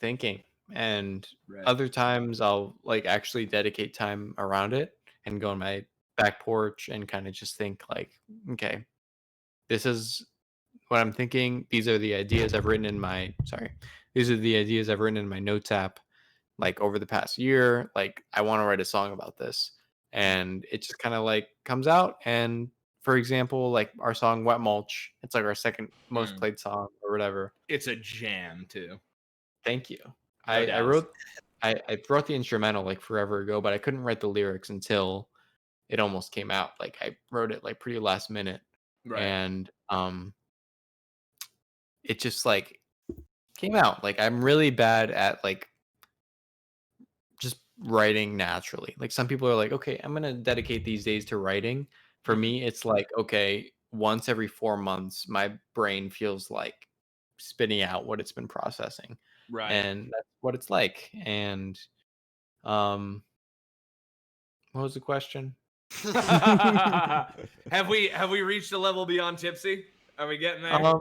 thinking, and other times I'll like actually dedicate time around it and go on my back porch and kind of just think like, okay, this is what I'm thinking. These are the ideas I've written in my notes app. Like over the past year, like I want to write a song about this, and it just kind of like comes out. And for example, like our song Wet Mulch, it's like our second most played song or whatever. It's a jam too. Thank you. I wrote the instrumental like forever ago, but I couldn't write the lyrics until it almost came out. Like I wrote it like pretty last minute, and it just like came out. Like I'm really bad at like just writing naturally. Like some people are like, okay, I'm gonna dedicate these days to writing. For me, it's like, okay, once every 4 months, my brain feels like spitting out what it's been processing. Right. And that's what it's like. And what was the question? Have we reached a level beyond tipsy? Are we getting there?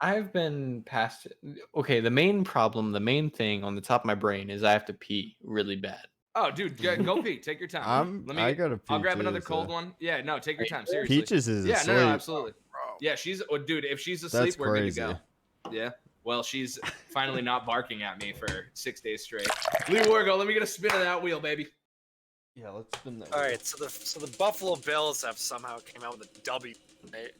I've been past it. Okay, the main thing on the top of my brain is I have to pee really bad. Oh, dude, go pee. Take your time. I gotta pee. I'll grab too, another cold one. Yeah, no, take your time. Seriously. Peaches is asleep. No, absolutely. Yeah, dude, if she's asleep, That's we're crazy. good to go. Yeah. Well, she's finally not barking at me for 6 days straight. Lee Wargo, let me get a spin of that wheel, baby. Yeah, let's spin that. All right, so the Buffalo Bills have somehow came out with a W. Right?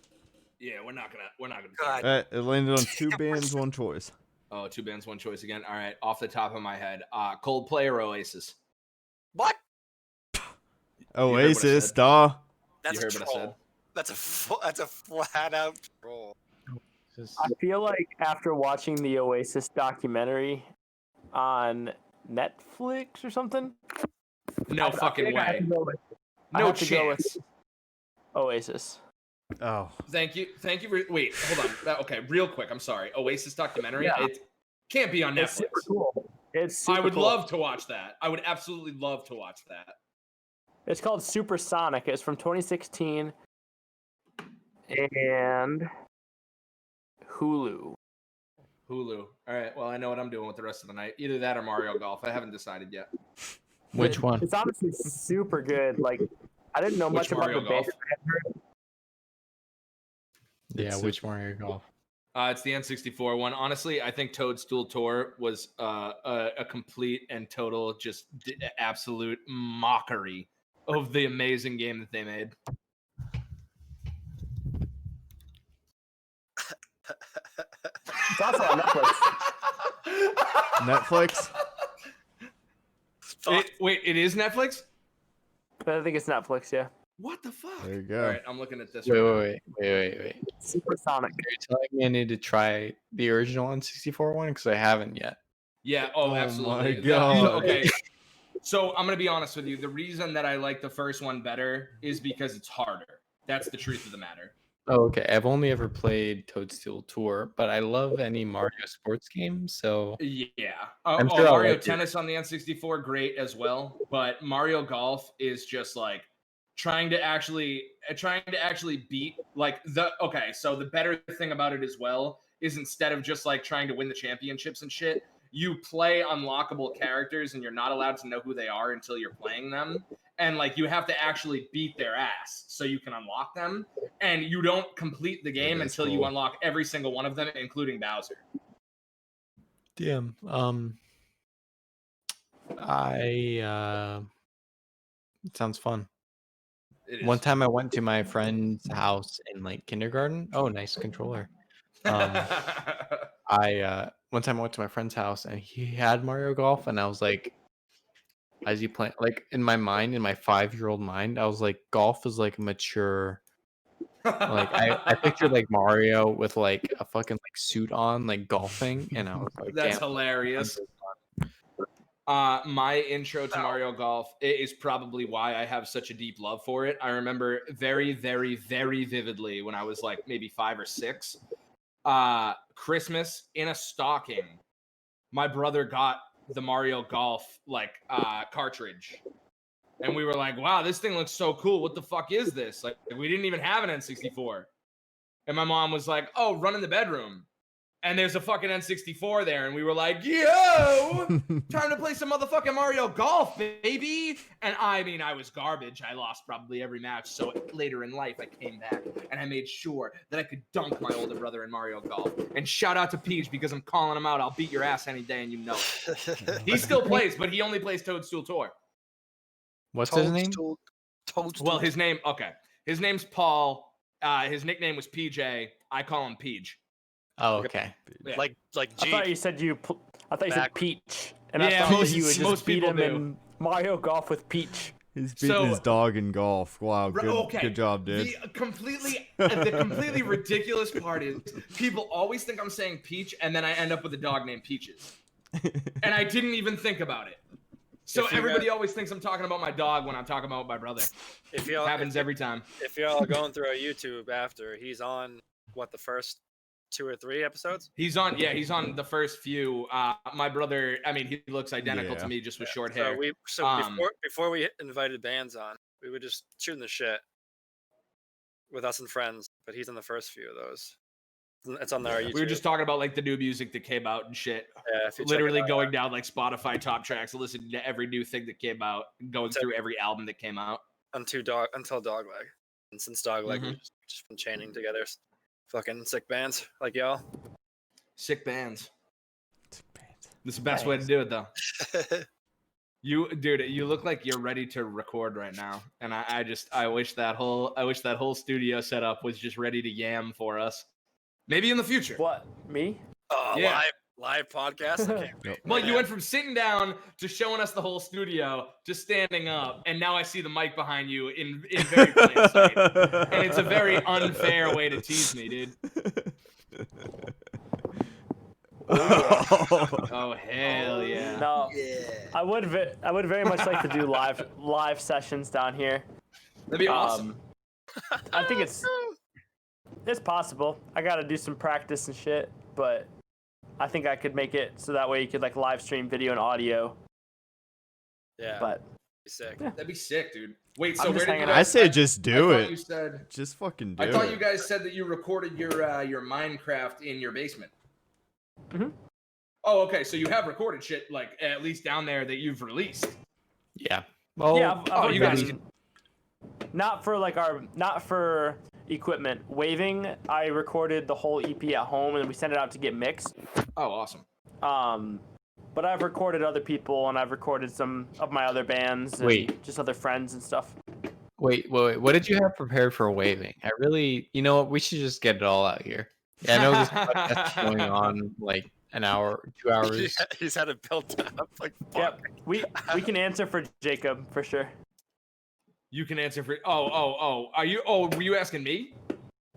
Yeah, we're not gonna. God. It landed on 2 bands, 1 choice. Oh, 2 bands, 1 choice again. All right, off the top of my head, Coldplay or Oasis? What? Oasis, duh. That's you heard a what I said. That's a flat out troll. I feel like after watching the Oasis documentary on Netflix or something. No fucking way. No chance. Oasis. Oh. Thank you. Wait, hold on. Okay, real quick. I'm sorry. Oasis documentary. Yeah. It can't be on Netflix. It's super cool. I would love to watch that. I would absolutely love to watch that. It's called Supersonic. It's from 2016. And Hulu. All right. Well, I know what I'm doing with the rest of the night. Either that or Mario Golf. I haven't decided yet. Which one? It's honestly super good. Like, I didn't know much about the band. Yeah, which Mario Golf? It's the N64 one. Honestly, I think Toadstool Tour was a complete and total, just absolute mockery of the amazing game that they made. It's also on Netflix. Netflix? Wait, it is Netflix? I think it's Netflix, yeah. What the fuck? There you go. All right, I'm looking at this. Wait. Supersonic. Are you telling me I need to try the original N64 one? Because I haven't yet. Yeah, absolutely. My God. Okay. So I'm going to be honest with you. The reason that I like the first one better is because it's harder. That's the truth of the matter. Oh, okay. I've only ever played Toadstool Tour, but I love any Mario sports game, so... Yeah. I'm sure Mario Tennis on the N64, great as well. But Mario Golf is just like trying to actually beat so the better thing about it as well is instead of just like trying to win the championships and shit, you play unlockable characters and you're not allowed to know who they are until you're playing them. And like you have to actually beat their ass so you can unlock them. And you don't complete the game until you unlock every single one of them, including Bowser. Damn. It sounds fun. One time I went to my friend's house in like kindergarten. Oh, nice controller. One time I went to my friend's house and he had Mario Golf, and I was like, as you play, like in my mind, in my 5-year-old mind, I was like, golf is like mature. Like I pictured like Mario with like a fucking like suit on, like golfing, and I was like, that's hilarious. My intro to Mario Golf is probably why I have such a deep love for it. I remember very, very, very vividly when I was like maybe 5 or 6. Christmas in a stocking, my brother got the Mario Golf like cartridge, and we were like, wow, this thing looks so cool. What the fuck is this? Like, we didn't even have an N64. And my mom was like, oh, run in the bedroom. And there's a fucking N64 there. And we were like, yo, time to play some motherfucking Mario Golf, baby. And I mean, I was garbage. I lost probably every match. So later in life, I came back and I made sure that I could dunk my older brother in Mario Golf. And shout out to Peach because I'm calling him out. I'll beat your ass any day and you know it. He still plays, but he only plays Toadstool Tour. What's his name? Toadstool. Well, his name's Paul. His nickname was PJ. I call him Peach. Oh, okay. Yeah. Like G. I thought you said Peach, and I thought you would just beat him in Mario Golf with Peach. He's beating his dog in golf. Wow, good job, dude. The completely ridiculous part is people always think I'm saying Peach, and then I end up with a dog named Peaches, and I didn't even think about it. So everybody always thinks I'm talking about my dog when I'm talking about my brother. Happens every time. If y'all are going through our YouTube after, he's on the first 2 or 3 episodes? He's on the first few. My brother, I mean, he looks identical to me, just with short hair. Before we invited bands on, we were just shooting the shit with us and friends, but he's on the first few of those. It's on our YouTube. We were just talking about like the new music that came out and shit. Yeah, literally going down like Spotify top tracks, listening to every new thing that came out, going through every album that came out. Until Dogleg. And since Dogleg, we've just been chaining together fucking sick bands like y'all. Sick bands. This is the best way to do it, though. Dude, you look like you're ready to record right now, and I wish that whole studio setup was just ready to yam for us. Maybe in the future. What? Me? Yeah. Live podcast. Well, you went from sitting down to showing us the whole studio to standing up, and now I see the mic behind you in very plain sight, and it's a very unfair way to tease me, dude. Oh hell yeah! No, I would very much like to do live sessions down here. That'd be awesome. I think it's possible. I gotta do some practice and shit, but I think I could make it so that way you could like live stream video and audio. Yeah, but be sick. Yeah. That'd be sick, dude. Wait, so where did you guys, I say just do it. You said, just fucking do it. I thought you guys said that you recorded your Minecraft in your basement. Mm-hmm. Oh, okay. So you have recorded shit like at least down there that you've released. Yeah. Well, yeah. You guys can... not for equipment. Waving, I recorded the whole EP at home and we sent it out to get mixed. Oh, awesome. But I've recorded other people and I've recorded some of my other bands and just other friends and stuff. Wait. What did you have prepared for Waving? I really, you know what? We should just get it all out here. Yeah, I know this podcast is going on like an hour, 2 hours. He's had it built up. Like, yep. We can answer for Jacob for sure. You can answer for. Are you? Oh, were you asking me?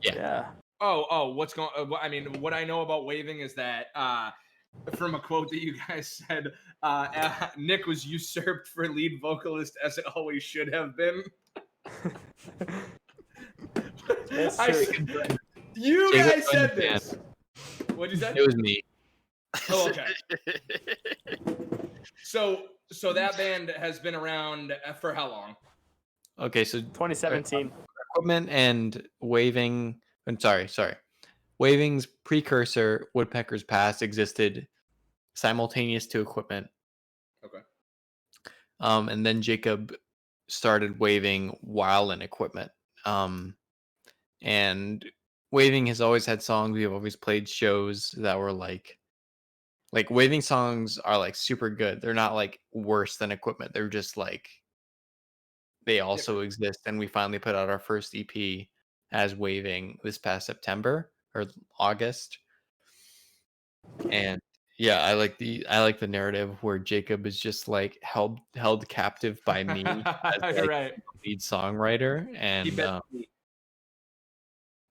Yeah. What's going? I mean, what I know about Waving is that from a quote that you guys said, Nick was usurped for lead vocalist as it always should have been. You guys said this. What'd you say? It was me. Oh, okay. So that band has been around for how long? Okay, so 2017. Equipment and Waving. I'm sorry. Waving's precursor, Woodpecker's Past, existed simultaneous to Equipment. Okay. And then Jacob started Waving while in Equipment. And Waving has always had songs. We've always played shows that were like Waving songs are like super good. They're not like worse than Equipment. They're just like they also exist. And we finally put out our first EP as Waving this past September or August. And yeah, I like the narrative where Jacob is just like held captive by me as like, right. lead songwriter, and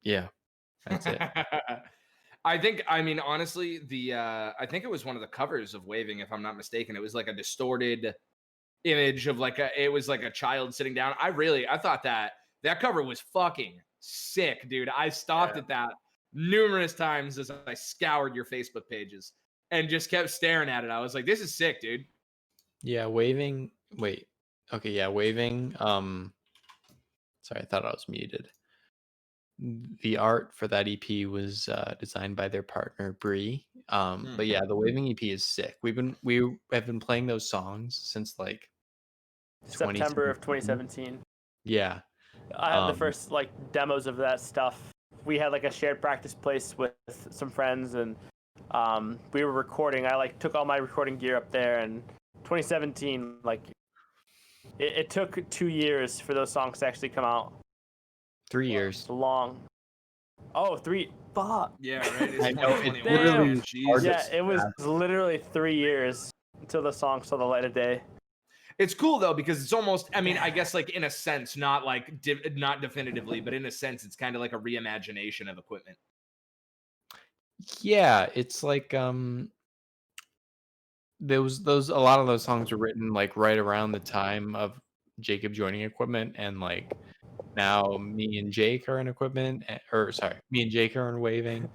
yeah, that's it. I mean, honestly, I think it was one of the covers of Waving, if I'm not mistaken. It was like a distorted image of it was like a child sitting down. I thought that cover was fucking sick, dude. I stopped at that numerous times as I scoured your Facebook pages and just kept staring at it. I was like, this is sick, dude. Yeah, Waving. Wait. Okay, yeah, Waving. Sorry, I thought I was muted. The art for that EP was designed by their partner Bree. But yeah, the Waving EP is sick. We have been playing those songs since like September of 2017. Yeah. I have the first like demos of that stuff. We had like a shared practice place with some friends, and we were recording. I like took all my recording gear up there, and 2017, like it took 2 years for those songs to actually come out. 3 years. Long. Oh, 3. Fuck. Yeah, right. I know. It's literally it was literally 3 years until the song saw the light of day. It's cool though, because it's almost, I mean, I guess like in a sense, not like not definitively, but in a sense, it's kind of like a reimagination of Equipment. Yeah, it's like those a lot of those songs were written like right around the time of Jacob joining Equipment, and like now me and Jake are in Equipment, or sorry, me and Jake are in Waving,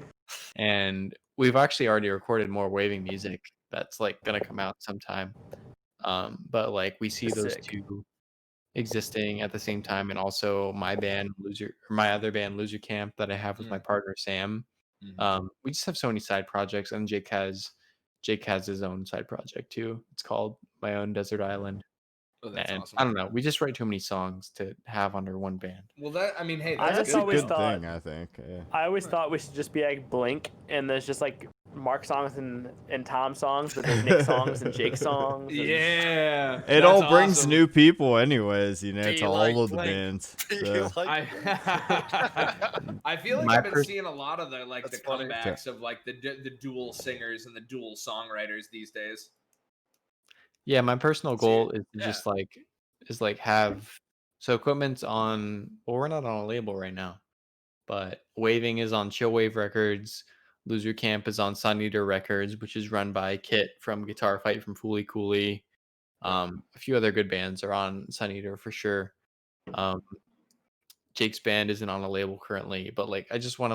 and we've actually already recorded more Waving music that's like gonna come out sometime. But like we see those two existing at the same time, and also my other band Loser Camp that I have with my partner Sam. We just have so many side projects, and Jake has his own side project too. It's called My Own Desert Island. Oh, that's and awesome. I don't know. We just write too many songs to have under one band. Well, hey, that's a good thing, I think. Yeah. I always thought we should just be like Blink, and there's just like Mark songs and Tom songs, but there's Nick songs and Jake songs. And... Yeah, it all brings new people, anyways. You know, to all of the bands. So. I feel like I've been seeing a lot of the comebacks of like the dual singers and the dual songwriters these days. Yeah, my personal goal is to just have Equipment's on. Well, we're not on a label right now, but Waving is on Chill Wave Records. Loser Camp is on Sun Eater Records, which is run by Kit from Guitar Fight from Fooly Cooley. A few other good bands are on Sun Eater for sure. Jake's band isn't on a label currently, but like I just want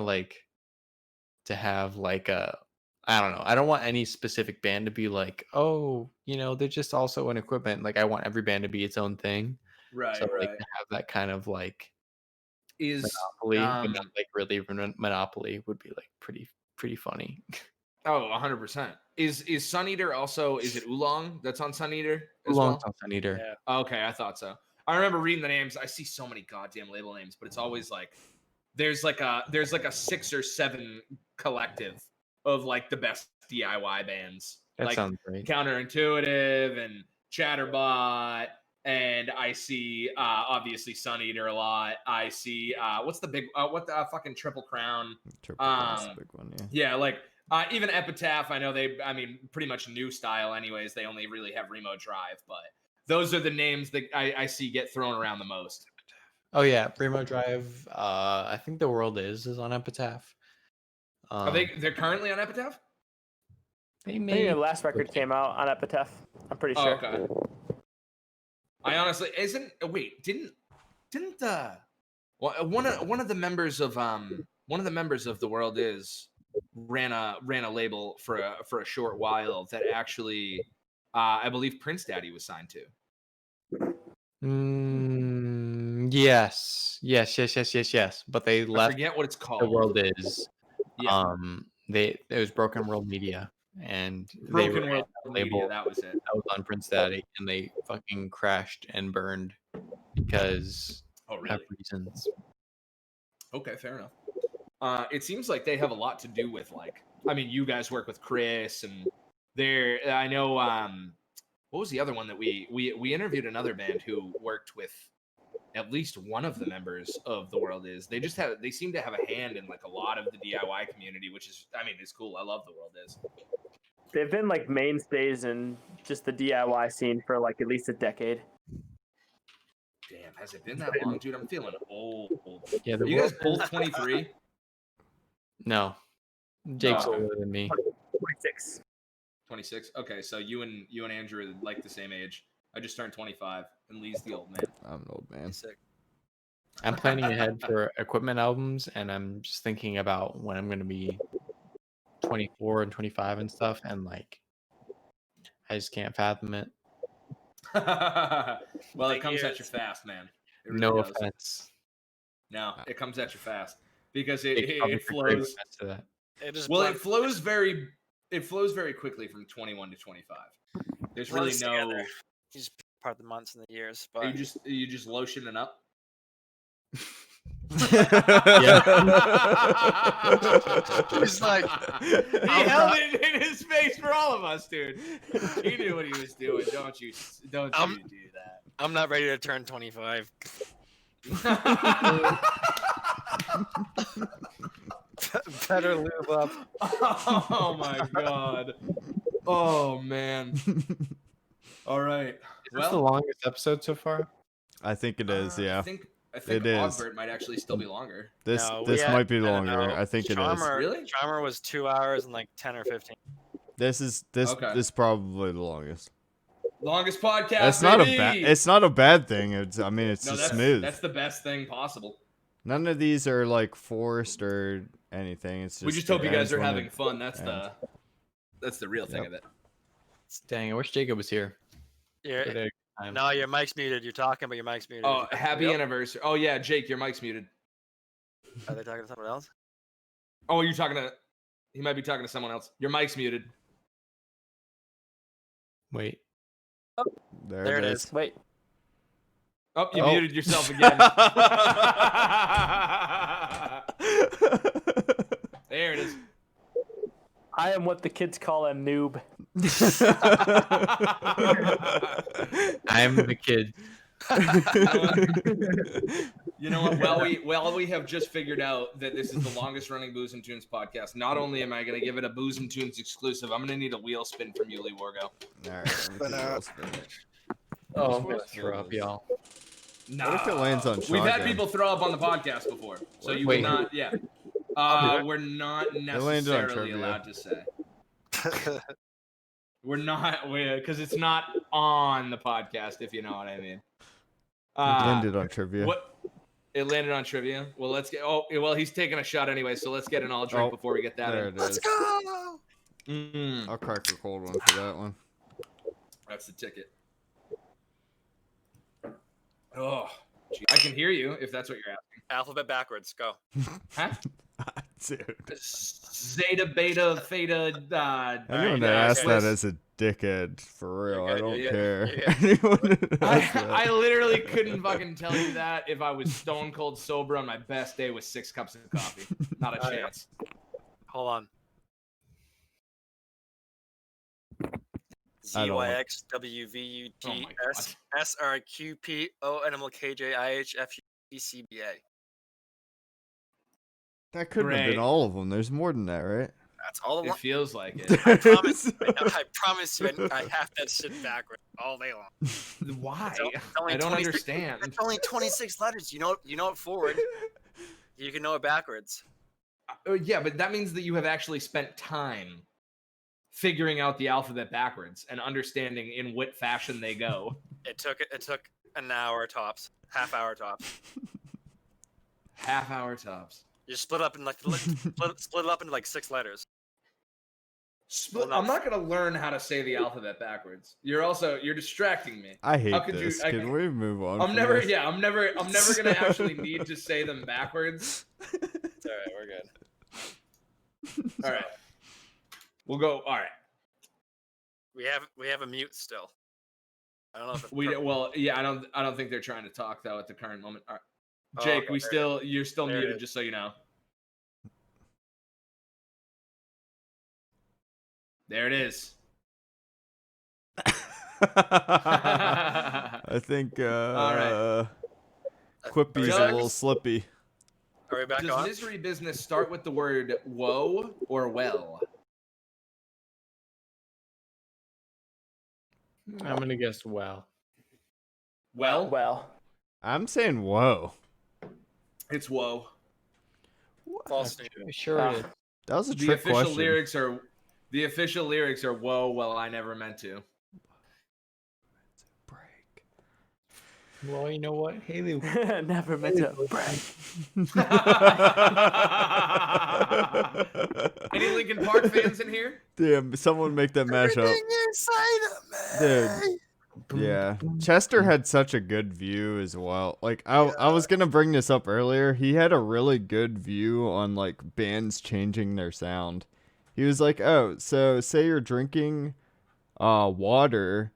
to have like a, I don't know. I don't want any specific band to be like, oh, you know, they're just also an Equipment. Like I want every band to be its own thing. Right. So like to have that kind of like monopoly, but not like really monopoly would be like pretty funny. Oh, 100%. Is Sun Eater also? Is it Oolong that's on Sun Eater as Oolong's well? on Sun Eater. Yeah. Okay, I thought so. I remember reading the names. I see so many goddamn label names, but it's always like there's like a 6 or 7 collective of like the best DIY bands. That like sounds great. Counterintuitive and Chatterbot, and I see obviously Sun Eater a lot. I see what's the big fucking Triple Crown? Triple Crown's a big one, yeah. Yeah, like even Epitaph. I know pretty much new style anyways. They only really have Remo Drive, but those are the names that I see get thrown around the most. Oh yeah, Remo Drive. I think The World is on Epitaph. Are they're currently on Epitaph? I think their last record came out on Epitaph. I'm pretty sure. Okay. I honestly didn't one of the members of The World is ran a label for a short while that actually I believe Prince Daddy was signed to. Yes. But they left. I forget what it's called. The World is. Yeah. It was Broken World Media, and Broken World label. That was it. That was on Prince Daddy, and they fucking crashed and burned because of reasons. Okay, fair enough. It seems like they have a lot to do with you guys work with Chris, and I know what was the other one that we interviewed another band who worked with at least one of the members of The World is. They seem to have a hand in like a lot of the DIY community, which is it's cool. I love The World is. They've been like mainstays in just the DIY scene for like at least a decade. Damn, has it been that long, dude? I'm feeling old. Yeah, are you guys both 23? No, Jake's older than me. 26. 26. Okay, so you and Andrew are like the same age. I just turned 25, and Lee's the old man. I'm an old man. Sick. I'm planning ahead for Equipment albums, and I'm just thinking about when I'm going to be 24 and 25 and stuff, and like I just can't fathom it. Well, it comes at you fast, man. Really no does. offense. No, it comes at you fast because it flows. It flows very quickly from 21 to 25. There's really no. You just part the months and the years, but are you just lotioning up? He's like he held it in his face for all of us, dude. He knew what he was doing. Don't you do that. I'm not ready to turn 25. Better lube up. Oh my god. Oh man. All right. Is this the longest episode so far? I think it is. Yeah. I think Ogbert might actually still be longer. This might be longer. I think it is. Really? Charmer was 2 hours and like 10 or 15. This is probably the longest. Longest podcast. It's not a bad thing. It's just smooth. That's the best thing possible. None of these are like forced or anything. It's just we just hope you guys are having fun. That's the real thing of it. Dang, I wish Jacob was here. No, your mic's muted. You're talking, but your mic's muted. Oh, happy anniversary. Oh yeah, Jake, your mic's muted. Are they talking to someone else? Oh, you're talking to. He might be talking to someone else. Your mic's muted. Wait. Oh, there it is. Wait. Oh, you muted yourself again. There it is. I am what the kids call a noob. I'm the kid. You know what? Well, we have just figured out that this is the longest running Booze and Tunes podcast. Not only am I going to give it a Booze and Tunes exclusive, I'm going to need a wheel spin from you, Lee Wargo. All right, Oh, I'm going to throw up, y'all. Nah. What if it lands on shotgun? We've had people throw up on the podcast before, so you would not. Yeah. We're not necessarily allowed to say. We're because it's not on the podcast, if you know what I mean. It landed on trivia. What? It landed on trivia. Well, let's get. Oh, well, he's taking a shot anyway, so let's get an all drink before we get that in. Let's go. I'll crack a cold one for that one. That's the ticket. Oh, gee. I can hear you if that's what you're asking. Alphabet backwards. Go. Huh? Dude. Zeta, beta, theta. Anyone that asked that as a dickhead, for real, I don't care. I literally couldn't fucking tell you that if I was stone cold sober on my best day with 6 cups of coffee. Not a chance. Hold on. ZYX WVUT SRQP ONMLKJIHFUCBA. That couldn't have been all of them. There's more than that, right? That's all of them. It feels like it. I promise you, I have that shit backwards all day long. Why? I don't understand. It's only 26 letters. You know it forward. You can know it backwards. Yeah, but that means that you have actually spent time figuring out the alphabet backwards and understanding in what fashion they go. It took an hour tops, half hour tops. Half hour tops. You split up in split it up into like 6 letters. I'm not gonna learn how to say the alphabet backwards. You're distracting me. I hate this. Can we move on? I'm never gonna actually need to say them backwards. It's all right, we're good. All right. We'll go. All right. We have a mute still. I don't know if it's I don't think they're trying to talk though at the current moment. All right. Jake, you're still muted, just so you know. There it is. I think all right. Quippy's a little slippy. Are we back on? Does misery business start with the word woe or well? I'm gonna guess well. Well. I'm saying whoa. It's woe. False. Sure it is. That was a trick question. The official lyrics are whoa, well, I never meant to. Break. Well, you know what, Haley? Never meant to break. Any Linkin Park fans in here? Damn, someone make that mashup. Dude. Yeah, Chester had such a good view as well. Like I was gonna bring this up earlier. He had a really good view on like bands changing their sound. He was like, "Oh, so say you're drinking water,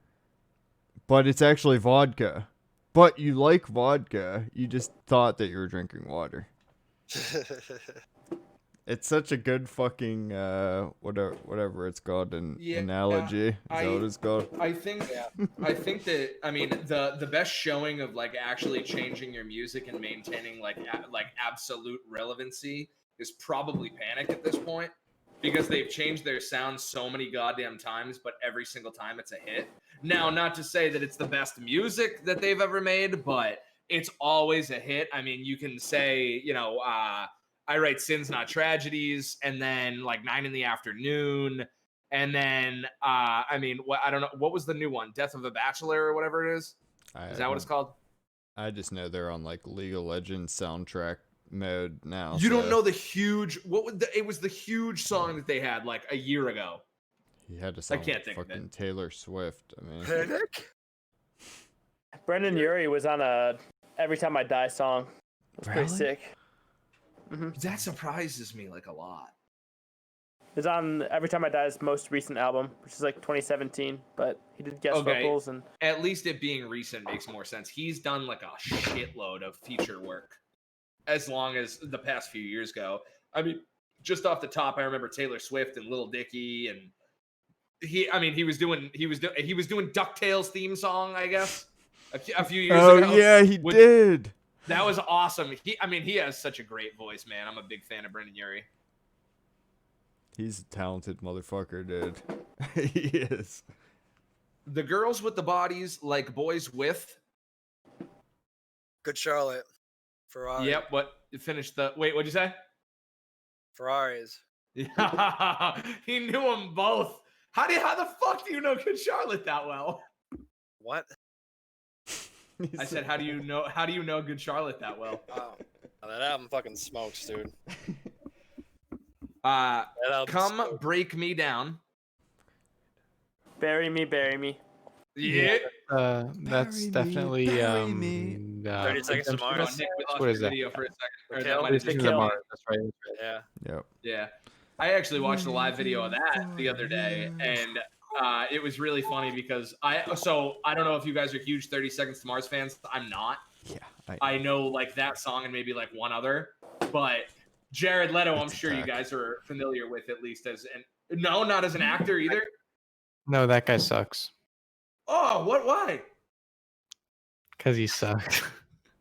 but it's actually vodka. But you like vodka. You just thought that you were drinking water." It's such a good fucking whatever it's called analogy. Is that what it's called? I think that the best showing of like actually changing your music and maintaining like absolute relevancy is probably Panic at this point, because they've changed their sound so many goddamn times, but every single time it's a hit. Now, not to say that it's the best music that they've ever made, but it's always a hit. I mean, you can say, I Write Sins Not Tragedies, and then like 9 in the Afternoon, And then, I mean, I don't know. What was the new one? Death of a Bachelor or whatever it is? Is that what it's called? I just know they're on like League of Legends soundtrack mode now. You don't know the huge, it was the huge song that they had like a year ago. He had to sound I can't think fucking of it. Taylor Swift. I mean, Panic? Brendan Urie was on a Every Time I Die song. It was pretty sick. Mm-hmm. That surprises me like a lot. It's on Every Time I Die's most recent album, which is like 2017, but he did guest vocals. And at least it being recent makes more sense. He's done like a shitload of feature work as long as the past few years go. I mean, just off the top, I remember Taylor Swift and Lil Dicky, and he was doing DuckTales theme song, I guess, a few years ago. Oh yeah, he did. That was awesome. He has such a great voice, man. I'm a big fan of Brendan Urie. He's a talented motherfucker, dude. He is. The girls with the bodies like boys with. Good Charlotte. Ferrari. Yep. What'd you say? Ferraris. Yeah. He knew them both. How the fuck do you know Good Charlotte that well? What? I said, how do you know Good Charlotte that well? Oh, that album fucking smokes, dude. Come Break Me Down. Bury Me. Yeah. That's definitely 30 Seconds to Mars. Nick, what is that? Video for a second. That's right. Yeah. Yep. Yeah. I actually watched a live video of that the other day, and it was really funny because I don't know if you guys are huge 30 Seconds to Mars fans. I'm not. Yeah. I know like that song and maybe like one other, but Jared Leto, I'm sure you guys are familiar with at least not as an actor either. No, that guy sucks. Oh, why? Because he sucks.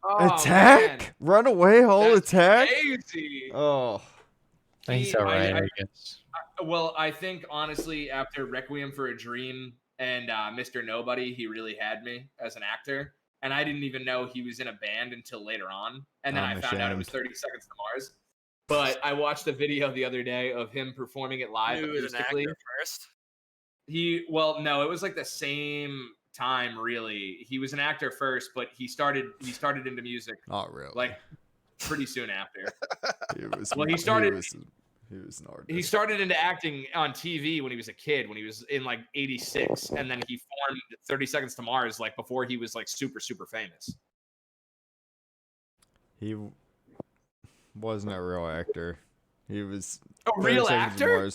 Oh, Attack! Man. Runaway Hall Attack? Crazy. Oh. He's alright, I guess. Well, I think honestly, after Requiem for a Dream and Mr. Nobody, he really had me as an actor. And I didn't even know he was in a band until later on. And then I found out it was 30 Seconds to Mars. But I watched a video the other day of him performing it live acoustically. An actor first? No, it was like the same time, really. He was an actor first, but he started into music. Not really. Like pretty soon after. He was an artist. He started into acting on TV when he was a kid, when he was in like 86, and then he formed 30 Seconds to Mars like before he was like super, super famous. He wasn't a real actor. He was a real actor?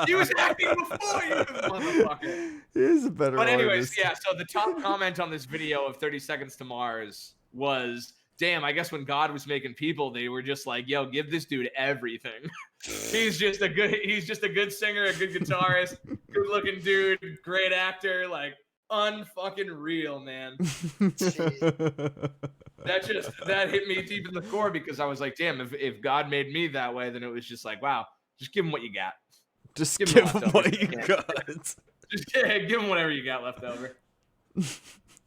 He was acting before you, motherfucker. He's a better But anyways, artist. yeah, so the top comment on this video of 30 Seconds to Mars was, damn, I guess when God was making people, they were just like, yo, give this dude everything. He's just a good singer, a good guitarist, good looking dude, great actor, like unfucking real, man. That hit me deep in the core because I was like, damn, if God made me that way, then it was just like, wow, just give him what you got. Just give him what you got. Just give him whatever you got left over.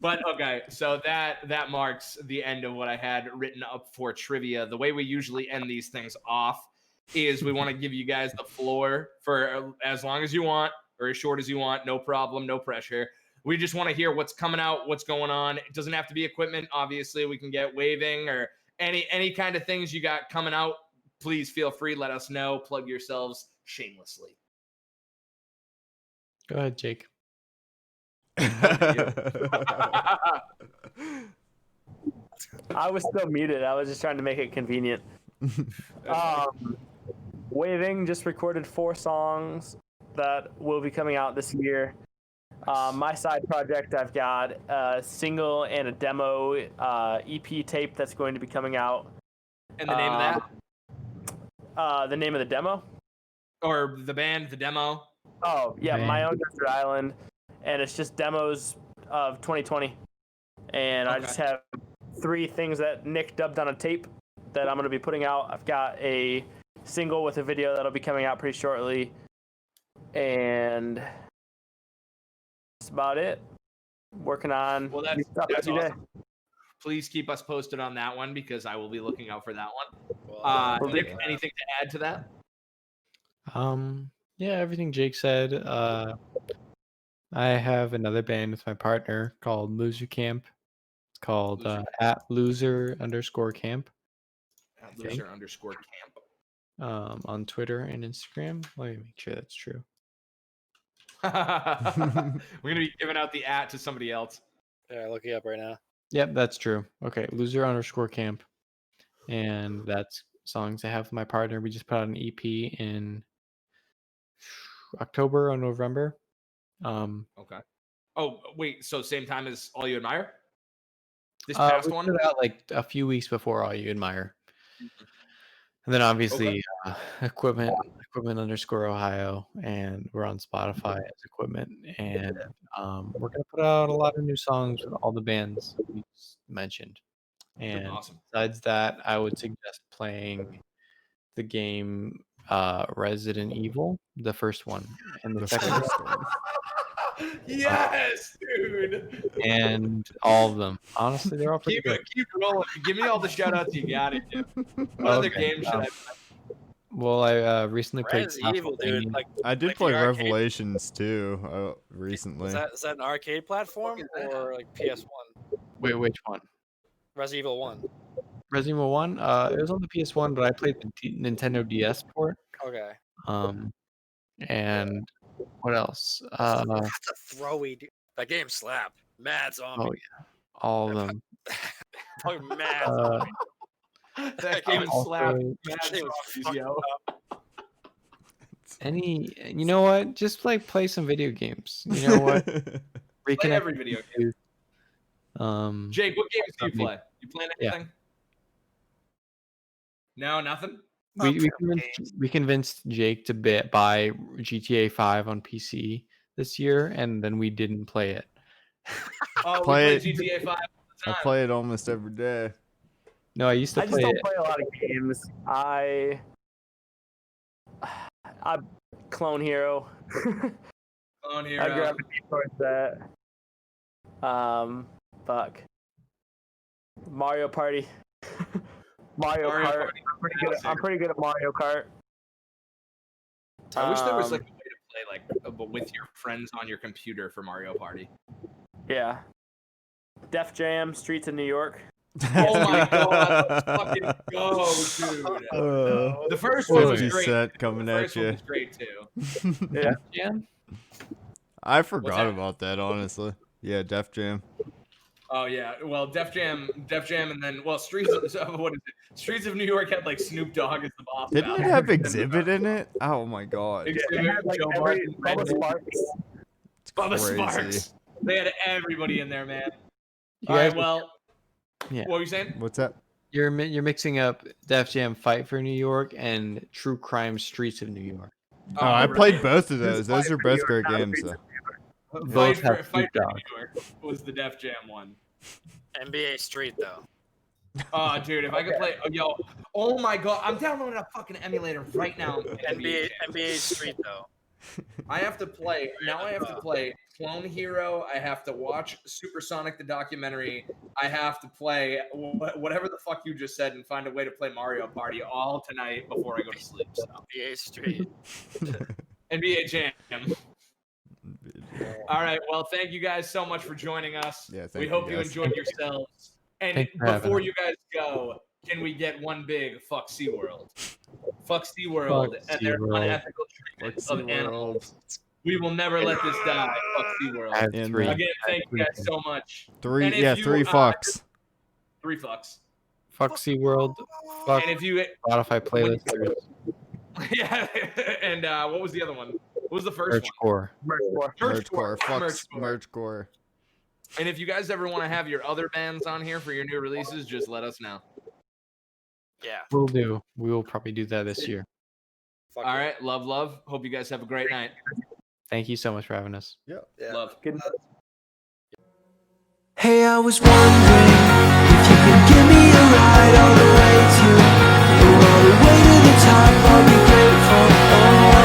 But okay, so that marks the end of what I had written up for trivia. The way we usually end these things off is we want to give you guys the floor for as long as you want or as short as you want. No problem, no pressure. We just want to hear what's coming out, what's going on. It doesn't have to be equipment. Obviously, we can get waving or any kind of things you got coming out. Please feel free. Let us know. Plug yourselves shamelessly. Go ahead, Jake. I was still muted. I was just trying to make it convenient. Waving just recorded 4 songs that will be coming out this year. My side project, I've got a single and a demo EP tape that's going to be coming out. And the name of that? The name of the demo? Or the band, the demo? Oh, yeah, My Own Desert Island. And it's just demos of 2020. And I just have 3 things that Nick dubbed on a tape that I'm going to be putting out. I've got a single with a video that'll be coming out pretty shortly. And that's about it. Working on that's awesome. Please keep us posted on that one because I will be looking out for that one. Nick, anything to add to that? Yeah, everything Jake said. I have another band with my partner called Loser Camp. It's called at loser_camp. At loser_camp. On Twitter and Instagram. Let me make sure that's true. We're gonna be giving out the @ to somebody else. Yeah, looking up right now. Yep, that's true. Okay, loser_camp. And that's songs I have with my partner. We just put out an EP in October or November. Okay. Oh, wait. So same time as All You Admire? This past we one? put it out like a few weeks before All You Admire. And then obviously equipment_Ohio, and we're on Spotify as Equipment. And we're gonna put out a lot of new songs with all the bands we mentioned. And besides that, I would suggest playing the game Resident Evil, the first one, and the second one. Yes, dude. And all of them. Honestly, they're all pretty good. Keep rolling. Give me all the shout outs you got it, dude. What other games should I play? Well, I recently played Evil, dude. I did play Revelations too recently. Is that an arcade platform or like PS1? Wait, which one? Resident Evil 1. Resident Evil 1? It was on the PS1, but I played the Nintendo DS port. Okay. And what else? That's a throwy, dude. That game slapped. Mad Zombie. Oh yeah, all of them. Mad Zombie. That game slapped. You know what? Just like play some video games. You know what? Play every video game. Jake, what games do you play? You playing anything? No, nothing. We convinced Jake to buy GTA 5 on PC this year, and then we didn't play it. Oh, we play GTA 5 all the time. I play it almost every day. No, I used to play it. I just don't play a lot of games. I Clone Hero. Clone Hero. I gravitate towards that. Fuck. Mario Party. Mario Kart. I'm pretty good at Mario Kart. I wish there was like a way to play like with your friends on your computer for Mario Party. Yeah. Def Jam, Streets of New York. Oh my god, let's fucking go, dude. The first one was great. Set coming the first at you. One was great too. Yeah. Jam? I forgot about that, honestly. Yeah, Def Jam. Oh yeah, well, Def Jam, and then Streets of Streets of New York had like Snoop Dogg as the boss. Didn't it have Exhibit in it? Oh my god. Exhibit, had like Bubba Sparks. Bubba Sparks. They had everybody in there, man. All right, well. Yeah. What were you saying? What's that? You're mixing up Def Jam Fight for New York and True Crime Streets of New York. Oh, I played both of those. Those are both great games, though. Fight for New York was the Def Jam one. NBA Street, though. Oh, dude, if I could play, oh my god, I'm downloading a fucking emulator right now. NBA Street, though. I have to play Clone Hero. I have to watch Supersonic the documentary. I have to play whatever the fuck you just said and find a way to play Mario Party all tonight before I go to sleep. So. NBA Street. NBA Jam. All right. Well, thank you guys so much for joining us. Yeah, we hope you enjoyed yourselves. And before you guys go, can we get one big fuck SeaWorld? Fuck SeaWorld and their unethical treatment of animals. We will never let this die. Fuck SeaWorld. Again, thank you guys so much. Three fucks. 3 fucks. Fuck SeaWorld. Fuck and if you Spotify playlist. Yeah. And what was the other one? What was the first one? Merchcore. Fucks Merchcore. And if you guys ever want to have your other bands on here for your new releases, just let us know. Yeah. We'll do. We will probably do that this year. All right. Love. Hope you guys have a great night. Thank you so much for having us. Yeah. Love. Good night. Hey, I was wondering if you could give me a ride all the way to the top. I'll be grateful. Oh,